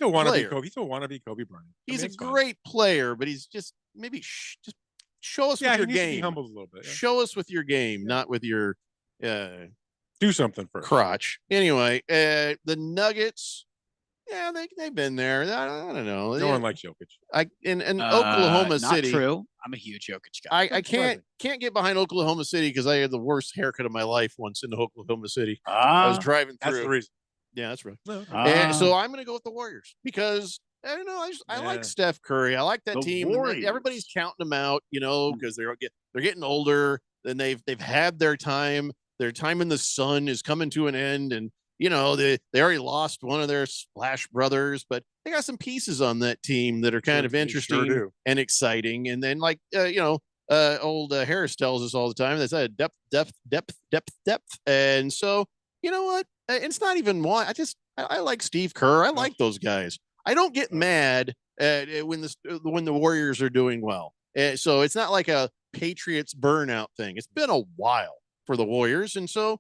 wannabe player. Kobe. He's a wannabe Kobe Bryant. He's a great player, but he's just maybe just show us with your game. Humbled a little bit. Yeah. Show us with your game, not with your do something first. Crotch. Anyway, the Nuggets. Yeah, they've been there. I don't know. No one likes Jokic. In Oklahoma not City. True. I'm a huge Jokic guy. I can't get behind Oklahoma City because I had the worst haircut of my life once in Oklahoma City. I was driving through. That's the reason. Yeah, that's right. And so I'm going to go with the Warriors because I don't know. I like Steph Curry. I like that team. Everybody's counting them out, because they're getting older. And they've had their time. Their time in the sun is coming to an end, and they already lost one of their Splash brothers, but they got some pieces on that team that are kind of interesting and exciting. And then old Harris tells us all the time that's a depth. And so you know what? It's not even one. I like Steve Kerr. I like those guys. I don't get mad when the Warriors are doing well. So it's not like a Patriots burnout thing. It's been a while for the Warriors, and so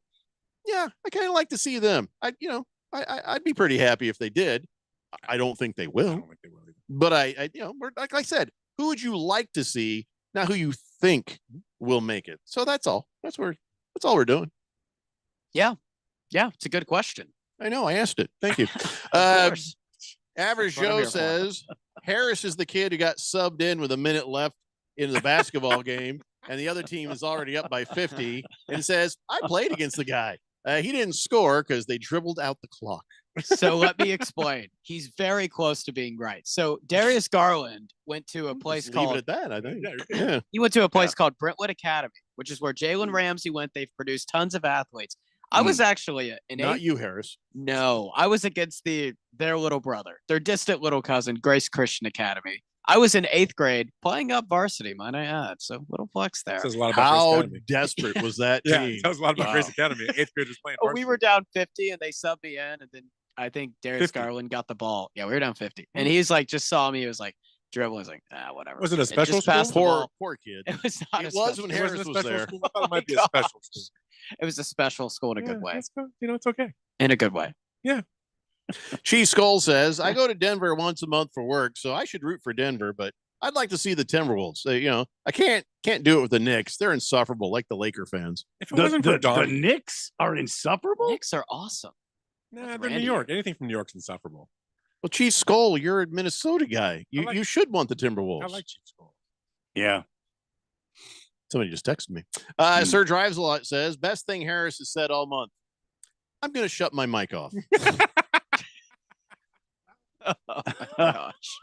yeah, I kind of like to see them. I'd be pretty happy if they did. I don't think they will. I don't think they will either. But like I said, who would you like to see? Not who you think will make it. So that's all. That's all we're doing. Yeah, it's a good question. I know. I asked it. Thank you. Average Joe says Harris is the kid who got subbed in with a minute left in the basketball game, and the other team is already up by 50, and says, I played against the guy. He didn't score because they dribbled out the clock. So let me explain. He's very close to being right. So Darius Garland went to a place called. Leave it at that, I think. Yeah. He went to a place called Brentwood Academy, which is where Jalen Ramsey went. They've produced tons of athletes. I was actually not you, Harris. No, I was against their little brother, their distant little cousin, Grace Christian Academy. I was in 8th grade playing up varsity, might I add. So little flex there. Says a lot about how desperate was that team? Yeah, tells a lot about Grace Academy. 8th graders playing. We were down 50 and they subbed me in, and then I think Darius Garland got the ball. Yeah, we were down 50, and he's like just saw me. He was like dribbling. He's like, whatever. Was it a special school? Poor kid. It was not. It was when Harris was there. School? I thought it might be a special school. It was a special school in a good way. It's okay. In a good way. Yeah. Chief Skull says, I go to Denver once a month for work, so I should root for Denver, but I'd like to see the Timberwolves. I can't do it with the Knicks. They're insufferable, like the Laker fans. If it wasn't for the Knicks are insufferable. Knicks are awesome. Nah, they're New York. Anything from New York's insufferable. Well, Chief Skull, you're a Minnesota guy. You should want the Timberwolves. I like Chief Skull. Yeah. Somebody just texted me. Sir Drives a Lot says, best thing Harris has said all month. I'm going to shut my mic off. Oh my gosh.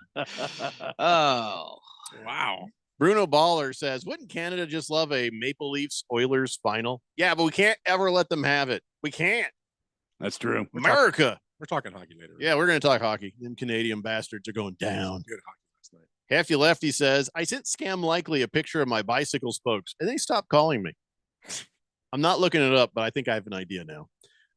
Oh, wow. Bruno Baller says, wouldn't Canada just love a Maple Leafs Oilers final? Yeah, but we can't ever let them have it. We can't. That's true. America. We're talking hockey later. Yeah, we're going to talk hockey. Them Canadian bastards are going down. Good hockey last night. Hefty Lefty says, I sent Scam Likely a picture of my bicycle spokes, and they stopped calling me. I'm not looking it up, but I think I have an idea now.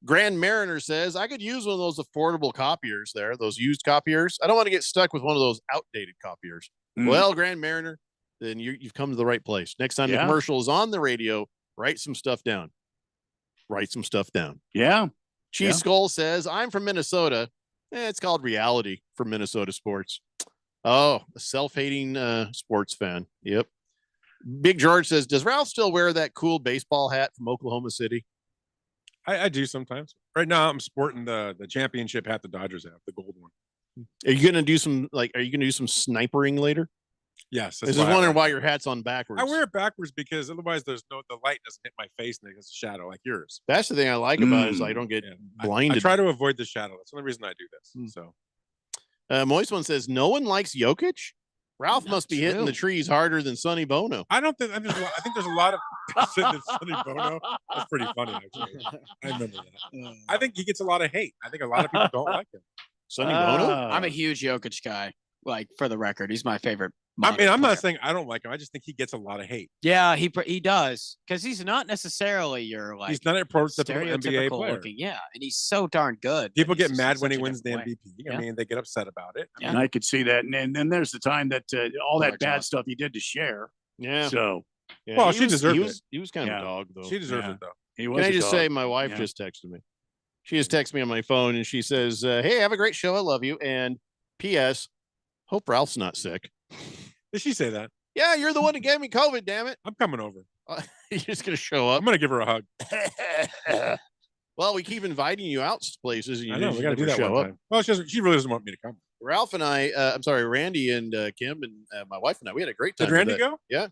Grand Mariner says, I could use one of those affordable copiers there, those used copiers. I don't want to get stuck with one of those outdated copiers. Well, Grand Mariner, then you've come to the right place. Next time the commercial is on the radio, write some stuff down. Yeah. Chief Skull says, I'm from Minnesota. It's called reality for Minnesota sports. Oh, a self-hating sports fan. Yep. Big George says, does Ralph still wear that cool baseball hat from Oklahoma City? I do sometimes. Right now, I'm sporting the championship hat the Dodgers have, the gold one. Are you gonna do some snipering later? Yes. I was just wondering why your hat's on backwards. I wear it backwards because otherwise the light doesn't hit my face and it gets a shadow like yours. That's the thing I like about it is I don't get blinded. I try to avoid the shadow. That's the only reason I do this. So Moist One says, no one likes Jokic? Ralph must be hitting the trees harder than Sonny Bono. I think there's a lot of than Sonny Bono. That's pretty funny, actually. I remember that. I think he gets a lot of hate. I think a lot of people don't like him. Sonny Bono? I'm a huge Jokic guy. Like, for the record, he's my favorite I mean, I'm not saying I don't like him. I just think he gets a lot of hate. Yeah, he does because he's not necessarily your like. He's not a prototypical NBA stereotypical player. looking, yeah, and he's so darn good. People get He's mad just when he such a wins the different MVP. way. I mean, they get upset about it. And I could see that. And then there's the time that all that bad stuff he did to Cher. Yeah. So, Yeah, Well, he she was- deserved he it. was, He was kind of a dog, though. She deserves Yeah. it, though. he was. Can I a just dog. say, my wife Yeah. just texted me. She just texted me on my phone, and she says, "Hey, have a great show. I love you." And P.S. Hope Ralph's not sick. Did she say that? Yeah, you're the one that gave me COVID. Damn it! I'm coming over. You're just gonna show up. I'm gonna give her a hug. Well, we keep inviting you out places, and you I know just we got to do never that show one up. time. Well, she really doesn't want me to come. Ralph and I, Randy and Kim and my wife and I, we had a great time. Did with Randy that. go? Yeah.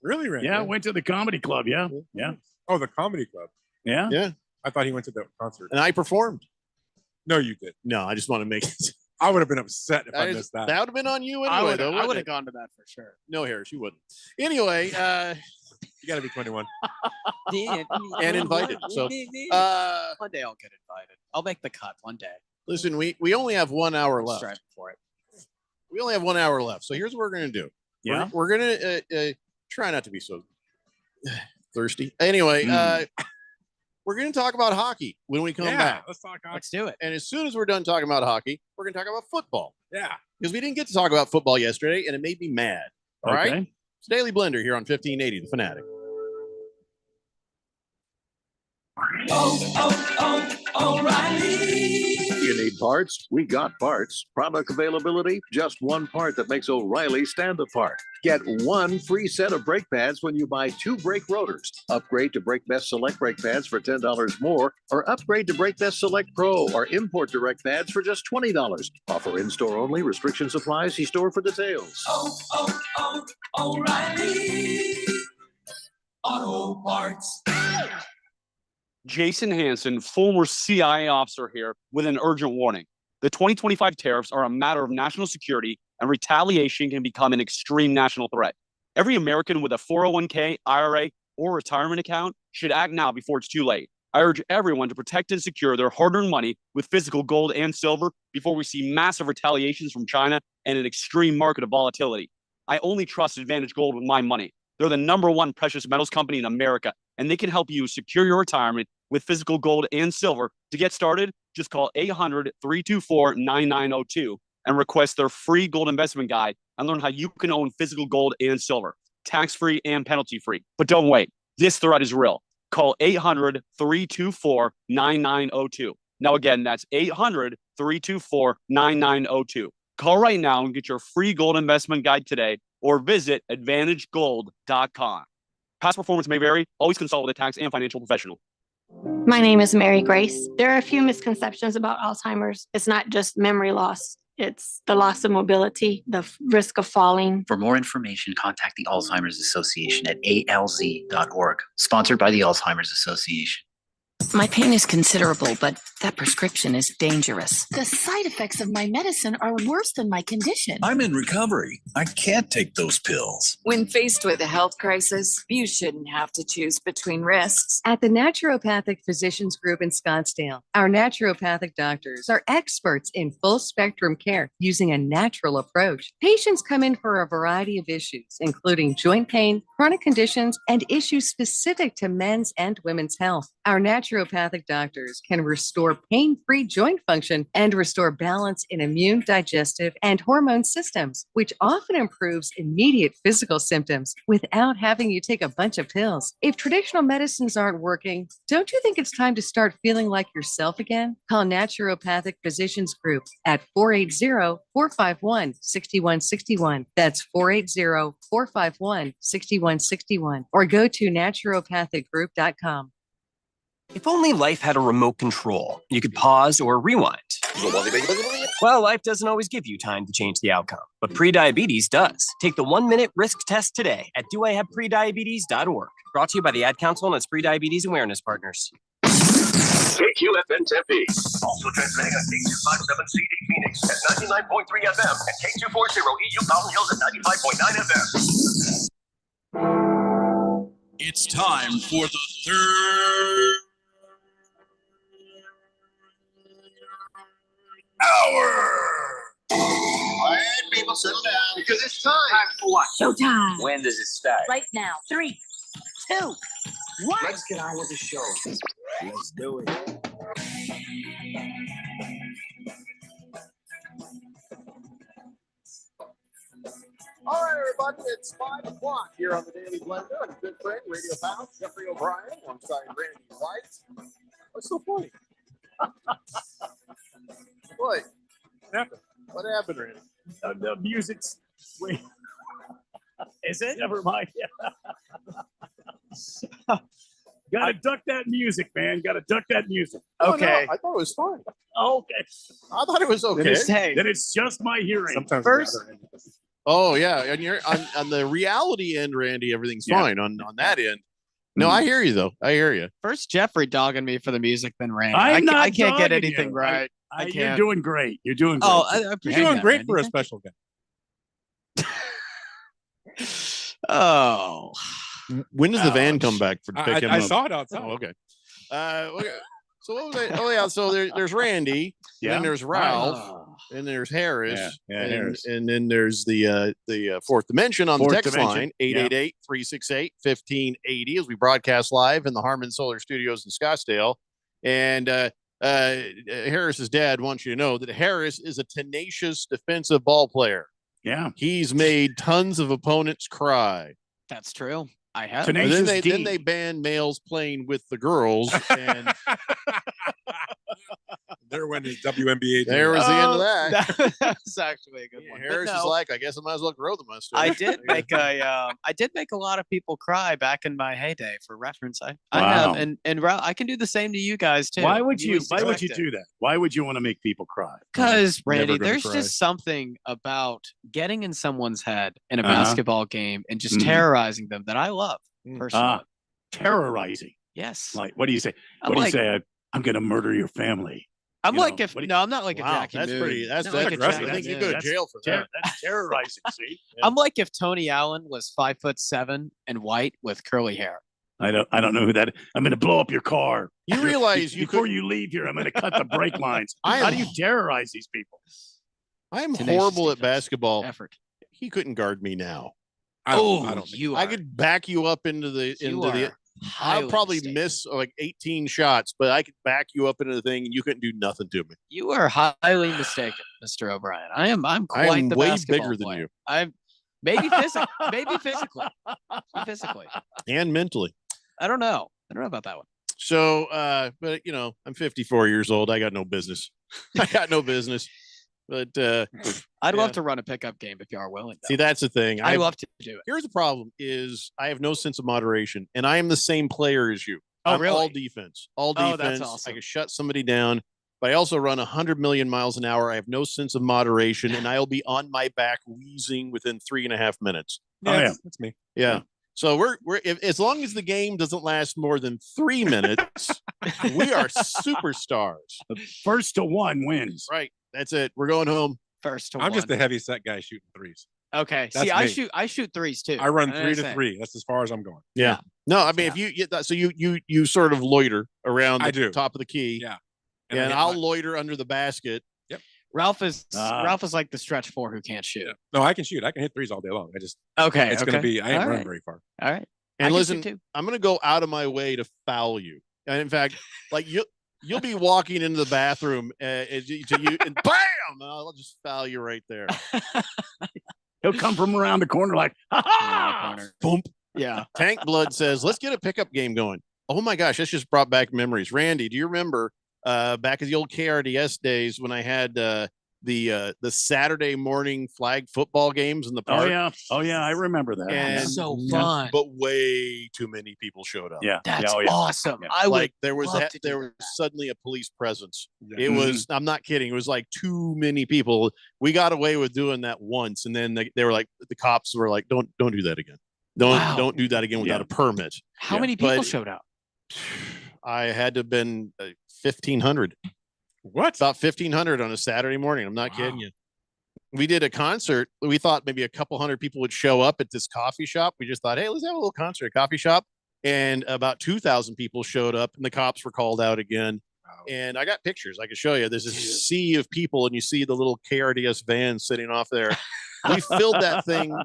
Really, Randy? Yeah, went to the comedy club. Yeah. Yeah. Oh, the comedy club. Yeah. Yeah. I thought he went to the concert. And I performed. No, you did. No, I just want to make it. I would have been upset if I That missed that. would have been on you I anyway, would though. I would wouldn't have it? gone to that for sure. No, Harris, you wouldn't. Anyway, You got to be 21. and invited. So, One day I'll get invited. I'll make the cut one day. listen, we only have 1 hour left. Strive for it. We only have 1 hour left. So here's what we're going to do. Yeah. We're going to try not to be so thirsty. Anyway, we're going to talk about hockey when we come back. Let's talk hockey. Let's do it. And as soon as we're done talking about hockey, we're going to talk about football. Yeah. Because we didn't get to talk about football yesterday, and it made me mad. All right? Okay. It's Daily Blender here on 1580, The Fanatic. You need parts? We got parts. Product availability? Just one part that makes O'Reilly stand apart. Get one free set of brake pads when you buy 2 brake rotors. Upgrade to Brake Best Select brake pads for $10 more, or upgrade to Brake Best Select Pro or import direct pads for just $20. Offer in-store only. Restrictions apply. See store for details. O'Reilly Auto Parts. Jason Hansen, former CIA officer here, with an urgent warning. The 2025 tariffs are a matter of national security, and retaliation can become an extreme national threat. Every American with a 401k, IRA, or retirement account should act now before it's too late. I urge everyone to protect and secure their hard-earned money with physical gold and silver before we see massive retaliations from China and an extreme market of volatility. I only trust Advantage Gold with my money. They're the #1 precious metals company in America, and they can help you secure your retirement with physical gold and silver. To get started, just call 800-324-9902 and request their free gold investment guide and learn how you can own physical gold and silver, tax-free and penalty-free. But don't wait. This threat is real. Call 800-324-9902. Now again, that's 800-324-9902. Call right now and get your free gold investment guide today, or visit advantagegold.com. Past performance may vary. Always consult with a tax and financial professional. My name is Mary Grace. There are a few misconceptions about Alzheimer's. It's not just memory loss. It's the loss of mobility, the risk of falling. For more information, contact the Alzheimer's Association at alz.org, sponsored by the Alzheimer's Association. My pain is considerable, but that prescription is dangerous. The side effects of my medicine are worse than my condition. I'm in recovery. I can't take those pills. When faced with a health crisis, you shouldn't have to choose between risks. At the Naturopathic Physicians Group in Scottsdale, our naturopathic doctors are experts in full spectrum care using a natural approach. Patients come in for a variety of issues, including joint pain, chronic conditions, and issues specific to men's and women's health. Our naturopathic doctors can restore pain-free joint function and restore balance in immune, digestive, and hormone systems, which often improves immediate physical symptoms without having you take a bunch of pills. If traditional medicines aren't working, don't you think it's time to start feeling like yourself again? Call Naturopathic Physicians Group at 480-451-6161. That's 480-451-6161. Or go to naturopathicgroup.com. If only life had a remote control, you could pause or rewind. Well, life doesn't always give you time to change the outcome, but prediabetes does. Take the 1-minute risk test today at doihaveprediabetes.org. Brought to you by the Ad Council and its Prediabetes Awareness Partners. KQFN Tempe. Also transmitting on K257CD Phoenix at 99.3 FM and K240 EU Mountain Hills at 95.9 FM. It's time for the third hour Quiet, people, settle down because it's time. Time for what? Showtime. When does it start? Right now. 3, 2, 1. Let's get on with the show. Let's do it. All right, everybody, it's 5 o'clock here on the Daily Blender. And good friend, radio pal, Jeffrey O'Brien, alongside Randy White. What's so funny? What? What happened, Randy? The music's. Wait. Is it? Never mind. Gotta duck that music, man. Gotta duck that music. Okay. I thought it was fine. Okay. I thought it was okay. Then it's just my hearing. Sometimes First- the other end. Oh yeah, and you're on the reality end, Randy. Everything's Yeah. fine on that end. No, I hear you though. I hear you. First Jeffrey dogging me for the music, then Randy. I'm not I can't get dogging anything you. right. I You're can't. doing great. You're doing great. Oh, I You're appreciate doing that, great Randy. for a Thank special guy. you. Oh. When does the van Ouch. come back for to pick him I up? saw it outside. Oh, okay. Okay. So what was I? Oh yeah. So there's Randy. Yeah. Then there's Ralph. And there's Harris. Yeah, and, Harris. And then there's the fourth dimension on Fourth the text dimension, line yeah. 888-368-1580 as we broadcast live in the Harmon Solar Studios in Scottsdale. And Harris's dad wants you to know that Harris is a tenacious defensive ball player. Yeah. He's made tons of opponents cry. That's true. I have. And Tenacious then D. they banned males playing with the girls, and There went his WNBA. there was the end of that. That was actually a good one. But Harris is no, like, I guess I might as well grow the mustache. I did make a lot of people cry back in my heyday. For reference, I Wow. have, and Ralph, I can do the same to you guys too. Why would you? least Why would you expect it. do that? Why would you want to make people cry? Because Never Randy, gonna there's cry. just something about getting in someone's head in a Uh-huh. basketball game and just Mhm. terrorizing them that I love personally. Terrorizing. Yes, Like, what do you say? I'm What do you like- say? I'm going to murder your family. I'm you like know, if what do you- no, I'm not like a Wow, Jackie that's Moon. pretty. That's Not like a aggressive. Jackie I think you Moon. go to That's jail for that. That's terrorizing. See, I'm like if Tony Allen was 5'7" and white with curly hair. I don't know who that is. I'm going to blow up your car. You realize you before could. you leave here, I'm going to cut the brake lines. I How am- do you terrorize these people? I am Tenacious horrible at defense. basketball. Effort. He couldn't guard me now. I don't think you I are. could back you up into the You into the. are I'll highly probably mistaken. miss like 18 shots, but I could back you up into the thing, and you couldn't do nothing to me. You are highly mistaken, Mr. O'Brien. I'm I quite am the way basketball bigger than player. you, I'm maybe physically. Physically. and mentally. I don't know about that one. So, but you know, I'm 54 years old. I got no business. I got no business. But I'd yeah. love to run a pickup game if you are willing. see, that's the thing. I'd love to do it. Here's the problem: is I have no sense of moderation, and I am the same player as you. Oh, I'm all really? defense. All Oh, defense. that's awesome. I can shut somebody down, but I also run 100 million miles an hour. I have no sense of moderation, and I'll be on my back wheezing within 3.5 minutes. Oh, yeah. That's me. Yeah. So we're as long as the game doesn't last more than 3 minutes, we are superstars. First to one wins. Right. That's it. We're going home. First to I'm just a one. heavy set guy shooting threes. Okay. That's See, me. I shoot threes too. I run I'm 3 to saying. 3. That's as far as I'm going. Yeah. No, I mean, if you get that, so you sort of loiter around I the do. top of the key. Yeah. And, I hit I'll my- loiter under the basket. Ralph is Ah. Ralph is like the stretch four who can't shoot. No, I can shoot. I can hit threes all day long. I just Okay. it's okay. gonna be. I ain't All running right. very far. All right. And I can shoot listen, too. I'm going to go out of my way to foul you. And in fact, like you'll be walking into the bathroom and bam, I'll just foul you right there. He'll come from around the corner like, ha ha! Boom. Yeah. Tank Blood says, let's get a pickup game going. Oh my gosh, that's just brought back memories. Randy, do you remember back in the old KRDS days when I had the Saturday morning flag football games in the park? Oh yeah, I remember that. And so fun. but way too many people showed up. Yeah, That's oh, yeah. awesome. Yeah. I would Like there was love to do there was that. suddenly a police presence. Yeah. It was, I'm not kidding. It was like too many people. We got away with doing that once, and then they were like, the cops were like, don't do that again. Wow. Don't do that again without Yeah. a permit. How Yeah. many people But- showed up? I had to have been 1,500. What? About 1,500 on a Saturday morning. I'm not kidding you. We did a concert. We thought maybe a couple hundred people would show up at this coffee shop. We just thought, hey, let's have a little concert at a coffee shop. And about 2,000 people showed up, and the cops were called out again. And I got pictures I can show you. There's a sea of people, and you see the little KRDS van sitting off there. We filled that thing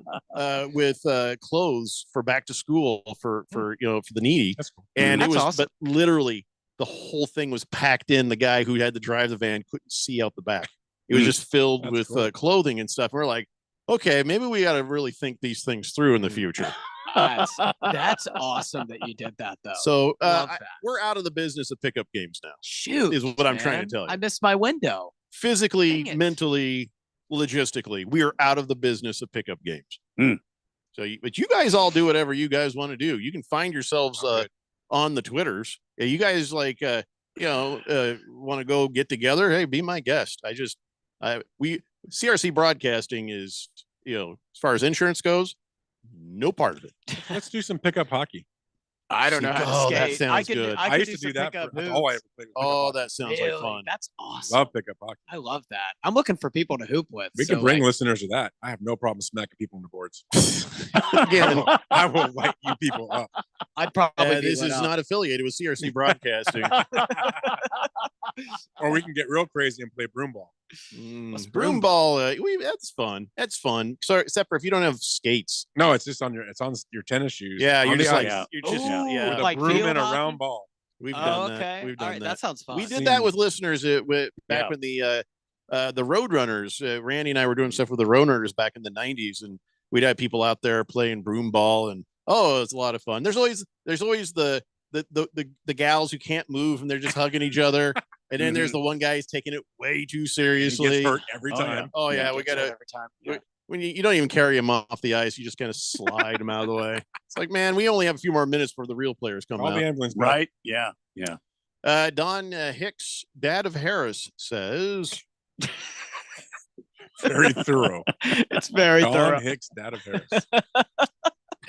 with clothes for back to school for the needy. That's cool. And That's it was, awesome. but literally the whole thing was packed in. The guy who had to drive the van couldn't see out the back. It was just filled That's with cool. clothing and stuff. And we're like, okay, maybe we got to really think these things through in the future. That's awesome that you did that, though. So Love that. we're out of the business of pickup games now. Shoot, is what I'm trying man. to tell you. I missed my window. Physically, Dang it. mentally, logistically, we are out of the business of pickup games. So, but you guys all do whatever you guys want to do. You can find yourselves on the Twitters. You guys want to go get together? Hey, be my guest. CRC Broadcasting is, as far as insurance goes, no part of it. Let's do some pickup hockey. I don't know how to Oh, skate. that sounds good. I used to do that. That's all I ever played. Oh, that sounds like fun. That's awesome. Love pickup hockey. I love that. I'm looking for people to hoop with. We so, can bring like, listeners to that. I have no problem smacking people on the boards. Again, I will light you people up. I'd probably. this is not affiliated with CRC Broadcasting. Or we can get real crazy and play broom ball. Broom ball. That's fun. That's fun. So, except for if you don't have skates. No, it's just on your tennis shoes. Yeah, on you're the just like ice. you're just with a like broom field and a hockey? round ball. We've done that. Okay. We've done All right, that. that sounds fun. We did that with listeners back when the Roadrunners. Randy and I were doing stuff with the Roadrunners back in the '90s, and we'd have people out there playing broom ball, and it's a lot of fun. There's always the gals who can't move and they're just hugging each other, and then there's the one guy who's taking it way too seriously. He gets hurt every time. Oh yeah, we gotta every time. when you don't even carry him off the ice, you just kind of slide him out of the way. It's like, man, we only have a few more minutes before the real players come All out. the ambulance, Right? Yeah. Don Hicks, dad of Harris, says Very thorough. It's very Don thorough. Hicks, dad of Harris.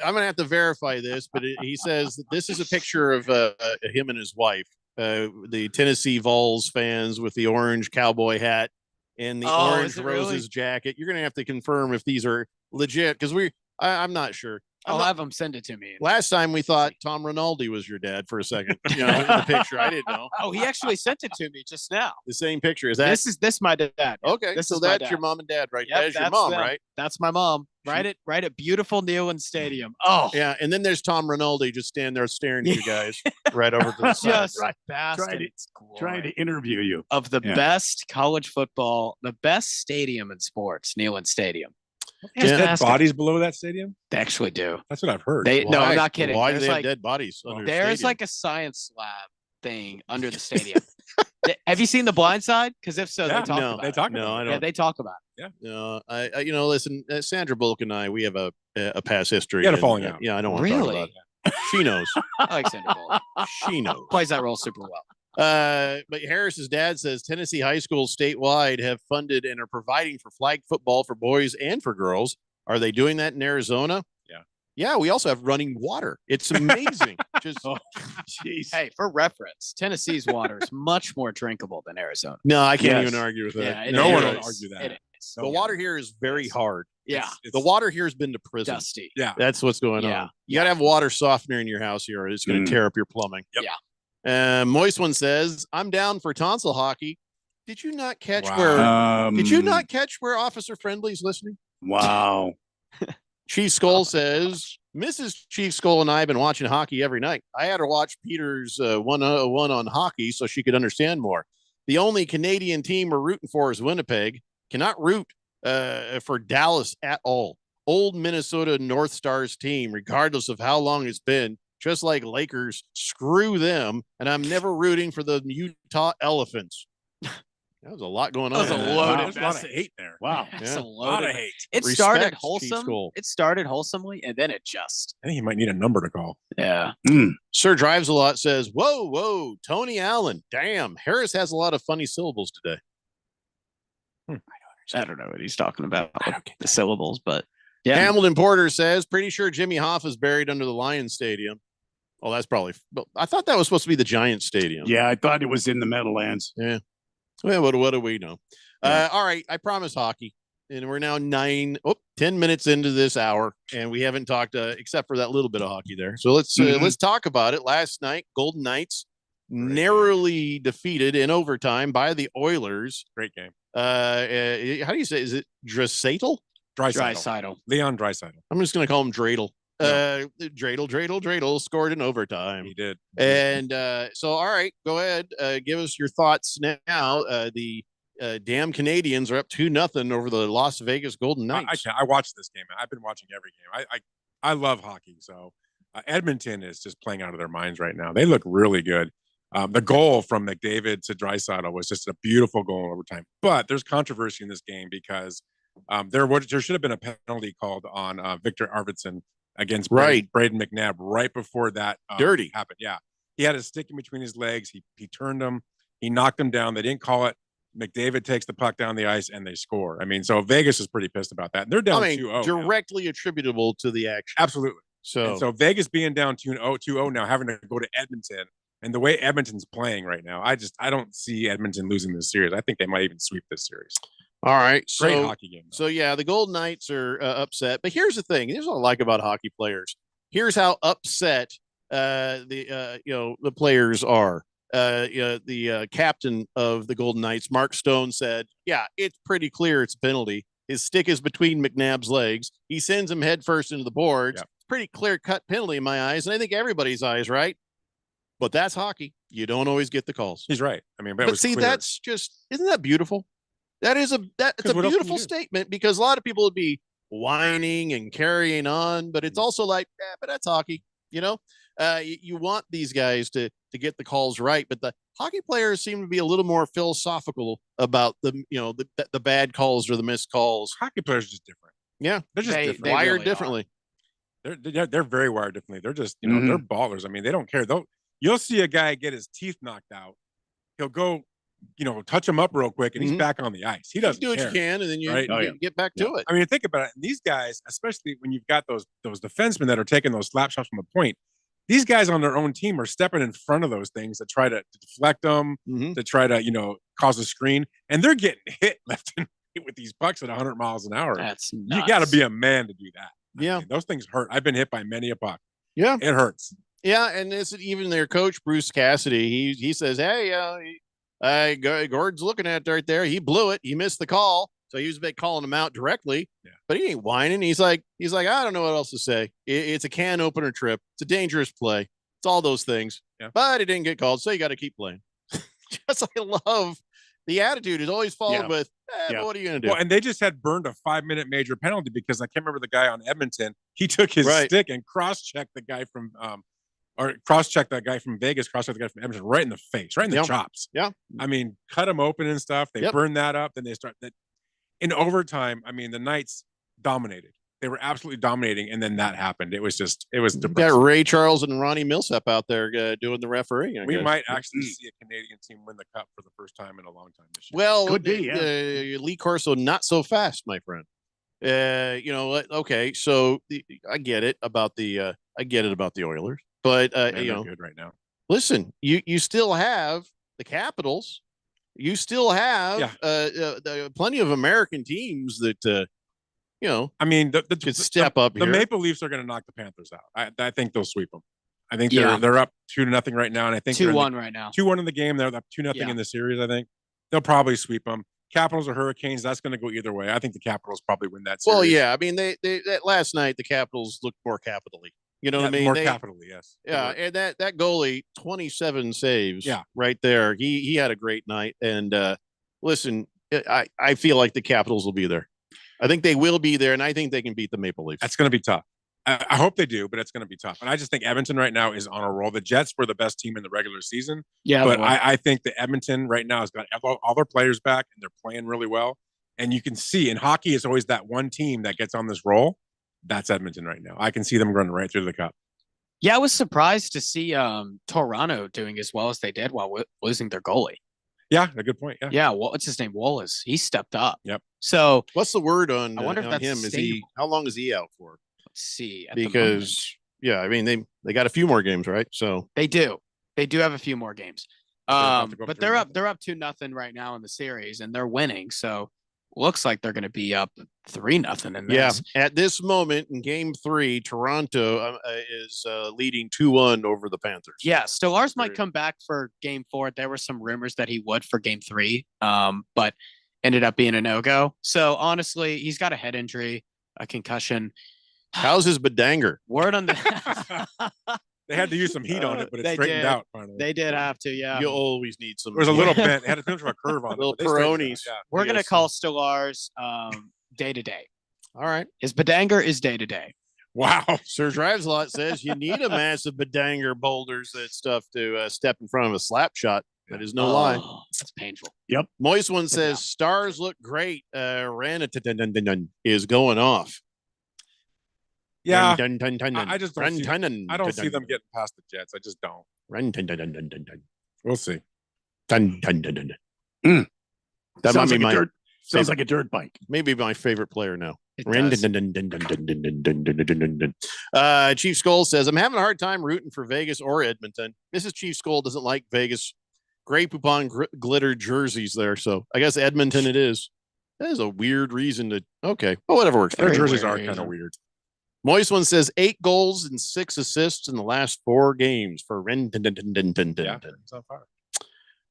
I'm gonna have to verify this, but he says that this is a picture of him and his wife, the Tennessee Vols fans with the orange cowboy hat and the orange is it roses really? jacket. You're gonna have to confirm if these are legit because I'm not sure. I'll have them send it to me. Last time we thought Tom Rinaldi was your dad for a second. In the picture, I didn't know. Oh, he actually sent it to me just now. The same picture. Is that This my dad. okay? This So is my that's dad. your mom and dad, right? Yep, That's your that's mom, them. right? That's my mom. Right at beautiful Neyland Stadium. Oh, Yeah, and then there's Tom Rinaldi just standing there staring at you guys right over to the side. just Right. basking Trying to- in its Trying to glory. interview you. Of the Yeah. best college football, the best stadium in sports, Neyland Stadium. There's Yeah. dead bodies below that stadium. They actually do. That's what I've heard. No, Why? I'm not kidding. Why do There's they have like- dead bodies under the There's stadium? like a science lab thing under the stadium. Have you seen The Blind Side? Because if so, Yeah, they talk no, about they it. talk no, about I it. don't. Yeah, they talk about it. No, I listen, Sandra Bullock and I, we have a past history. You had a and, falling out. Yeah, I don't want to talk Really? about it. She knows. I like Sandra Bullock. She knows. Plays that role super well. But Harris's dad says Tennessee high schools statewide have funded and are providing for flag football for boys and for girls. Are they doing that in Arizona? Yeah. Yeah, we also have running water. It's amazing. Just Jeez. Hey, for reference, Tennessee's water is much more drinkable than Arizona. no, I can't Yes. even argue with that. Yeah, it No one is. will argue that. It is. The water here is very hard. Yeah, The water here has been to prison. dusty. Yeah. That's what's going Yeah. on. You got to have water softener in your house here, or it's going to tear up your plumbing. Yep. Yeah. Moist one says, "I'm down for tonsil hockey." Did you not catch Wow. where? Did you not catch where Officer Friendly's listening? Wow. Chief Skull says, "Mrs. Chief Skull and I have been watching hockey every night. I had her watch Peter's 101 on hockey so she could understand more. The only Canadian team we're rooting for is Winnipeg. Cannot root for Dallas at all. Old Minnesota North Stars team, regardless of how long it's been, just like Lakers, screw them. And I'm never rooting for the Utah Elephants." That was a lot going on. That was a there. loaded There's a lot of message. hate there. Wow. It's Yeah. a A lot loaded- of hate. It Respect, started Chief wholesome. Skull. It started wholesomely, and then it just I think you might need a number to call. yeah. Sir Drives a Lot says, whoa, Tony Allen. Damn, Harris has a lot of funny syllables today. I don't know what he's talking about with the syllables, but yeah. Hamilton Porter says, pretty sure Jimmy Hoff is buried under the Lions Stadium. Oh, that's probably, but I thought that was supposed to be the Giants Stadium. Yeah, I thought it was in the Meadowlands. Yeah. Well, what do we know? All right. I promise hockey. And we're now 10 minutes into this hour, and we haven't talked except for that little bit of hockey there. So let's talk about it. Last night, Golden Knights narrowly defeated in overtime by the Oilers. Great game. How do you say? Is it Draisaitl? Draisaitl. Leon Draisaitl. I'm just going to call him Dreidel. Dreidel scored in overtime. He did. And so, all right, go ahead. Give us your thoughts now. The damn Canadians are up 2-0 over the Las Vegas Golden Knights. I watched this game. I've been watching every game. I love hockey. So Edmonton is just playing out of their minds right now. They look really good. The goal from McDavid to Draisaitl was just a beautiful goal in overtime. But there's controversy in this game because there should have been a penalty called on Victor Arvidsson against Braden McNabb right before that dirty happened. Yeah, he had a stick in between his legs. He turned him. He knocked him down. They didn't call it. McDavid takes the puck down the ice and they score. I mean, so Vegas is pretty pissed about that. They're down 2-0. Directly attributable to the action. Absolutely. So Vegas being down 2-0 now, having to go to Edmonton, and the way Edmonton's playing right now, I don't see Edmonton losing this series. I think they might even sweep this series. All right. Great hockey game. So yeah, the Golden Knights are upset. But here's the thing. Here's what I like about hockey players. Here's how upset the players are. The captain of the Golden Knights, Mark Stone, said, "Yeah, it's pretty clear it's a penalty. His stick is between McNabb's legs. He sends him headfirst into the boards. Yep. It's pretty clear-cut penalty in my eyes, and I think everybody's eyes, right? But that's hockey. You don't always get the calls." He's right. I mean, but see, clear. that's just isn't that beautiful? It's a beautiful statement because a lot of people would be whining and carrying on, but it's also like, but that's hockey. You want these guys to get the calls right, but the hockey players seem to be a little more philosophical about the bad calls or the missed calls. Hockey players are just different. Yeah, they're just different. Wired really differently. They're very wired differently. They're just they're ballers. I mean, they don't care. You'll see a guy get his teeth knocked out. He'll go, touch him up real quick, and he's back on the ice. He doesn't do what care, you can, and then you get back to it. I mean, think about it. These guys, especially when you've got those defensemen that are taking those slap shots from the point, these guys on their own team are stepping in front of those things to try to deflect them, to try to cause a screen, and they're getting hit left and right with these pucks at 100 miles an hour. That's nuts. You got to be a man to do that. Yeah, I mean, those things hurt. I've been hit by many a puck. Yeah, it hurts. Yeah, and this even their coach Bruce Cassidy. He says, "Hey, Gordon's looking at it right there. He blew it. He missed the call, so he was calling him out directly. Yeah. But he ain't whining. He's like, I don't know what else to say. It's a can opener trip. It's a dangerous play. It's all those things. Yeah. But it didn't get called, so you got to keep playing. Just I love the attitude is always followed with, but what are you going to do? Well, and they just had burned a 5-minute major penalty because I can't remember the guy on Edmonton. He took his stick and cross-checked the guy from cross-check that guy from Vegas, cross-check the guy from Edmonton right in the face, right in the chops. Yeah. I mean, cut him open and stuff. They burn that up. Then they start that in overtime. I mean, the Knights dominated. They were absolutely dominating. And then that happened. It was depressing. Got Ray Charles and Ronnie Millsap out there doing the referee. We might actually see a Canadian team win the cup for the first time in a long time this year. Well, could be. Lee Corso, not so fast, my friend. Okay. So I get it about the Oilers. But they're good right now. Listen, you still have the Capitals. You still have plenty of American teams that I mean, could step up. The Maple Leafs are going to knock the Panthers out. I think they'll sweep them. I think they're up 2-0 right now, and I think 2-1 right now. 2-1 in the game. They're up 2-0 in the series. I think they'll probably sweep them. Capitals or Hurricanes. That's going to go either way. I think the Capitals probably win that series. Well, yeah. I mean, they last night the Capitals looked more capitally. You know what I mean? More capitally, yes. Yeah, and that goalie, 27 saves. Yeah, right there. He had a great night. And listen, I feel like the Capitals will be there. I think they will be there, and I think they can beat the Maple Leafs. That's going to be tough. I hope they do, but it's going to be tough. And I just think Edmonton right now is on a roll. The Jets were the best team in the regular season. Yeah, but I think that Edmonton right now has got all their players back, and they're playing really well. And you can see in hockey, it's always that one team that gets on this roll. That's Edmonton right now. I can see them running right through the cup. Yeah, I was surprised to see Toronto doing as well as they did while losing their goalie. Yeah, a good point. Yeah. Yeah. What's his name? Wallace. He stepped up. Yep. So what's the word on? I wonder if that's him. Is he? How long is he out for? Let's see. Because I mean they got a few more games, right? So they do. They do have a few more games. But they're up 2-0 right now in the series, and they're winning. So looks like they're going to be up 3-0 in Yeah, this. at this moment in Game 3, Toronto is leading 2-1 over the Panthers. Yeah, Stolarz might come back for Game 4. There were some rumors that he would for Game 3, but ended up being a no-go. So honestly, he's got a head injury, a concussion. How's his bedanger? Word on the. They had to use some heat on it, but it They straightened did. out finally. They did have to, yeah. You always need some. There was a little bent. It had a bit of a curve on it. Little but they straightened it out, Peronis. yeah. We're going to call Stolarz day to day. All right. His bedanger is day to day. Wow. Sir Driveslot says you need a massive bedanger boulders that stuff to step in front of a slap shot. That is no lie. That's painful. Yep. Moist one says stars look great. Is going off. Yeah. I I just don't see, I don't see them getting past the Jets. I just don't. We'll see. That Sounds might be like a my dirt. Sounds favorite- like a dirt bike. maybe my favorite player now. It does. Chief Skull says, I'm having a hard time rooting for Vegas or Edmonton. Mrs. Chief Skull doesn't like Vegas. Grey Poupon glitter jerseys there. So I guess Edmonton it is. That is a weird reason to. Okay. Well, whatever works. Their Very jerseys weird. are kind of weird. Moist one says 8 goals and 6 assists in the last 4 games for Ren. Yeah, it's on fire.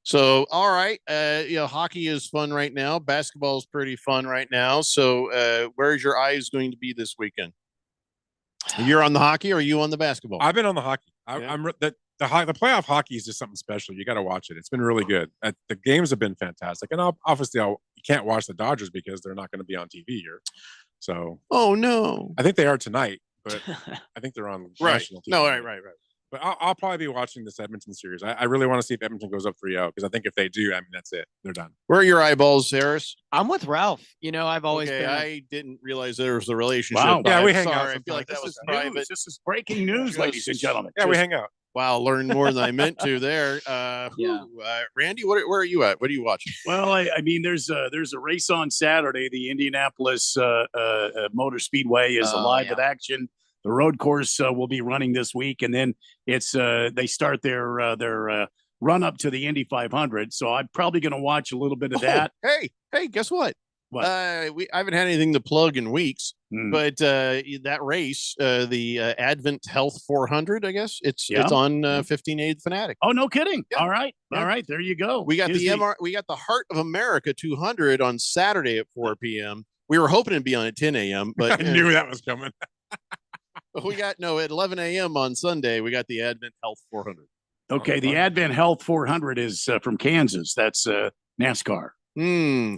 So, all right. Hockey is fun right now. Basketball is pretty fun right now. So, where's your eyes going to be this weekend? You're on the hockey or are you on the basketball? I've been on the hockey. Yeah. I'm the playoff hockey is just something special. You got to watch it. It's been really good. The games have been fantastic. And obviously, you can't watch the Dodgers because they're not going to be on TV here. So, oh no, I think they are tonight, but I think they're on right. national TV. No, right. But I'll probably be watching this Edmonton series. I really want to see if Edmonton goes up 3-0 because I think if they do, I mean, that's it. They're done. Where are your eyeballs, Harris? I'm with Ralph. I've always Okay, been. I didn't realize there was a relationship. Wow. Yeah, we I'm hang out sorry. I feel like that was private. This is breaking news, ladies and gentlemen. Yeah, we hang out. Wow, learned more than I meant to there. Randy, where are you at? What are you watching? Well, I mean, there's a race on Saturday. The Indianapolis Motor Speedway is alive with action. The road course will be running this week, and then it's they start their run up to the Indy 500. So I'm probably going to watch a little bit of that. Hey, guess what? What? I haven't had anything to plug in weeks, but that race, the Advent Health 400, I guess it's on 1580 Fanatic. Oh, no kidding! Yeah. All right, Yeah. all right, there you go. We got Here's we got the Heart of America 200 on Saturday at 4 p.m. We were hoping to be on at 10 a.m., but I knew that was coming. we got at 11 a.m. on Sunday. We got the Advent Health 400. Okay, the Advent Health 400 is from Kansas. That's NASCAR.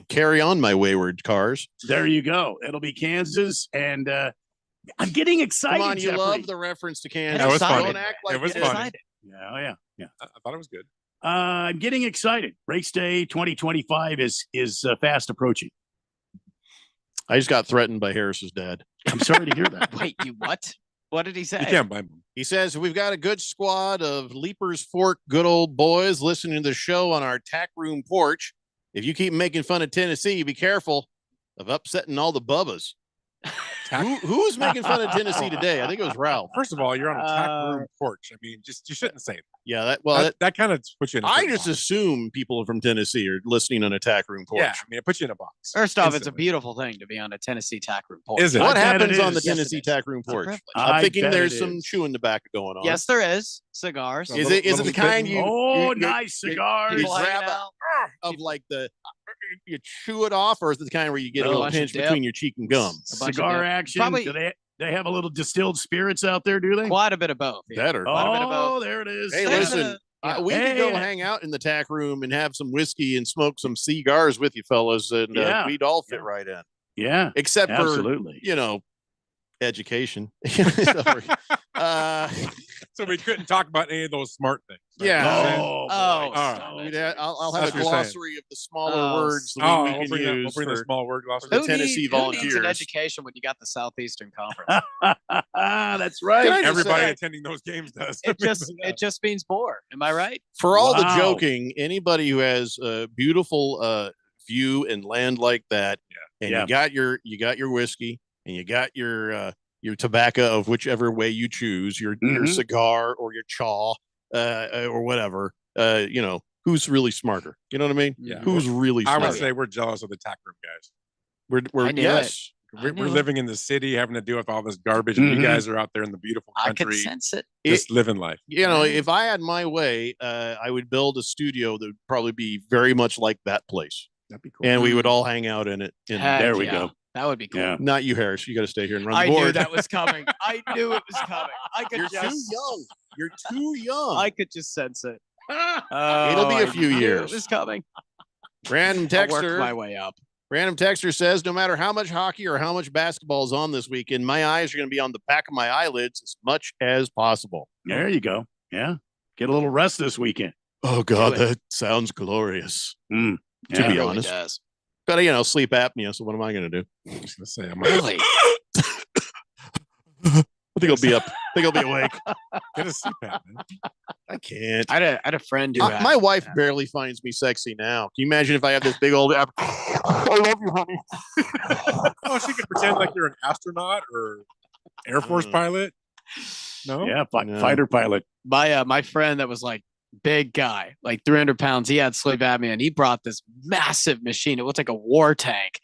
Carry on, my wayward cars. There you go. It'll be Kansas, and I'm getting excited. Come on, you Jeffrey. love the reference to Kansas. That was funny. Don't act like It was you funny. didn't. Yeah. I thought it was good. I'm getting excited. Race day 2025 is fast approaching. I just got threatened by Harris's dad. I'm sorry to hear that. Wait, you what? What did he say? You can't blame them. He says, we've got a good squad of Leapers Fork good old boys listening to the show on our tack room porch. If you keep making fun of Tennessee, be careful of upsetting all the bubbas. Who's making fun of Tennessee today? I think it was Ralph. First of all, you're on a tack room porch. I mean, you shouldn't say that. Yeah, that kind of puts you in a I certain just box. assume people from Tennessee are listening on a tack room porch. Yeah, I mean, it puts you in a box. First off, it's a Instantly. beautiful thing to be on a Tennessee tack room porch. Is it? What I bet happens it on the is. Tennessee tack room It's a porch? privilege. I'm I thinking bet there's it some is. chewing tobacco going on. Yes, there is. Cigars. Is it the kind you? Oh, you- nice you- cigars. You People hanging grab out. of like you chew it off, or is it the kind where you get a A little bunch of pinch dip. between your cheek and gum? A bunch of Cigar dip. action. Probably- Do they have a little distilled spirits out there? Do they? Quite a bit of both. Yeah. Better. Quite a bit of Oh, both. there it is. Hey, There's listen. a- We could go Hey. hang out in the tack room and have some whiskey and smoke some cigars with you fellas, and Yeah. we'd all fit right in. Yeah, Except absolutely. for education. Sorry. So we couldn't talk about any of those smart things. right? Yeah. Oh, Oh, All right. stop We'd it. ha- I'll have That's a what you're saying. glossary of the smaller Oh, words that Oh, we we'll can bring, use the for small word glossary. the Tennessee Who needs an Volunteers. education when you got the Southeastern Conference? That's right. Can I just Everybody say- attending those games does. it just means more. Am I right? For all the Wow. joking, anybody who has a beautiful view and land like that, and Yeah. you got your whiskey and you got your tobacco of whichever way you choose, your Mhm. cigar or your chaw or whatever, who's really smarter? You know what I mean? Yeah. Who's really I smarter? would say we're jealous of the tack room guys. We're I knew yes. We're knew it. living in the city, having to deal with all this garbage, and you Mhm. guys are out there in the beautiful I could country, sense it. just living life. You know, if I had my way, I would build a studio that would probably be very much like that place, That'd be cool. and we would all hang out in it. And Heck there we yeah. go. That would be cool. Yeah. not you, Harris. You got to stay here and run the I board. knew that was coming. I knew it was coming. I could You're just, too young. You're too young. I could just sense it. It'll be Oh, a few I knew years. It was coming. Random I worked my texter. way up. Random texter says, no matter how much hockey or how much basketball is on this weekend, my eyes are going to be on the back of my eyelids as much as possible. There you go. Yeah. Get a little rest this weekend. Oh God, Do it. that sounds glorious. Mm. To Yeah. be It really honest, does. got sleep apnea. So what am I going to do? I was gonna say, I'm Really? I think I'll be up. I think I'll be awake. get a CPAP, man. I can't. I had a friend who had, My wife barely finds me sexy now. Can you imagine if I have this big old? I love you, honey. Oh, she could pretend like you're an astronaut or Air Force pilot. No. Yeah. No. Fighter pilot. my friend that was like big guy, like 300 pounds. He had sleep apnea, and he brought this massive machine. It looked like a war tank.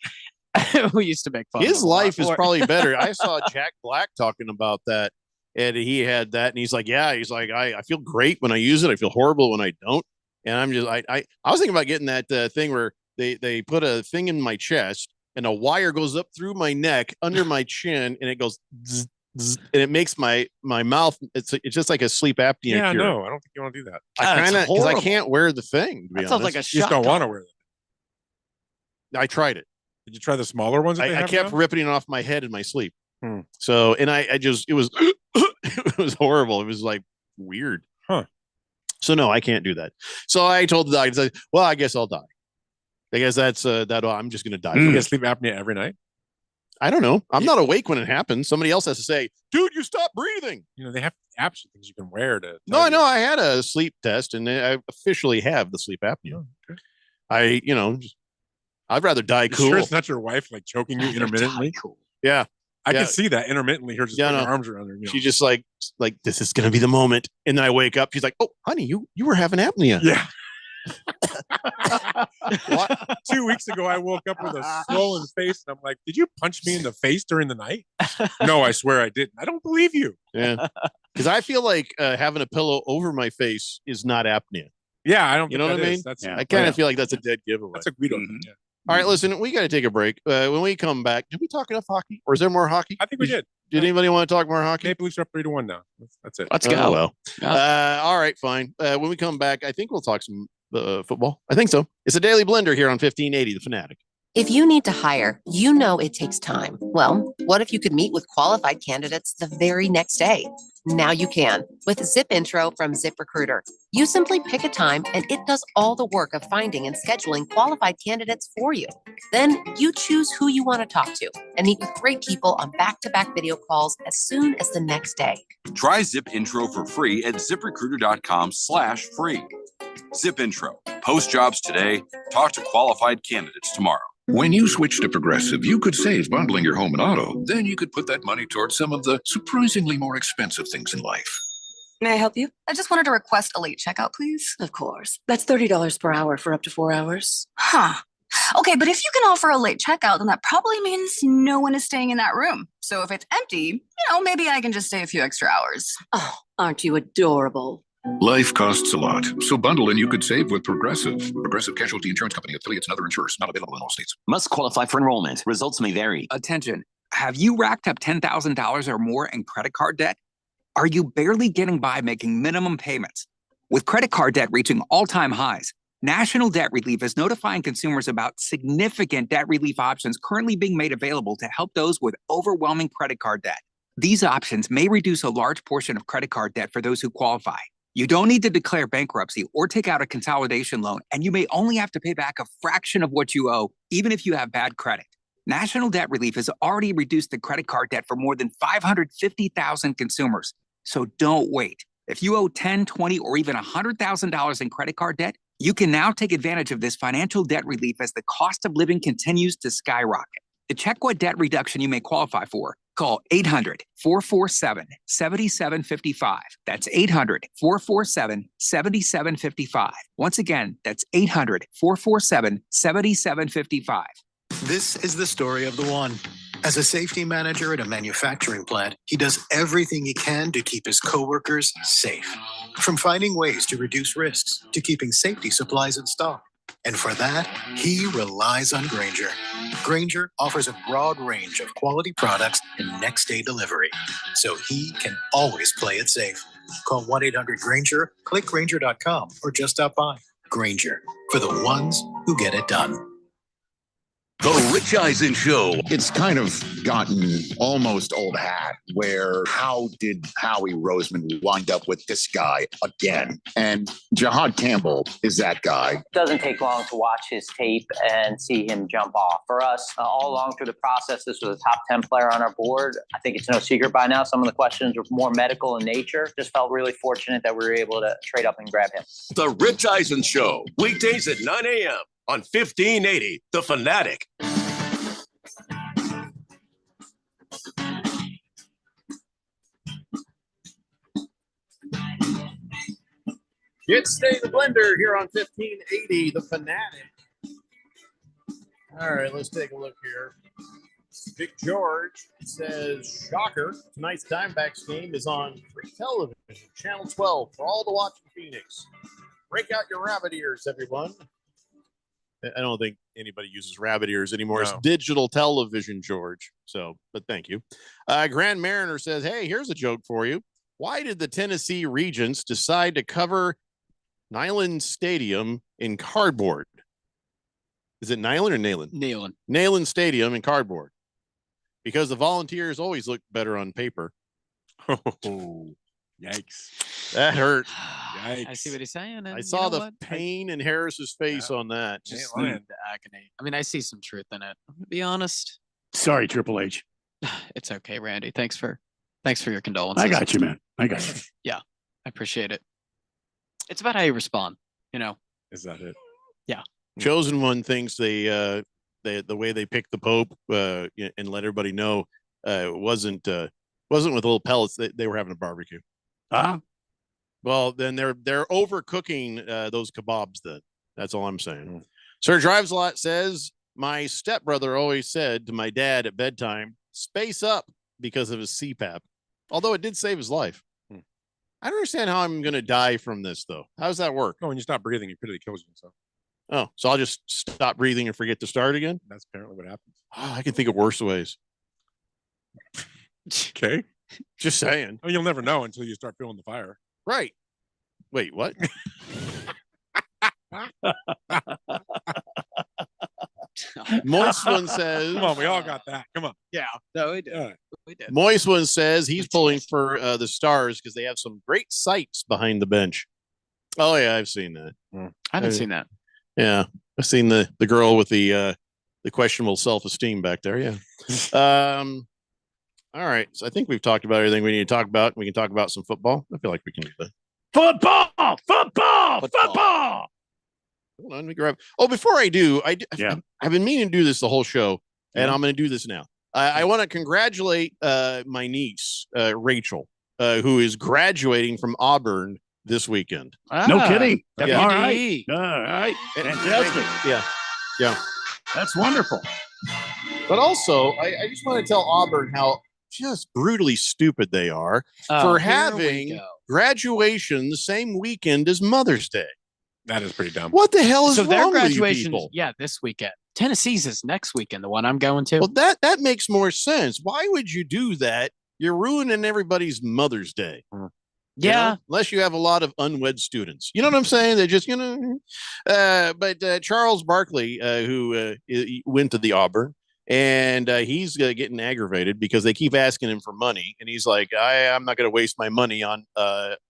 We used to make fun. His of him a lot life is for it. probably better. I saw Jack Black talking about that, and he had that, and he's like, "Yeah, he's like, I feel great when I use it. I feel horrible when I don't." And I'm just, I was thinking about getting that thing where they put a thing in my chest, and a wire goes up through my neck, under my chin, and it goes, zzz, zzz, and it makes my mouth. It's just like a sleep apnea. Yeah, cure. no, I don't think you want to do that. I That's kind of because I horrible. can't wear the thing. To be That sounds like honest. a You just don't shotgun. want to wear them. I tried it. Did you try the smaller ones? That they I have kept now? ripping it off my head in my sleep. Hmm. So, and I just, it was, it was horrible. It was like weird. Huh. So no, I can't do that. So I told the doctor, I said, well, I guess I'll die. I guess that's, I'm just going to die. You get sleep apnea every night. I don't know. I'm not awake when it happens. Somebody else has to say, dude, you stop breathing. You know, they have apps and things you can wear to. No, I know. I had a sleep test and I officially have the sleep apnea. Okay. I'd rather die You cool. sure it's not your wife like choking you intermittently? Yeah. I Yeah. can see that intermittently. Her just Yeah, putting no. her arms around her. You know. She just like this is gonna be the moment, and then I wake up. She's like, "Oh, honey, you were having apnea." Yeah. 2 weeks ago, I woke up with a swollen face, and I'm like, "Did you punch me in the face during the night?" No, I swear I didn't. I don't believe you. Yeah, because I feel like having a pillow over my face is not apnea. Yeah, I don't. You think know what that I mean? is. That's I kind of feel like that's a dead giveaway. that's a Guido thing. Yeah. All right, listen, we got to take a break. When we come back, did we talk enough hockey, or is there more hockey? I think we did. Did anybody want to talk more hockey? Maple Leafs are up 3-1 now. That's it. Let's Oh, go. well. Yeah. All right, fine. When we come back, I think we'll talk some football. I think so. It's a daily blender here on 1580 The Fanatic. If you need to hire, you know it takes time. Well, what if you could meet with qualified candidates the very next day? Now you can with Zip Intro from ZipRecruiter. You simply pick a time and it does all the work of finding and scheduling qualified candidates for you. Then you choose who you want to talk to and meet with great people on back-to-back video calls as soon as the next day. Try Zip Intro for free at ziprecruiter.com/free. Zip Intro. Post jobs today. Talk to qualified candidates tomorrow. When you switch to Progressive, you could save bundling your home and auto. Then you could put that money towards some of the surprisingly more expensive things in life. May I help you? I just wanted to request a late checkout, please. Of course. That's $30 per hour for up to 4 hours. Huh. Okay, but if you can offer a late checkout, then that probably means no one is staying in that room. So if it's empty, maybe I can just stay a few extra hours. Oh, aren't you adorable? Life costs a lot, so bundle and you could save with Progressive. Progressive Casualty Insurance Company, affiliates, and other insurers. Not available in all states. Must qualify for enrollment. Results may vary. Attention. Have you racked up $10,000 or more in credit card debt? Are you barely getting by making minimum payments? With credit card debt reaching all-time highs, National Debt Relief is notifying consumers about significant debt relief options currently being made available to help those with overwhelming credit card debt. These options may reduce a large portion of credit card debt for those who qualify. You don't need to declare bankruptcy or take out a consolidation loan, and you may only have to pay back a fraction of what you owe, even if you have bad credit. National Debt Relief has already reduced the credit card debt for more than 550,000 consumers. So don't wait. If you owe $10,000, $20,000, or even $100,000 in credit card debt, you can now take advantage of this financial debt relief as the cost of living continues to skyrocket. To check what debt reduction you may qualify for, call 800-447-7755. That's 800-447-7755. Once again, that's 800-447-7755. This is the story of the one. As a safety manager at a manufacturing plant, he does everything he can to keep his coworkers safe. From finding ways to reduce risks to keeping safety supplies in stock. And for that, he relies on Grainger. Grainger offers a broad range of quality products and next-day delivery, so he can always play it safe. Call 1-800-GRAINGER, click Grainger.com, or just stop by. Grainger, for the ones who get it done. The Rich Eisen Show. It's kind of gotten almost old hat, where how did Howie Roseman wind up with this guy again? And Jahad Campbell is that guy. It doesn't take long to watch his tape and see him jump off. For us, all along through the process, this was a top 10 player on our board. I think it's no secret by now. Some of the questions were more medical in nature. Just felt really fortunate that we were able to trade up and grab him. The Rich Eisen Show, weekdays at 9 a.m. on 1580, The Fanatic. It's Stay the Blender here on 1580, The Fanatic. All right, let's take a look here. Big George says, shocker, tonight's Diamondbacks game is on free television, Channel 12, for all to watch in Phoenix. Break out your rabbit ears, everyone. I don't think anybody uses rabbit ears anymore. No. It's digital television, George. So, but thank you. Grand Mariner says, hey, here's a joke for you. Why did the Tennessee Regents decide to cover Neyland Stadium in cardboard? Is it Neyland or Neyland? Neyland. Neyland Stadium in cardboard. Because the Volunteers always look better on paper. Oh, yikes. That hurt. Yikes. I see what he's saying. I saw the pain in Harris's face on that. Just the agony. I mean, I see some truth in it. I'm gonna be honest. Sorry, Triple H. It's okay, Randy. Thanks for your condolences. I got you, man. I got you. Yeah, I appreciate it. It's about how you respond, you know. Is that it? Yeah. Chosen One thinks the way they picked the Pope and let everybody know wasn't with little pellets. They were having a barbecue. Well, then they're overcooking those kebabs. Then that's all I'm saying. Sir Drives a Lot says, my stepbrother always said to my dad at bedtime, space up, because of his CPAP. Although it did save his life. I don't understand how I'm going to die from this, though. How does that work? Oh, when you stop breathing, it pretty kills yourself. Oh, so I'll just stop breathing and forget to start again? That's apparently what happens. Oh, I can think of worse ways. Okay. Just saying. I mean, you'll never know until you start feeling the fire. Right. Wait, what? Moist One says, come on, we all got that. Come on. Yeah. No, we did. Yeah. We did. Moist One says he's pulling for the Stars because they have some great sights behind the bench. Oh, yeah, I've seen that. I haven't seen that. Yeah. I've seen the girl with the questionable self-esteem back there. Yeah. All right. So I think we've talked about everything we need to talk about. We can talk about some football. I feel like we can do that. Football. Hold on, let me grab. Oh, before I do, I've been meaning to do this the whole show, and I'm going to do this now. I want to congratulate my niece, Rachel, who is graduating from Auburn this weekend. No kidding. Yeah. All right. All right. Fantastic. Yeah. That's wonderful. But also, I just want to tell Auburn how just brutally stupid they are for having graduation the same weekend as Mother's Day. That is pretty dumb. What the hell is so their wrong with you graduation? people? Yeah, this weekend. Tennessee's is next weekend, the one I'm going to. Well, that makes more sense. Why would you do that? You're ruining everybody's Mother's Day. Yeah. Know? Unless you have a lot of unwed students. You know what I'm saying? They just, but Charles Barkley, who went to the Auburn, and he's getting aggravated because they keep asking him for money. And he's like, I'm not going to waste my money on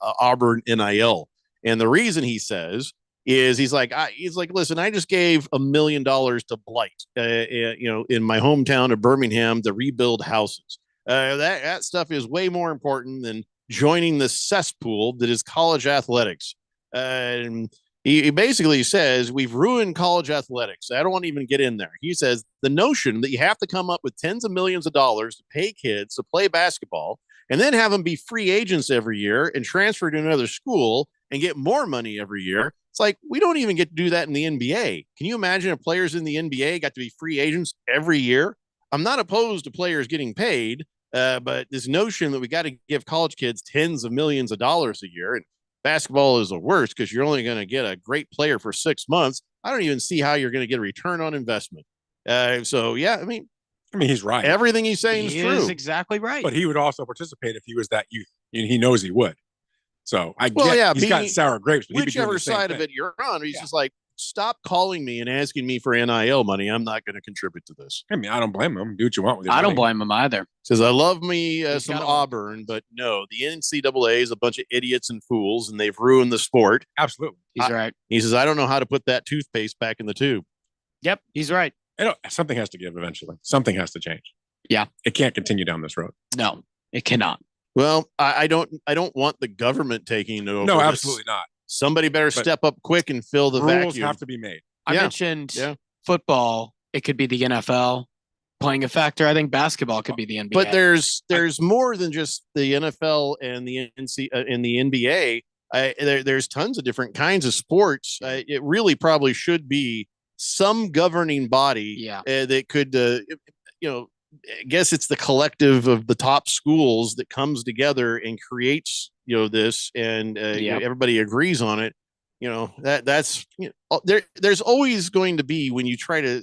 Auburn NIL. And the reason he says is he's like, listen, I just gave $1 million to Blight, in my hometown of Birmingham to rebuild houses. That stuff is way more important than joining the cesspool that is college athletics. And he basically says we've ruined college athletics. I don't want to even get in there. He says the notion that you have to come up with tens of millions of dollars to pay kids to play basketball and then have them be free agents every year and transfer to another school and get more money every year. It's like we don't even get to do that in the NBA. Can you imagine if players in the NBA got to be free agents every year? I'm not opposed to players getting paid, but this notion that we got to give college kids tens of millions of dollars a year, and basketball is the worst because you're only going to get a great player for 6 months. I don't even see how you're going to get a return on investment. So yeah, I mean, he's right. Everything he's saying is true. He is exactly right. But he would also participate if he was that youth. And he knows he would. So I Well, get yeah, he's got sour grapes. But he'd be doing whichever the same side of thing. it you're on, he's just like, stop calling me and asking me for NIL money. I'm not going to contribute to this. I mean, I don't blame him. Do what you want with your I don't money. blame him either. Says, I love me He's some gotta- Auburn, but no, the NCAA is a bunch of idiots and fools, and they've ruined the sport. Absolutely. He's right. He says, I don't know how to put that toothpaste back in the tube. Yep, he's right. Something has to give eventually. Something has to change. Yeah. It can't continue down this road. No, it cannot. Well, I don't want the government taking it over. No, this. absolutely not. Somebody better But step up quick and fill the Rules vacuum. have to be made. I Yeah. mentioned Yeah. football. It could be the NFL playing a factor. I think basketball could be the NBA. But there's more than just the NFL and the NBA. There's tons of different kinds of sports. It really probably should be some governing body that could, I guess it's the collective of the top schools that comes together and creates, this, and everybody agrees on it. That's there's always going to be, when you try to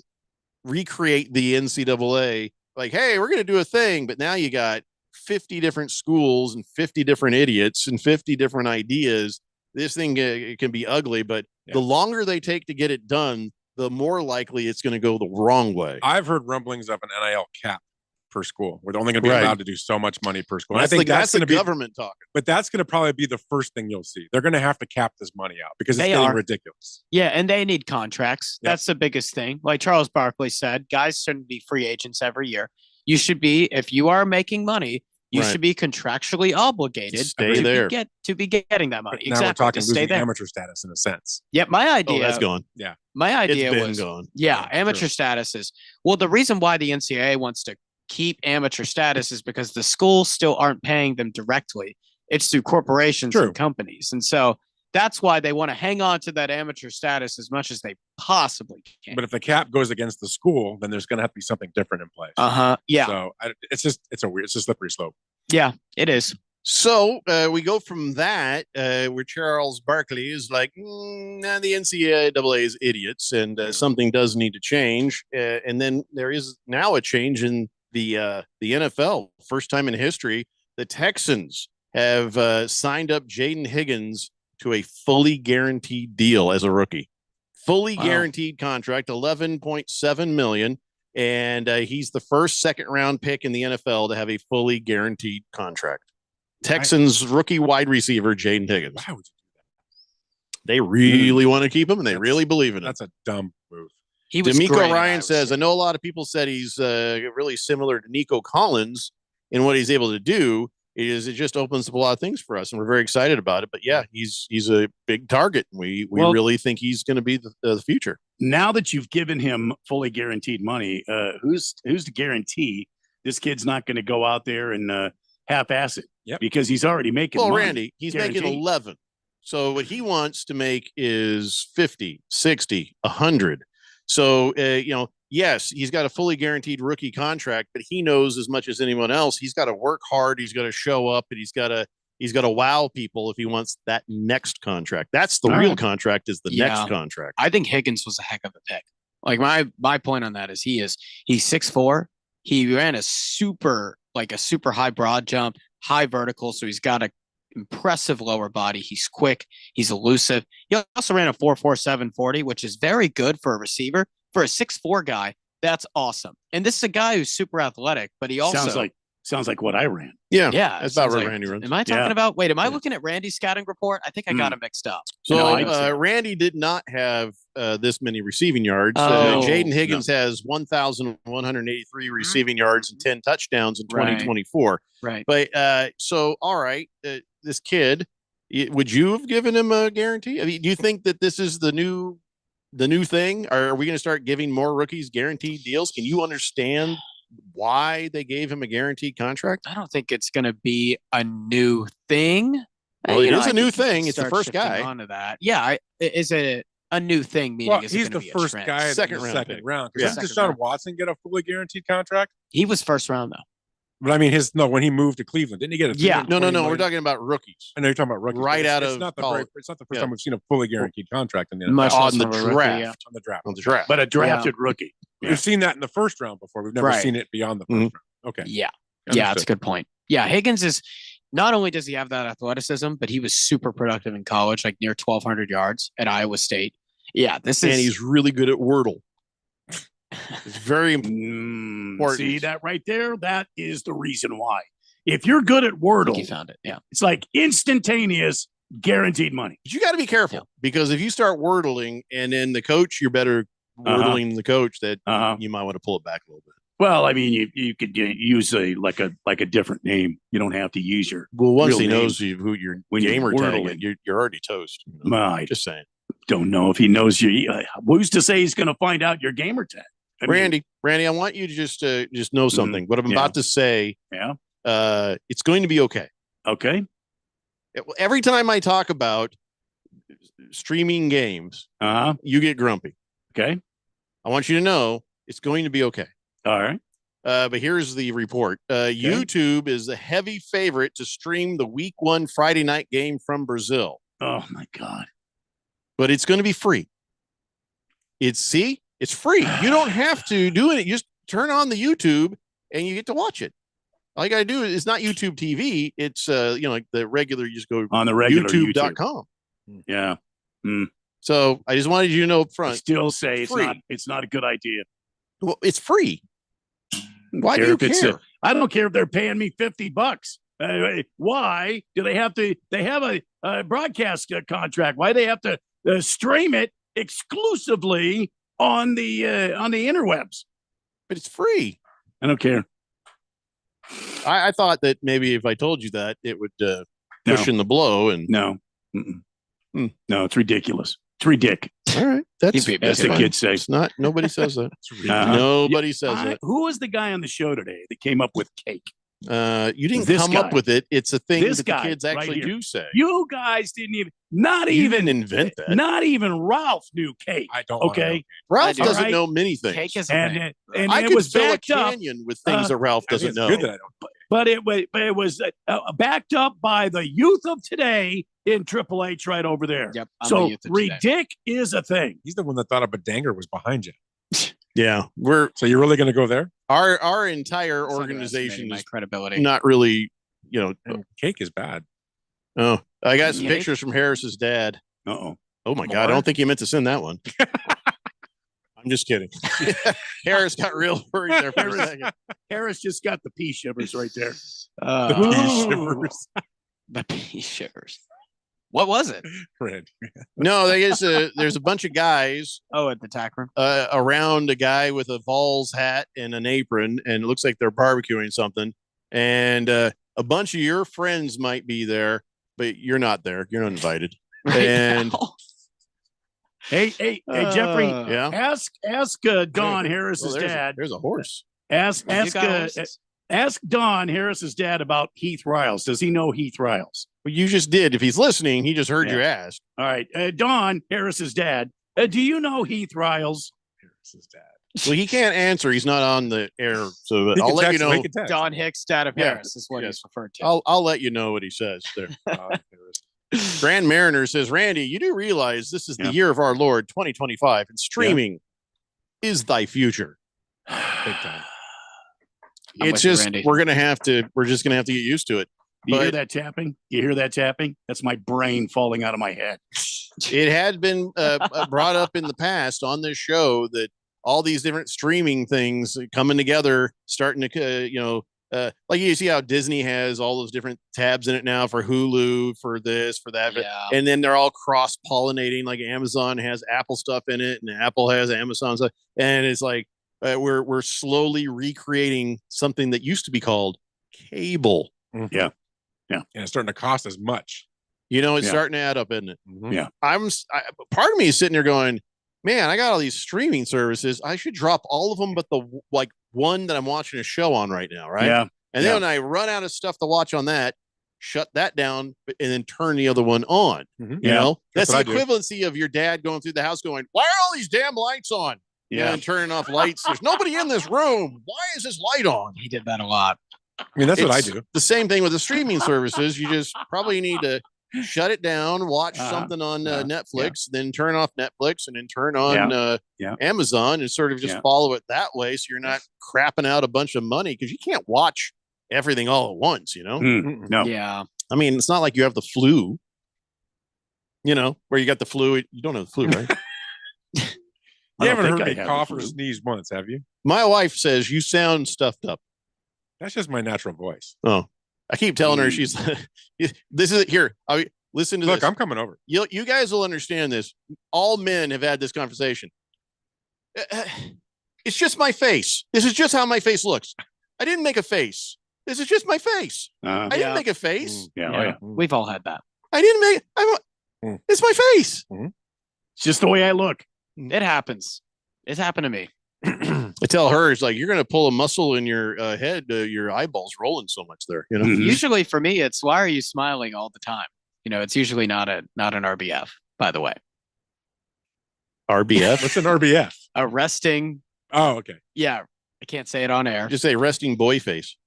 recreate the NCAA, like, hey, we're going to do a thing, but now you got 50 different schools and 50 different idiots and 50 different ideas. This thing it can be ugly, but the longer they take to get it done, the more likely it's going to go the wrong way. I've heard rumblings of an NIL cap per school. We're only going to be Right. allowed to do so much money per school. Well, I think that's going the to be government talking. But that's going to probably be the first thing you'll see. They're going to have to cap this money out because it's They getting are. ridiculous. Yeah, and they need contracts. Yep. That's the biggest thing. Like Charles Barkley said, guys shouldn't be free agents every year. You should be, if you are making money, you Right. should be contractually obligated Stay to there. be getting that money. Now we're Exactly. talking To stay losing there. amateur status in a sense. Yeah, my Oh, idea. that's gone. Yeah. My idea It's been was gone. Yeah, amateur status is well. The reason why the NCAA wants to keep amateur status is because the schools still aren't paying them directly. It's through corporations True. and companies, and so that's why they want to hang on to that amateur status as much as they possibly can. But if the cap goes against the school, then there's going to have to be something different in place. Yeah. So it's a slippery slope. Yeah, it is. So we go from that, where Charles Barkley is like, nah, the NCAA is idiots, and something does need to change. And then there is now a change in the NFL. First time in history, the Texans have signed up Jaden Higgins to a fully guaranteed deal as a rookie. Fully Wow. guaranteed contract, $11.7 million. And he's the first second-round pick in the NFL to have a fully guaranteed contract. Texans rookie wide receiver Jaden Higgins. Why would you do They really want to keep him, and they really believe in him. That's a dumb move. He was D'Amico great in Ryan Iowa says, State. I know a lot of people said he's really similar to Nico Collins in what he's able to do. It just opens up a lot of things for us, and we're very excited about it. But yeah, he's a big target. We Well- really think he's going to be the future. Now that you've given him fully guaranteed money, who's to guarantee this kid's not going to go out there and half-ass it? Yep. Because he's already making Well, money, Randy, he's making guaranteed. 11. So what he wants to make is 50, 60, 100. So, yes, he's got a fully guaranteed rookie contract, but he knows as much as anyone else, he's got to work hard. He's got to show up, and he's got to wow people if he wants that next contract. That's the All real right. contract, is the Yeah. next contract. I think Higgins was a heck of a pick. Like my point on that is he's 6'4". He ran a super high broad jump, high vertical, so he's got a impressive lower body. He's quick, he's elusive. He also ran a 4.47 40, which is very good for a receiver. For a 6'4" guy, that's awesome. And this is a guy who's super athletic, but he also sounds like what I ran. Yeah, yeah, that's it about sounds what like- Randy runs. Am I talking about? Wait, am I looking at Randy's scouting report? I think I got him mixed up. So No, I didn't see it. Randy did not have this many receiving yards. Oh, Jaden Higgins has 1,183 receiving yards and 10 touchdowns in Right. 2024. Right. But so, all right, this kid, would you have given him a guarantee? I mean, do you think that this is the new thing? Or are we going to start giving more rookies guaranteed deals? Can you understand why they gave him a guaranteed contract? I don't think it's going to be a new thing. Well, it You know, is I a new think you can thing. It's the start first shifting guy. onto that. Yeah, is it a new thing? Meaning, Well, is it he's gonna the be a first trend? guy Second in the round second pick. round. Yeah. Didn't Second Deshaun round. Watson get a fully guaranteed contract? He was first round though. But I mean, when he moved to Cleveland, didn't he get a Yeah. No. $320 We're million? talking about rookies. I know you're talking about rookies. but Right out it's of not the college. it's not the first Yeah. time we've seen a fully guaranteed contract in the NFL. Much less On the of a rookie, draft. yeah. On the draft. On the draft. But a drafted rookie. We've seen that in the first round before. We've never Right. seen it beyond the first round. Okay. Yeah. Yeah, that's a Understood. good point. Yeah, Higgins is not only does he have that athleticism, but he was super productive in college, like near 1,200 yards at Iowa State. Yeah, this And is. he's really good at Wordle. It's very Mm, important. see that right there? That is the reason why. If you're good at I think Wordle, he found it. Yeah. it's like instantaneous, guaranteed money. But you got to be careful because if you start wordling and then the coach, you're better wordling the coach, that you might want to pull it back a little bit. Well, I mean, you could use a different name. You don't have to use your. Well, once real he name. knows who your When you're gamer tag, wordling. you're already toast. I Just saying. don't know if he knows you. Who's to say he's going to find out your gamer tag? I mean, Randy, I want you to just know something. What I'm Yeah. about to say, yeah. It's going to be okay. Okay. Every time I talk about streaming games, you get grumpy. Okay. I want you to know it's going to be okay. All right. But here's the report. YouTube is a heavy favorite to stream the Week 1 Friday night game from Brazil. Oh my God. But it's going to be free. It's free. You don't have to do it. You just turn on the YouTube and you get to watch it. All you got to do is, it's not YouTube TV. It's like the regular, you just go on the regular YouTube.com. Yeah. So I just wanted you to know up front. I still say free. it's not a good idea. Well, it's free. Why do you care? I don't care if they're paying me $50. Why do they have to? They have a broadcast contract. Why do they have to stream it exclusively on the interwebs? But it's free. I don't care. I thought that maybe if I told you that, it would cushion the blow. And no, no, it's ridiculous. It's ridiculous. All right, that's the kids say. It's not. Nobody says that. Nobody says that. Who was the guy on the show today that came up with cake? You didn't This come guy. up with it. It's a thing This that guy the kids right actually here. do say. You guys didn't even. You didn't invent that. Not even Ralph knew cake. I don't. wanna know. Okay. Ralph All doesn't right. know many things. Cake is a And thing. and I it could was fill a backed up. canyon with things that Ralph I think doesn't it's good know. that I don't. But it was backed up by the youth of today in Triple H right over there. Yep. I'm the So youth of today. Ridic is a thing. He's the one that thought a Badanger was behind you. Yeah, So you're really going to go there? our entire It's organization underestimating my is credibility. not really, And cake is bad. Oh, I got some Yeah. pictures from Harris's dad. Uh-oh. Oh my God, I don't think he meant to send that one. I'm just kidding. Harris got real worried there for a second. Harris just got the pea shivers right there. Pea shivers. The pea shivers. What was it? No, there's a bunch of guys Oh, at the tack room. around a guy with a Vols hat and an apron, and it looks like they're barbecuing something. And a bunch of your friends might be there, but you're not there. You're not invited. And Hey, Jeffrey. yeah, Ask Don Harris's dad. There's a horse. Ask You got horses. ask Don Harris's dad about Heath Riles. Does he know Heath Riles? Well, you just did. If he's listening, he just heard you ask. All right, Don Harris's dad. Do you know Heath Riles? Harris's dad. Well, he can't answer. He's not on the air, so He I'll can let you text him, know. he can text. Don Hicks, dad of Yeah. Harris, is what he's referred to. I'll let you know what he says there. Grand Mariner says, Randy, you do realize this is the year of our Lord 2025, and streaming is thy future. Big time. I'm It's with you, just Randy. we're just gonna have to get used to it. You hear But that tapping? You hear that tapping? That's my brain falling out of my head. it had been brought up in the past on this show that all these different streaming things coming together, starting to like you see how Disney has all those different tabs in it now for Hulu, for this, for that, Yeah. and then they're all cross pollinating. Like Amazon has Apple stuff in it, and Apple has Amazon stuff, and it's like we're slowly recreating something that used to be called cable. Mhm. Yeah. And it's starting to cost as much. It's Yeah. starting to add up, isn't it? Mhm. Yeah. Part of me is sitting there going, man, I got all these streaming services. I should drop all of them, but the one that I'm watching a show on right now, right? Yeah. And then when I run out of stuff to watch on that, shut that down, and then turn the other one on. You know, that's the equivalency of your dad going through the house going, why are all these damn lights on? Yeah. And turning off lights. There's nobody in this room. Why is this light on? He did that a lot. I mean, that's what I do. The same thing with the streaming services. You just probably need to shut it down, watch something on Netflix, then turn off Netflix, and then turn on Amazon, and sort of just follow it that way. So you're not crapping out a bunch of money, because you can't watch everything all at once, you know? No. Yeah. I mean, it's not like you have the flu, you know, where you got the flu. You don't have the flu, right? You haven't heard me cough or sneeze once, have you? My wife says you sound stuffed up. That's just my natural voice. Oh, I keep telling her she's. This is here. Listen to this. Look, I'm coming over. You guys will understand this. All men have had this conversation. It's just my face. This is just how my face looks. I didn't make a face. This is just my face. I didn't make a face. We've all had that. I didn't make. It's my face. It's just the way I look. It happens. It's happened to me. I tell her, it's like, you're going to pull a muscle in your head, your eyeballs rolling so much there. You know. Usually for me, it's why are you smiling all the time? You know, it's usually not an RBF, by the way. RBF? What's an RBF? A resting. Oh, okay. Yeah. I can't say it on air. Just say resting boy face.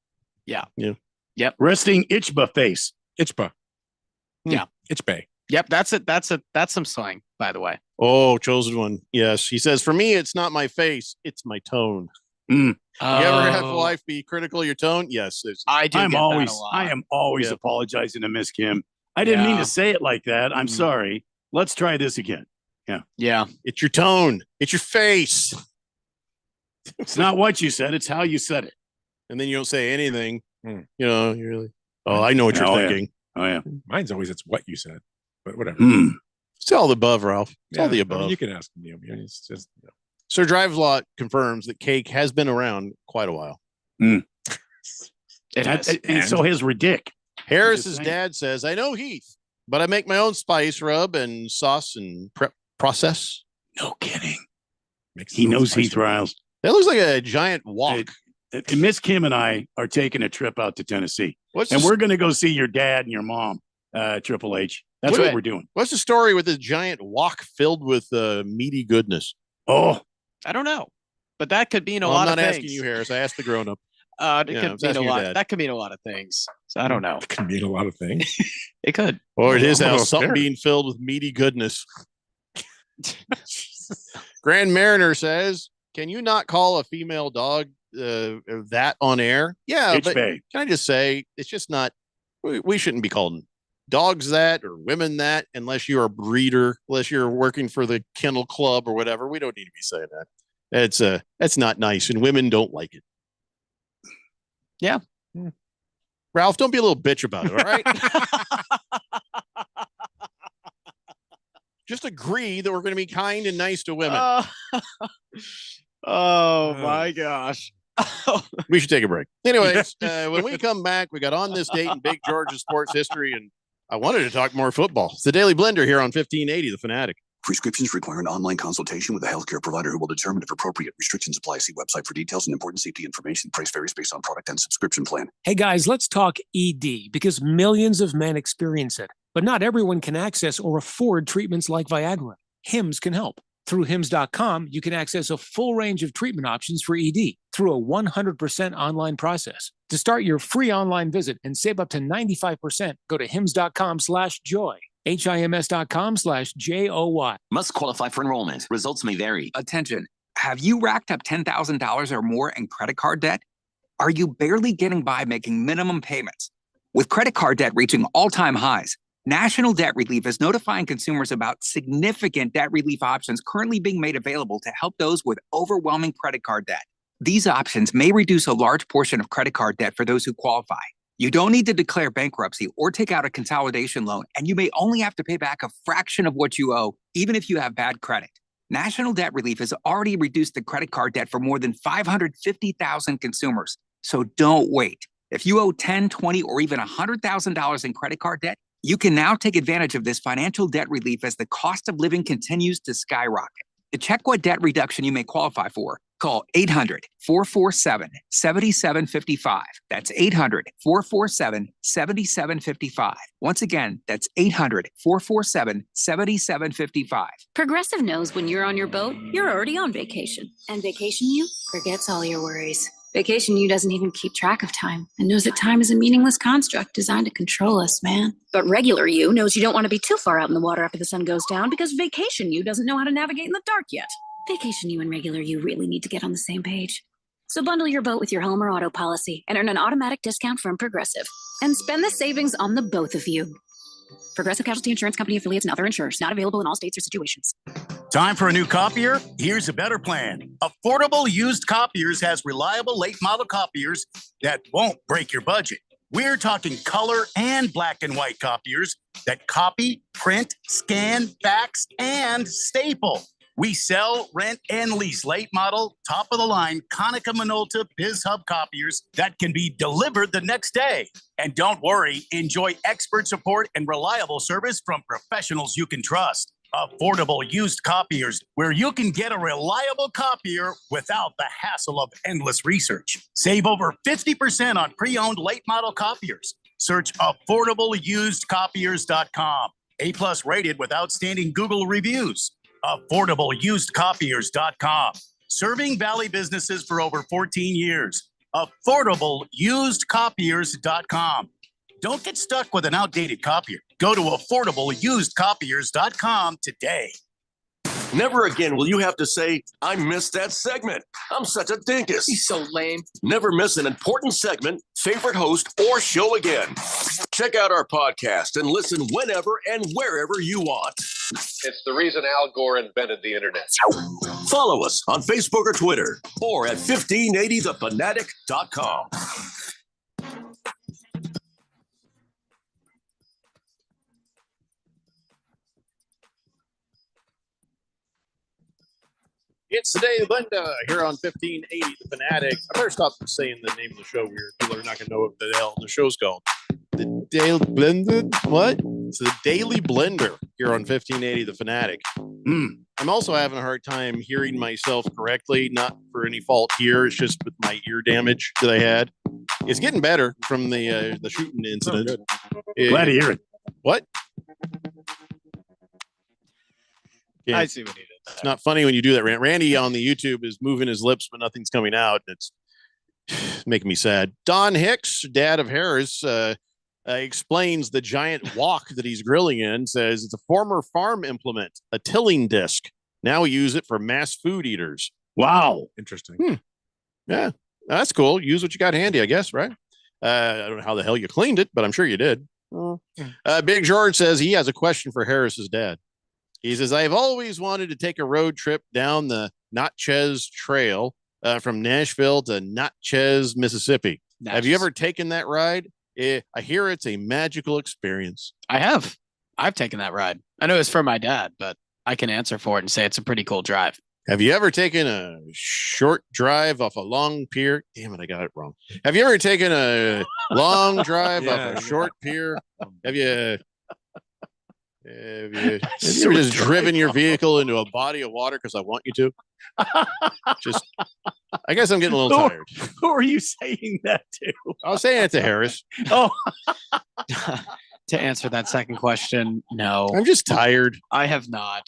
Yeah. Yeah. Yep. Resting Ichba face. Ichba. Yeah. Ichba. Yep. That's some slang, by the way. Oh, chosen one. Yes. He says, for me, it's not my face, it's my tone. You ever have a wife be critical of your tone? Yes. I do. I am always apologizing to Miss Kim. I didn't mean to say it like that. I'm sorry. Let's try this again. Yeah. Yeah. It's your tone. It's your face. It's not what you said. It's how you said it. And then you don't say anything. You know, you're really, I know what you're thinking. Oh, yeah. Mine's always, it's what you said, but whatever. It's all the above, Ralph. It's all the above. I mean, you can ask me. I mean, it's just. Sir Drives Lot confirms that cake has been around quite a while. It has. And so has Ridic. Harris's dad says, I know Heath, but I make my own spice rub and sauce and prep process. No kidding. He knows Heath Riles. That looks like a giant walk. Miss Kim and I are taking a trip out to Tennessee. We're going to go see your dad and your mom, Triple H. That's what we're doing. What's the story with this giant wok filled with meaty goodness? Oh, I don't know, but that could mean a lot of things. I'm not asking you, Harris. I asked the grown-up. It could mean a lot. That could mean a lot of things. So I don't know. It could mean a lot of things. It could. Or it is now something being filled with meaty goodness. Grand Mariner says, can you not call a female dog that on air? Yeah, but can I just say, it's just not, we shouldn't be calling dogs that or women that unless you're a breeder, unless you're working for the kennel club or whatever. We don't need to be saying that. That's not nice, and women don't like it. Yeah. Ralph, don't be a little bitch about it, all right? Just agree that we're going to be kind and nice to women. Oh my gosh. We should take a break. Anyways, when we come back, we got On This Date in Big Georgia sports history, and I wanted to talk more football. It's the Daily Blender here on 1580, The Fanatic. Prescriptions require an online consultation with a healthcare provider who will determine if appropriate. Restrictions apply. See website for details and important safety information. Price varies based on product and subscription plan. Hey guys, let's talk ED because millions of men experience it, but not everyone can access or afford treatments like Viagra. Hims can help. Through Hims.com, you can access a full range of treatment options for ED through a 100% online process. To start your free online visit and save up to 95%, go to Hims.com/joy. HIMS.com/JOY. Must qualify for enrollment. Results may vary. Attention. Have you racked up $10,000 or more in credit card debt? Are you barely getting by making minimum payments? With credit card debt reaching all-time highs, National Debt Relief is notifying consumers about significant debt relief options currently being made available to help those with overwhelming credit card debt. These options may reduce a large portion of credit card debt for those who qualify. You don't need to declare bankruptcy or take out a consolidation loan, and you may only have to pay back a fraction of what you owe, even if you have bad credit. National Debt Relief has already reduced the credit card debt for more than 550,000 consumers. So don't wait. If you owe $10,000, $20,000, or even $100,000 in credit card debt, you can now take advantage of this financial debt relief as the cost of living continues to skyrocket. To check what debt reduction you may qualify for, Call 800-447-7755. That's 800-447-7755. Once again, that's 800-447-7755. Progressive knows when you're on your boat, you're already on vacation. And Vacation You forgets all your worries. Vacation You doesn't even keep track of time and knows that time is a meaningless construct designed to control us, man. But Regular You knows you don't want to be too far out in the water after the sun goes down because Vacation You doesn't know how to navigate in the dark yet. Vacation You and Regular You really need to get on the same page. So bundle your boat with your home or auto policy and earn an automatic discount from Progressive. And spend the savings on the both of you. Progressive Casualty Insurance Company affiliates and other insurers. Not available in all states or situations. Time for a new copier? Here's a better plan. Affordable Used Copiers has reliable late model copiers that won't break your budget. We're talking color and black and white copiers that copy, print, scan, fax, and staple. We sell, rent, and lease late model, top of the line Konica Minolta BizHub copiers that can be delivered the next day. And don't worry, enjoy expert support and reliable service from professionals you can trust. Affordable Used Copiers, where you can get a reliable copier without the hassle of endless research. Save over 50% on pre-owned late model copiers. Search AffordableUsedCopiers.com. A+ rated with outstanding Google reviews. AffordableUsedCopiers.com. Serving Valley businesses for over 14 years. AffordableUsedCopiers.com. Don't get stuck with an outdated copier. Go to AffordableUsedCopiers.com today. Never again will you have to say, I missed that segment. I'm such a dinkus. He's so lame. Never miss an important segment, favorite host, or show again. Check out our podcast and listen whenever and wherever you want. It's the reason Al Gore invented the internet. Follow us on Facebook or Twitter or at 1580thefanatic.com. It's the Daily Blender here on 1580 The Fanatic. I better stop saying the name of the show weird. People are not going to know what the hell the show's called. The Daily Blender? What? It's the Daily Blender here on 1580 The Fanatic. I'm also having a hard time hearing myself correctly, not for any fault here. It's just with my ear damage that I had. It's getting better from the shooting incident. Glad to hear it. What? Yeah. I see what he did. It's not funny when you do that. Randy on the YouTube is moving his lips, but nothing's coming out. It's making me sad. Don Hicks, dad of Harris, explains the giant wok that he's grilling in, says it's a former farm implement, a tilling disc. Now we use it for mass food eaters. Wow. Interesting. Yeah, that's cool. Use what you got handy, I guess, right? I don't know how the hell you cleaned it, but I'm sure you did. Big George says he has a question for Harris's dad. He says, I've always wanted to take a road trip down the Natchez Trail from Nashville to Natchez, Mississippi. Have you ever taken that ride? I hear it's a magical experience. I have. I've taken that ride. I know it's for my dad, but I can answer for it and say it's a pretty cool drive. Have you ever taken a short drive off a long pier? Damn it, I got it wrong. Have you ever taken a long drive off a short pier? Have you ever just driven your vehicle into a body of water because I want you to? Just, I guess I'm getting a little tired. Who are you saying that to? I was saying it to Harris. Oh, to answer that second question, no. I'm just tired. I have not.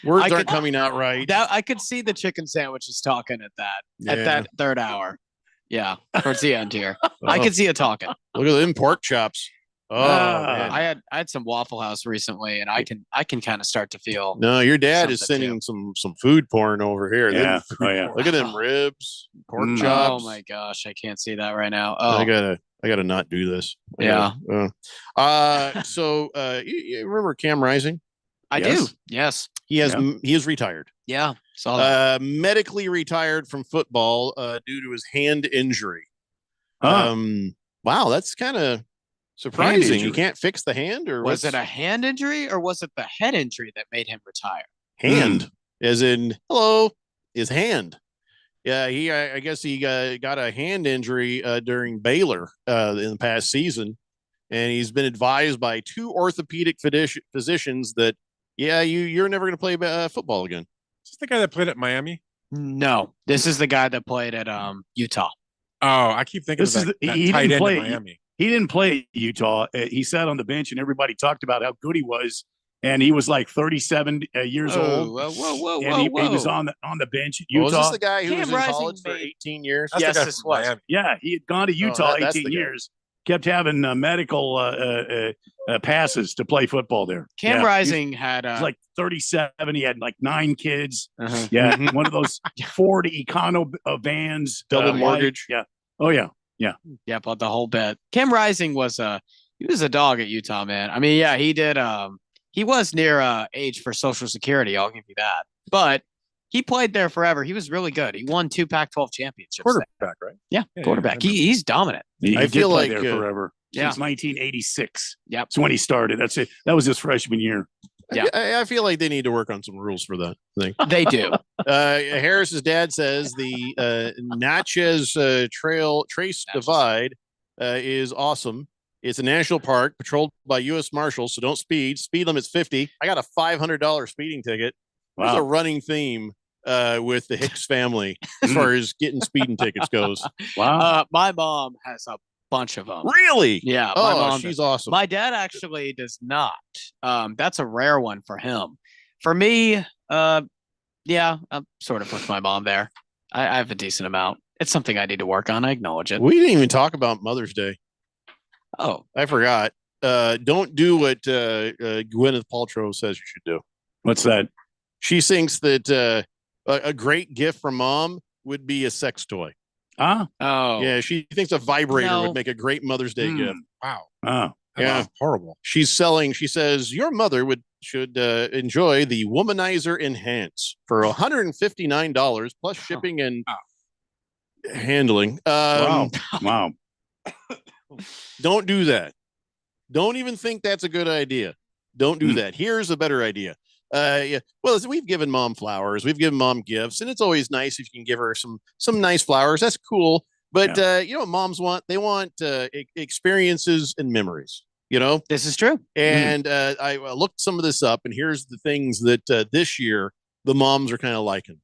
Words aren't coming out right. I could see the chicken sandwiches talking at that third hour. Yeah, towards the end here. I could see it talking. Look at them pork chops. Oh, man. I had some Waffle House recently, and I can kind of start to feel. No, your dad is sending some food porn over here. Yeah. Look at them ribs, pork chops. Oh my gosh, I can't see that right now. Oh, I gotta not do this. So you remember Cam Rising? I do. Yes. He is retired. Yeah. Saw that. Medically retired from football due to his hand injury. Huh. Wow, that's kind of surprising. You can't fix the hand, or was it a hand injury, or was it the head injury that made him retire? Hand, as in his hand. Yeah, I guess he got a hand injury during Baylor in the past season, and he's been advised by two orthopedic physicians that you're never going to play football again. Is this the guy that played at Miami? No, this is the guy that played at Utah. Oh, I keep thinking This of is that, the- that he tight didn't end play- in Miami. He didn't play at Utah. He sat on the bench, and everybody talked about how good he was. And he was like 37 years old. Whoa, and he was on the bench at Was Utah. this the guy who Cam was in Rising college for made- 18 years? That's Yes, the guy this from was. Miami. Yeah, he had gone to Utah that's the 18 guy. years. Kept having medical passes to play football there. Cam Yeah. Rising had He was like 37. He had like 9 kids. Uh-huh. Yeah, one of those Ford Econo vans. Double white. mortgage. Yeah. Oh yeah. Yeah. Yeah, but the whole bit. Cam Rising was he was a dog at Utah, man. I mean, yeah, he did. He was near age for Social Security. I'll give you that. But he played there forever. He was really good. He won 2 Pac-12 championships. Quarterback, right? Yeah, quarterback. He's dominant. He I did feel play like, there forever. Yeah. Since 1986. Yep. That's when he started. That's it. That was his freshman year. Yeah. I feel like they need to work on some rules for that thing. They do. Harris's dad says the Natchez Trace Divide is awesome. It's a national park patrolled by U.S. Marshals, so don't speed. Speed limit's 50. I got a $500 speeding ticket. There's Wow. a running theme with the Hicks family as far as getting speeding tickets goes. Wow. My mom has a bunch of them. Really? Yeah. My Oh, mom she's does. awesome. My dad actually does not. That's a rare one for him. For me, yeah, I'm sort of with my mom there. I have a decent amount. It's something I need to work on. I acknowledge it. We didn't even talk about Mother's Day. Oh, I forgot. Don't do what Gwyneth Paltrow says you should do. What's that? She thinks that a great gift from mom would be a sex toy. Ah. Oh. Yeah, she thinks a vibrator No. would make a great Mother's Day gift. Wow. Oh. Yeah, horrible. She's selling. She says your mother should enjoy the Womanizer Enhance for $159 plus shipping and handling. Wow. Wow. Don't do that. Don't even think that's a good idea. Don't do that. Here's a better idea. Yeah. Well, we've given mom flowers, we've given mom gifts, and it's always nice if you can give her some nice flowers. That's cool. But you know what moms want? They want experiences and memories. You know, this is true. And I looked some of this up, and here's the things that this year the moms are kind of liking.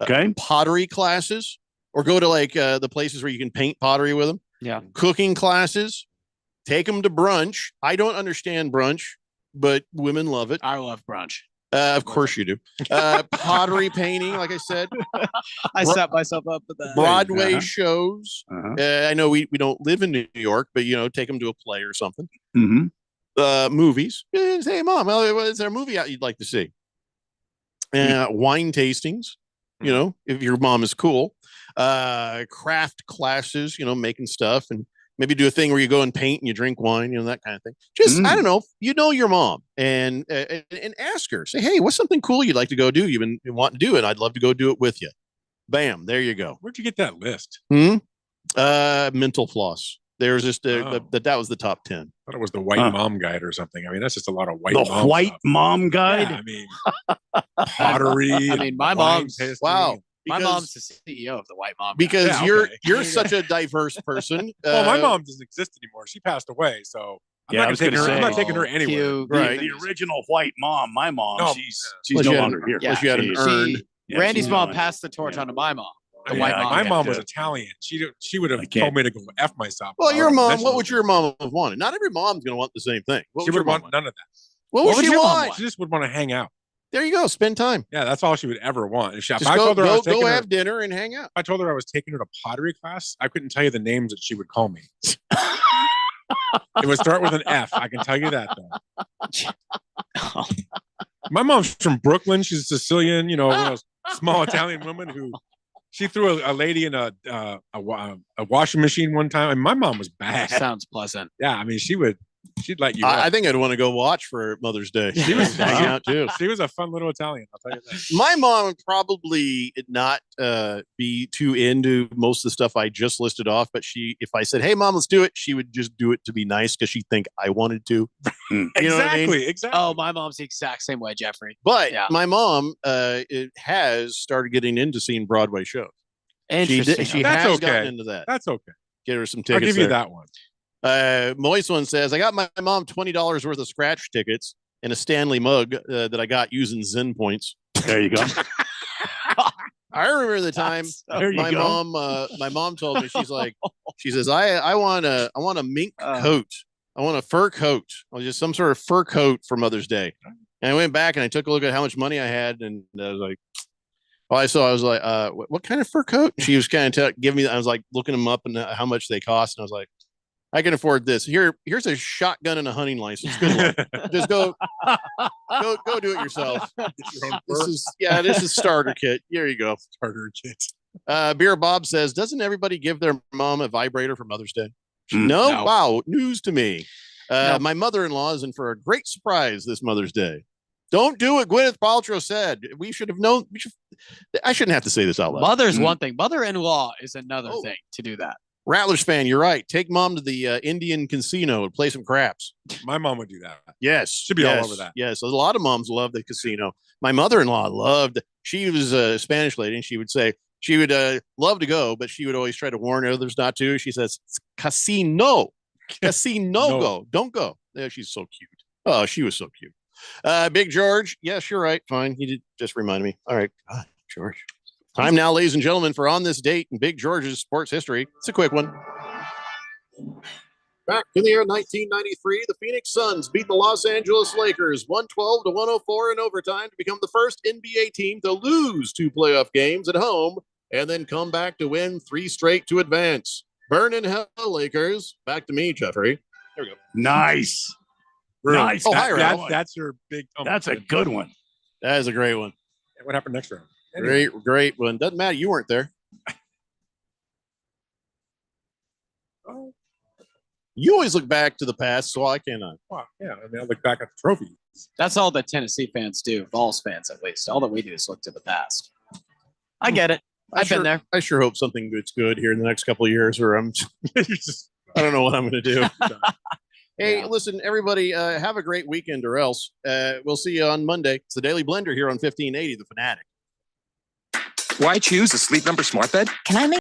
Okay. Pottery classes, or go to like the places where you can paint pottery with them. Yeah. Cooking classes. Take them to brunch. I don't understand brunch, but women love it. I love brunch. Of course you do. Pottery painting, like I said. I set myself up with that. Broadway shows. I know we don't live in New York, but take them to a play or something. Mm-hmm. Movies. Hey, mom, is there a movie out you'd like to see? Wine tastings. If your mom is cool. Craft classes. Making stuff, and maybe do a thing where you go and paint and you drink wine, that kind of thing. Just, I don't know, your mom and ask her, say, hey, what's something cool you'd like to go do? You've been wanting to do it. I'd love to go do it with you. Bam. There you go. Where'd you get that list? Mental floss. There's just that was the top 10. I thought it was the white mom guide or something. I mean, that's just a lot of white The mom white stuff. mom guide. Yeah, I mean, pottery. I mean, my wine mom's tasting. Wow. My mom's the CEO of the White Mom. Because Yeah, you're okay. such a diverse person. Well, my mom doesn't exist anymore. She passed away, so I'm Yeah, I not was taking gonna her. I'm say. not taking her anywhere. Cute. Right. The original white mom, my mom, No, she's Unless no you had longer here. unless you had an She's- urn. yeah, Randy's she's mom gone. passed the torch on to my mom. The Yeah, White Mom. my get mom that. was Italian. She would have can't- told me to go F myself. Well, I your would've mom, mentioned what would it. your mom have wanted? Not every mom's going to want the same thing. What She would your would mom want none of that. What would she your mom want? want? She just would want to hang out. There you go. Spend time. Yeah, that's all she would ever want. If Just I told her I was taking go her, have dinner and hang out. I told her I was taking her to pottery class, I couldn't tell you the names that she would call me. It would start with an F. I can tell you that though. My mom's from Brooklyn. She's a Sicilian, one of those small Italian women who she threw a lady in a washing machine one time. And my mom was bad. Sounds pleasant. Yeah, I mean, she'd let you. I think I'd want to go watch for Mother's Day. She was hang out too. She was a fun little Italian. I'll tell you that. My mom would probably not be too into most of the stuff I just listed off, but if I said, "Hey, mom, let's do it," she would just do it to be nice because she'd think I wanted to. You know what I mean? Exactly. Oh, my mom's the exact same way, Jeffrey. But Yeah. my mom has started getting into seeing Broadway shows. Interesting. She That's has okay. gotten into that. That's okay. Get her some I'll tickets. give you there. that one. Moist one says, I got my mom $20 worth of scratch tickets and a Stanley mug that I got using Zen points. There you go. I remember the time There you my go. mom told me, she says, I want a mink coat. I want a fur coat. Or just some sort of fur coat for Mother's Day. And I went back and I took a look at how much money I had, and I was like, I was like, what kind of fur coat? She was kind of giving me. I was like looking them up and how much they cost, and I was like, I can afford this. Here's a shotgun and a hunting license. Good luck. Just go do it yourself. This is starter kit. Here you go. Starter kit. Beer Bob says, doesn't everybody give their mom a vibrator for Mother's Day? No. Wow. News to me. My mother-in-law is in for a great surprise this Mother's Day. Don't do what Gwyneth Paltrow said. We should have known. I shouldn't have to say this out loud. Mother's one thing. Mother-in-law is another thing to do that. Rattlers fan, you're right. Take mom to the Indian casino and play some craps. My mom would do that. Yes. Should be all over that. Yes. A lot of moms love the casino. My mother-in-law loved, she was a Spanish lady, and she would say she would love to go, but she would always try to warn others not to. She says, casino. Casino, No. go. Don't go. Yeah, she's so cute. Oh, she was so cute. Big George. Yes, you're right. Fine. He did just remind me. All right. God, George. Time now, ladies and gentlemen, for On This Date in Big George's sports history. It's a quick one. Back in the year 1993, the Phoenix Suns beat the Los Angeles Lakers 112-104 in overtime to become the first NBA team to lose 2 playoff games at home and then come back to win 3 straight to advance. Burn in hell, Lakers. Back to me, Jeffrey. There we go. Nice. Really? Nice. Oh, That- that's your big. That's a good one. That is a great one. What happened next round? Anyway. Great one. Doesn't matter. You weren't there. You always look back to the past, so I cannot. Wow, yeah, I mean, I look back at the trophy. That's all that Tennessee fans do, Vols fans at least. All that we do is look to the past. I get it. I've been there. I sure hope something good's good here in the next couple of years, or I don't know what I'm going to do. Hey, listen, everybody, have a great weekend, or else. We'll see you on Monday. It's the Daily Blender here on 1580, The Fanatic. Why choose a Sleep Number smart bed? Can I make